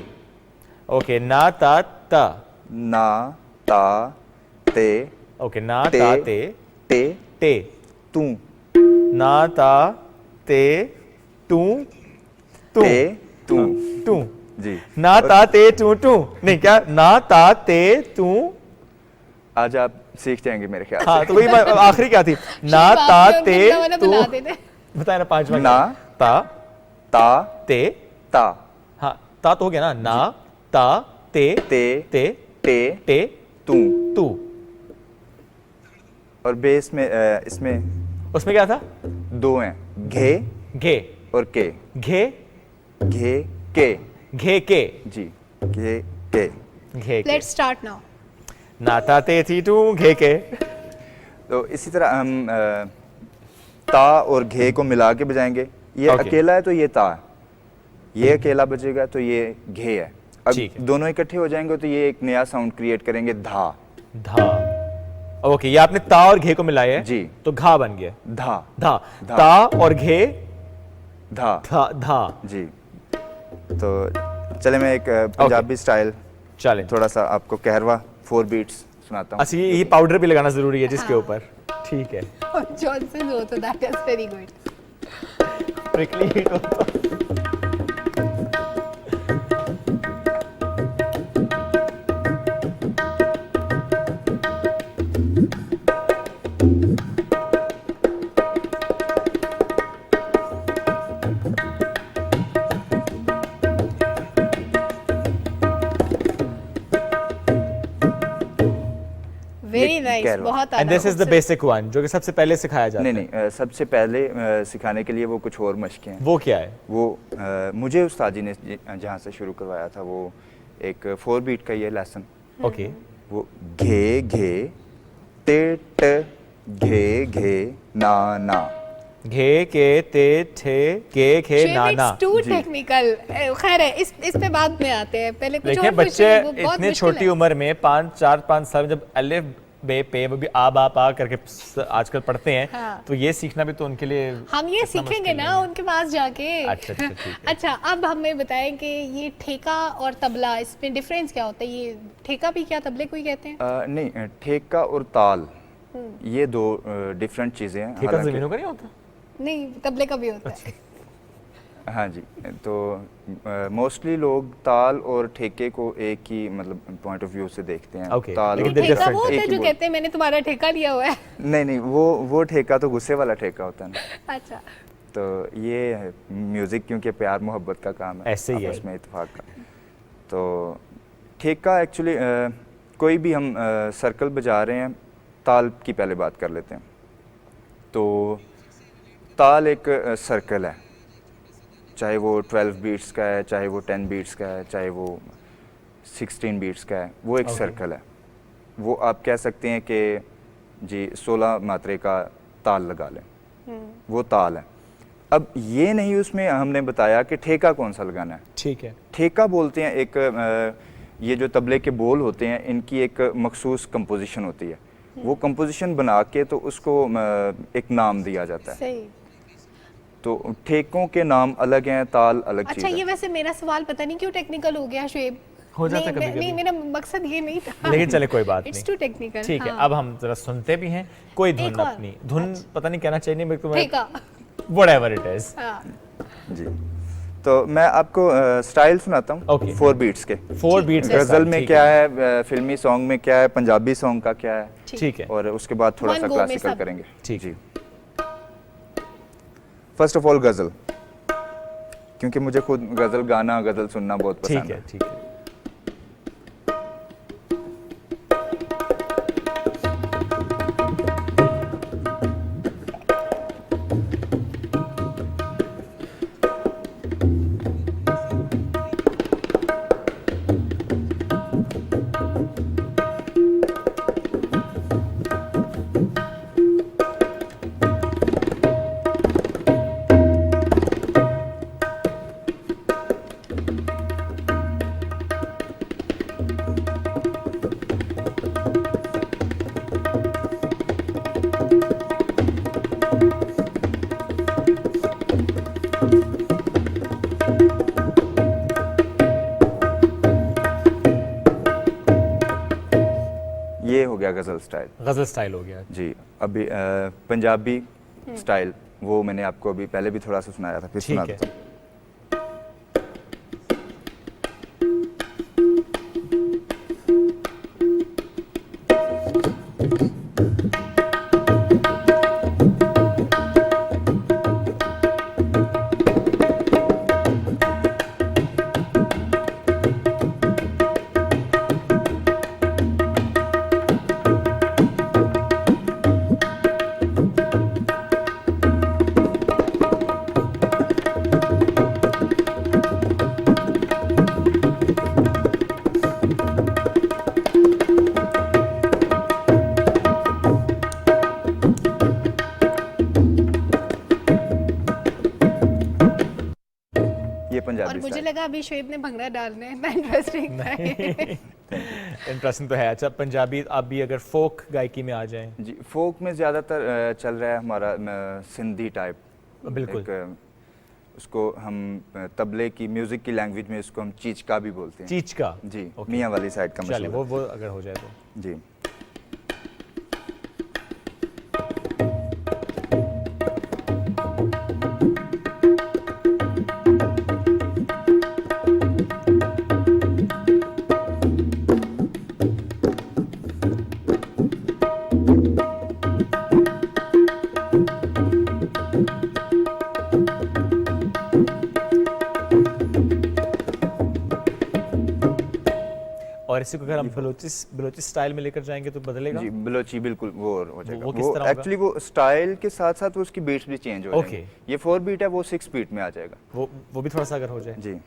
ओके, ना ता ता, ना ता ते। ओके, ना ता ते ते ते तू, ना ता ते तू तू ते तू तू जी। ना ता ते टू टू नहीं, क्या ना ता ते तू? आज आप सीख जाएंगे मेरे ख्याल हाँ, से। तो वही आखिरी क्या थी? ना ता ते तू, बताए ना 5 ना ता ता ते ता। हाँ, ता तो हो गया ना। ना ता ते ते ते ते ते तू तू। और बेस में इसमें उसमें क्या था? 2 हैं, घे घे और के। घे घे के घे के जी, घे के घे के। Let's start now. नाता ते थी टू घे के। तो इसी तरह हम ता और घे को मिला के बजाएंगे। ये अकेला है तो ये ता है, ये अकेला बजेगा तो ये घे है। अब दोनों इकट्ठे हो जाएंगे तो ये एक नया साउंड क्रिएट करेंगे, धा धा। ओके, ये आपने ता और घे को मिलाया है जी, तो घा बन गया। धा धा, ता और घे धा धा धा जी। तो चले मैं एक पंजाबी स्टाइल चले थोड़ा सा आपको कहरवा 4 बीट्स सुनाता हूँ। अच्छा, ये पाउडर भी लगाना जरूरी है जिसके ऊपर। ठीक है। जॉनसन हो तो that is very good. Prickly heat हो तो वेरी नाइस, बहुत and this is the basic one जो कि सबसे पहले सिखाया जाता है। नहीं, सबसे पहले सिखाने के लिए वो कुछ और मशकें हैं। वो क्या है? वो मुझे उस्ताद जी ने जहाँ से शुरू करवाया था वो एक 4 बीट का ये लेसन। ओके। वो घे घे ते ट घे घे ना ना, घे के ते ठे के खे ना ना। Too technical. खैर है, इस पे बाद में आते हैं, पहले कुछ देखिए और बच्चे वो बहुत इतने छोटी उम्र में 4-5 साल में जब अलिफ पे वो भी आ करके आजकल पढ़ते हैं। हाँ। तो ये सीखना भी तो उनके लिए हम ये सीखेंगे ना उनके पास जाके। अच्छा ठीक है। अच्छा, अब हमें बताएं कि ये ठेका और तबला, इसमें डिफरेंस क्या होता है? ये ठेका भी क्या तबले को ही कहते हैं? नहीं, ठेका और ताल ये दो डिफरेंट चीज़ें हैं। ठेका ज़मीनों का नहीं होता? नहीं, तबले का भी होता है। हाँ जी, तो मोस्टली लोग ताल और ठेके को एक ही मतलब पॉइंट ऑफ व्यू से देखते हैं। Okay. ताल लेकिन ठेका वो होता है जो कहते हैं मैंने तुम्हारा ठेका लिया हुआ है। नहीं, वो ठेका तो गुस्से वाला ठेका होता है ना। अच्छा, तो ये म्यूज़िक क्योंकि प्यार मोहब्बत का काम है, ऐसे ही है। उसमें इत्तेफाक का। तो ठेका एक्चुअली कोई भी हम सर्कल बजा रहे हैं, ताल की पहले बात कर लेते हैं। तो ताल एक सर्कल है, चाहे वो 12 बीट्स का है, चाहे वो 10 बीट्स का है, चाहे वो 16 बीट्स का है, वो एक सर्कल है। वो आप कह सकते हैं कि जी 16 मात्रे का ताल लगा लें, वो ताल है। अब ये नहीं उसमें हमने बताया कि ठेका कौन सा लगाना है। ठीक है। ठेका बोलते हैं एक ये जो तबले के बोल होते हैं इनकी एक मखसूस कंपोजिशन होती है। वो कंपोजिशन बना के तो उसको एक नाम दिया जाता है। सही। तो ठेकों के नाम अलग हैं, ताल अलग चीज़ अच्छा, है। ये वैसे मेरा सवाल पता नहीं क्यों टेक्निकल हो गया शुएब। हो जाता है कभी-कभी। नहीं, मेरा मकसद ये नहीं था। लेकिन चले कोई बात नहीं। It's too technical. ठीक है, अब हम जरा सुनते भी हैं कोई धुन अपनी। धुन पता नहीं कहना चाहिए मेरे को, ठेका, व्हाटएवर इट इज। जी, तो मैं आपको स्टाइल सुनाता हूँ। Okay. 4 बीट्स के। 4 बीट्स गजल में क्या है, फिल्मी सॉन्ग में क्या है, पंजाबी सॉन्ग का क्या है। ठीक है। और उसके बाद थोड़ा सा क्लासिकल करेंगे। ठीक जी। फर्स्ट ऑफ ऑल गजल, क्योंकि मुझे खुद गजल गाना, गजल सुनना बहुत पसंद है। ठीक है। ये हो गया गजल स्टाइल। गजल स्टाइल हो गया जी। अभी पंजाबी स्टाइल वो मैंने आपको अभी पहले भी थोड़ा सा सुनाया था, फिर सुना देता हूँ। और मुझे लगा अभी शुएब ने भंगड़ा डालना है। मैं इंटरेस्टिंग इंटरेस्टिंग तो है। अच्छा, पंजाबी आप भी अगर फोक गायकी में आ जाएं। जी, फोक में ज़्यादातर चल रहा है हमारा सिंधी टाइप। बिल्कुल। उसको हम तबले की म्यूजिक की लैंग्वेज में उसको हम चीचका भी बोलते हैं। चीचका? जी, मियाँ वाली साइड का चले वो अगर हो जाए तो। जी। और इसी को अगर हम बलोची स्टाइल में लेकर जाएंगे तो बदलेगा? जी, बलोची बिल्कुल वो हो जाएगा। वो किस तरह होगा? एक्चुअली वो स्टाइल के साथ साथ उसकी बीट्स भी चेंज हो जाएंगे। ये 4 बीट है, वो 6 बीट में आ जाएगा। वो भी थोड़ा सा अगर हो जाए। जी।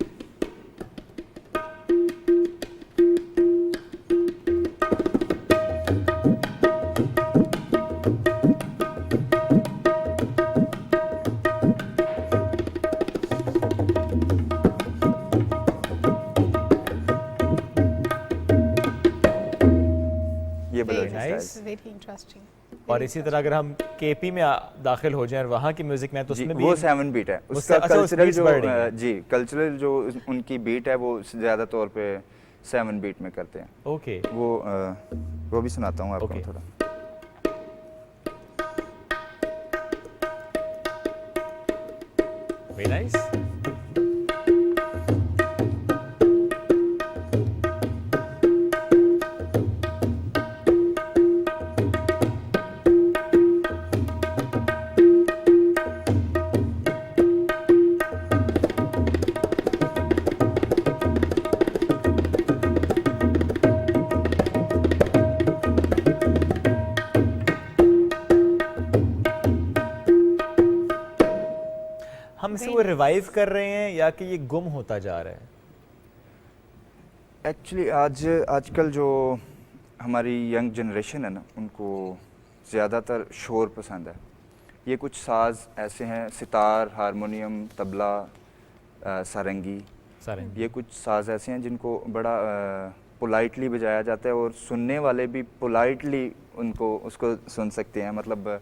nice. Very interesting. और इसी तरह अगर हम केपी में दाखिल हो जाएं और वहाँ की म्यूजिक में तो जी, उसमें भी वो 7 बीट है उसका अच्छा, कल्चरल beats जो बढ़ रही हैं। जी कल्चरल जो उनकी बीट है वो ज़्यादा तौर पे 7 बीट में करते हैं। ओके वो भी सुनाता हूँ आपको थोड़ा। Very nice. हम इसे वो रिवाइव कर रहे हैं या कि ये गुम होता जा रहा है? एक्चुअली आजकल जो हमारी यंग जनरेशन है ना उनको ज़्यादातर शोर पसंद है। ये कुछ साज ऐसे हैं, सितार, हारमोनियम, तबला, सारंगी, ये कुछ साज ऐसे हैं जिनको बड़ा पोलाइटली बजाया जाता है और सुनने वाले भी पोलाइटली उसको सुन सकते हैं, मतलब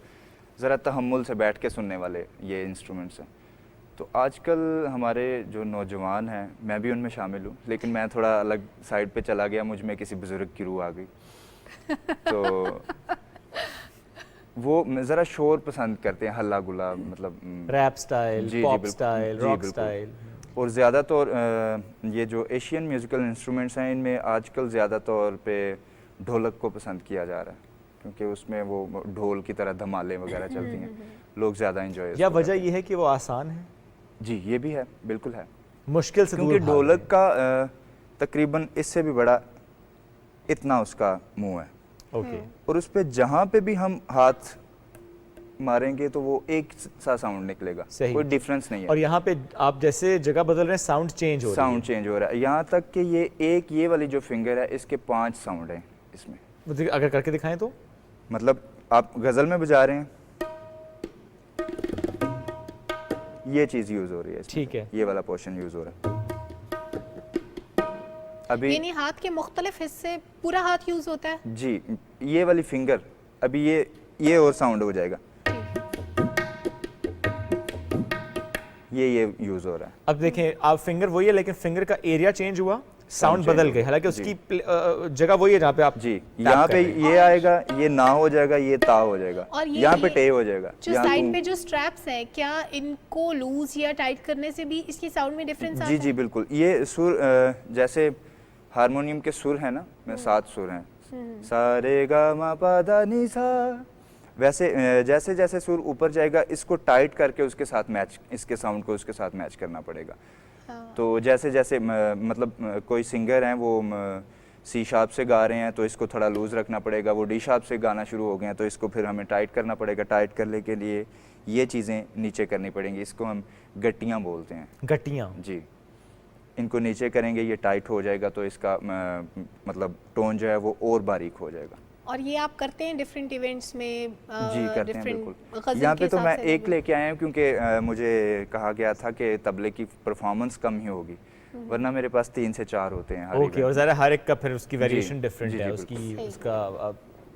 ज़रा तहम्मुल से बैठ के सुनने वाले ये इंस्ट्रूमेंट्स हैं। तो आजकल हमारे जो नौजवान हैं, मैं भी उनमें शामिल हूँ, लेकिन मैं थोड़ा अलग साइड पे चला गया, मुझ में किसी बुज़ुर्ग की रूह आ गई। तो वो ज़रा शोर पसंद करते हैं, हल्ला गुला, मतलब rap style, pop style, rock style. और ज़्यादा तौर ये जो एशियन म्यूज़िकल इंस्ट्रूमेंट्स हैं इनमें आजकल ज़्यादा तौर पे ढोलक को पसंद किया जा रहा है, क्योंकि उसमें वो ढोल की तरह धमालें वगैरह चलती हैं, लोग ज़्यादा इंजॉय। या वजह ये है कि वो आसान है? जी ये भी है, बिल्कुल है, मुश्किल से क्योंकि ढोलक का तकरीबन इससे भी बड़ा इतना उसका मुंह है। ओके। और उस पे जहाँ पे भी हम हाथ मारेंगे तो वो एक सा साउंड निकलेगा, कोई डिफरेंस नहीं है। और यहाँ पे आप जैसे जगह बदल रहे हैं साउंड चेंज हो रहा है। यहाँ तक कि ये वाली जो फिंगर है इसके 5 साउंड हैं इसमें। अगर करके दिखाएं तो, मतलब आप गजल में बजा रहे हैं, ये चीज यूज हो रही है, ठीक है, ये वाला पोर्शन यूज हो रहा है। अभी यानी हाथ के मुख्तलिफ हिस्से, पूरा हाथ यूज होता है? जी, ये वाली फिंगर, अभी ये और साउंड हो जाएगा, ये यूज हो रहा है। अब देखें आप, फिंगर वही है लेकिन फिंगर का एरिया चेंज हुआ, साउंड बदल गए, हालांकि उसकी जगह वही है जहाँ पे आप जी, यहाँ पे ये आएगा, ये ना हो जाएगा, ये ता हो जाएगा, यहाँ पे टे हो जाएगा। जो साइड पे जो स्ट्रैप्स हैं, क्या इनको लूज या टाइट करने से भी इसकी साउंड में डिफरेंस आता है? जी बिल्कुल। ये सुर जैसे हारमोनियम के सुर है ना, 7 सुर हैं, सा रे गा मा पा धा नी सा, वैसे जैसे जैसे सुर ऊपर जाएगा इसको टाइट करके उसके साथ मैच, इसके साउंड को उसके साथ मैच करना पड़ेगा। तो जैसे जैसे मतलब कोई सिंगर हैं वो सी शार्प से गा रहे हैं तो इसको थोड़ा लूज़ रखना पड़ेगा, वो डी शार्प से गाना शुरू हो गए हैं तो इसको फिर हमें टाइट करना पड़ेगा। टाइट करने के लिए ये चीज़ें नीचे करनी पड़ेंगी, इसको हम गट्टियाँ बोलते हैं। गट्टियाँ? जी, इनको नीचे करेंगे, ये टाइट हो जाएगा तो इसका मतलब टोन जो है वो और बारीक हो जाएगा। और ये आप करते हैं डिफरेंट इवेंट्स में? जी करते हैं बिल्कुल। यहाँ पे तो मैं एक लेके आया हूँ क्योंकि मुझे कहा गया था कि तबले की परफॉर्मेंस कम ही होगी, वरना मेरे पास 3 से 4 होते हैं। ओके, और ज़रा हर एक का फिर उसकी वेरिएशन डिफरेंट है,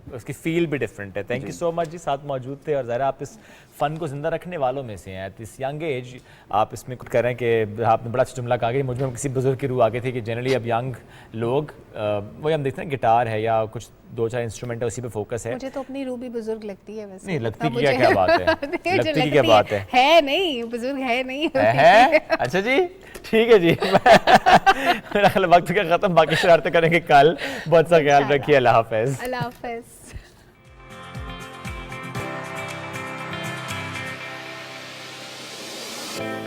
उसकी फील भी डिफरेंट है। थैंक यू सो मच जी, साथ मौजूद थे। और ज़रा आप इस फ़न को ज़िंदा रखने वालों में से हैं, इस यंग एज आप इसमें कुछ कह रहे हैं कि आपने बड़ा अच्छा जुमला कहा कि मुझ में किसी बुजुर्ग की रूह आ गई थी कि जनरली अब यंग लोग वही हम देखते हैं गिटार है या कुछ 2-4 इंस्ट्रूमेंट है उसी पे फोकस है। मुझे तो अपनी रूह भी बुजुर्ग लगती है वैसे। नहीं लगती की क्या बात है, लगती की क्या बात है नहीं, बुजुर्ग है नहीं है। अच्छा जी, ठीक है जी। मेरा ख्याल वक्त का खत्म, बाकी शरारतें करेंगे कल। बहुत सा ख्याल रखिए, अल्लाह हाफिज़। अल्लाह हाफिज़।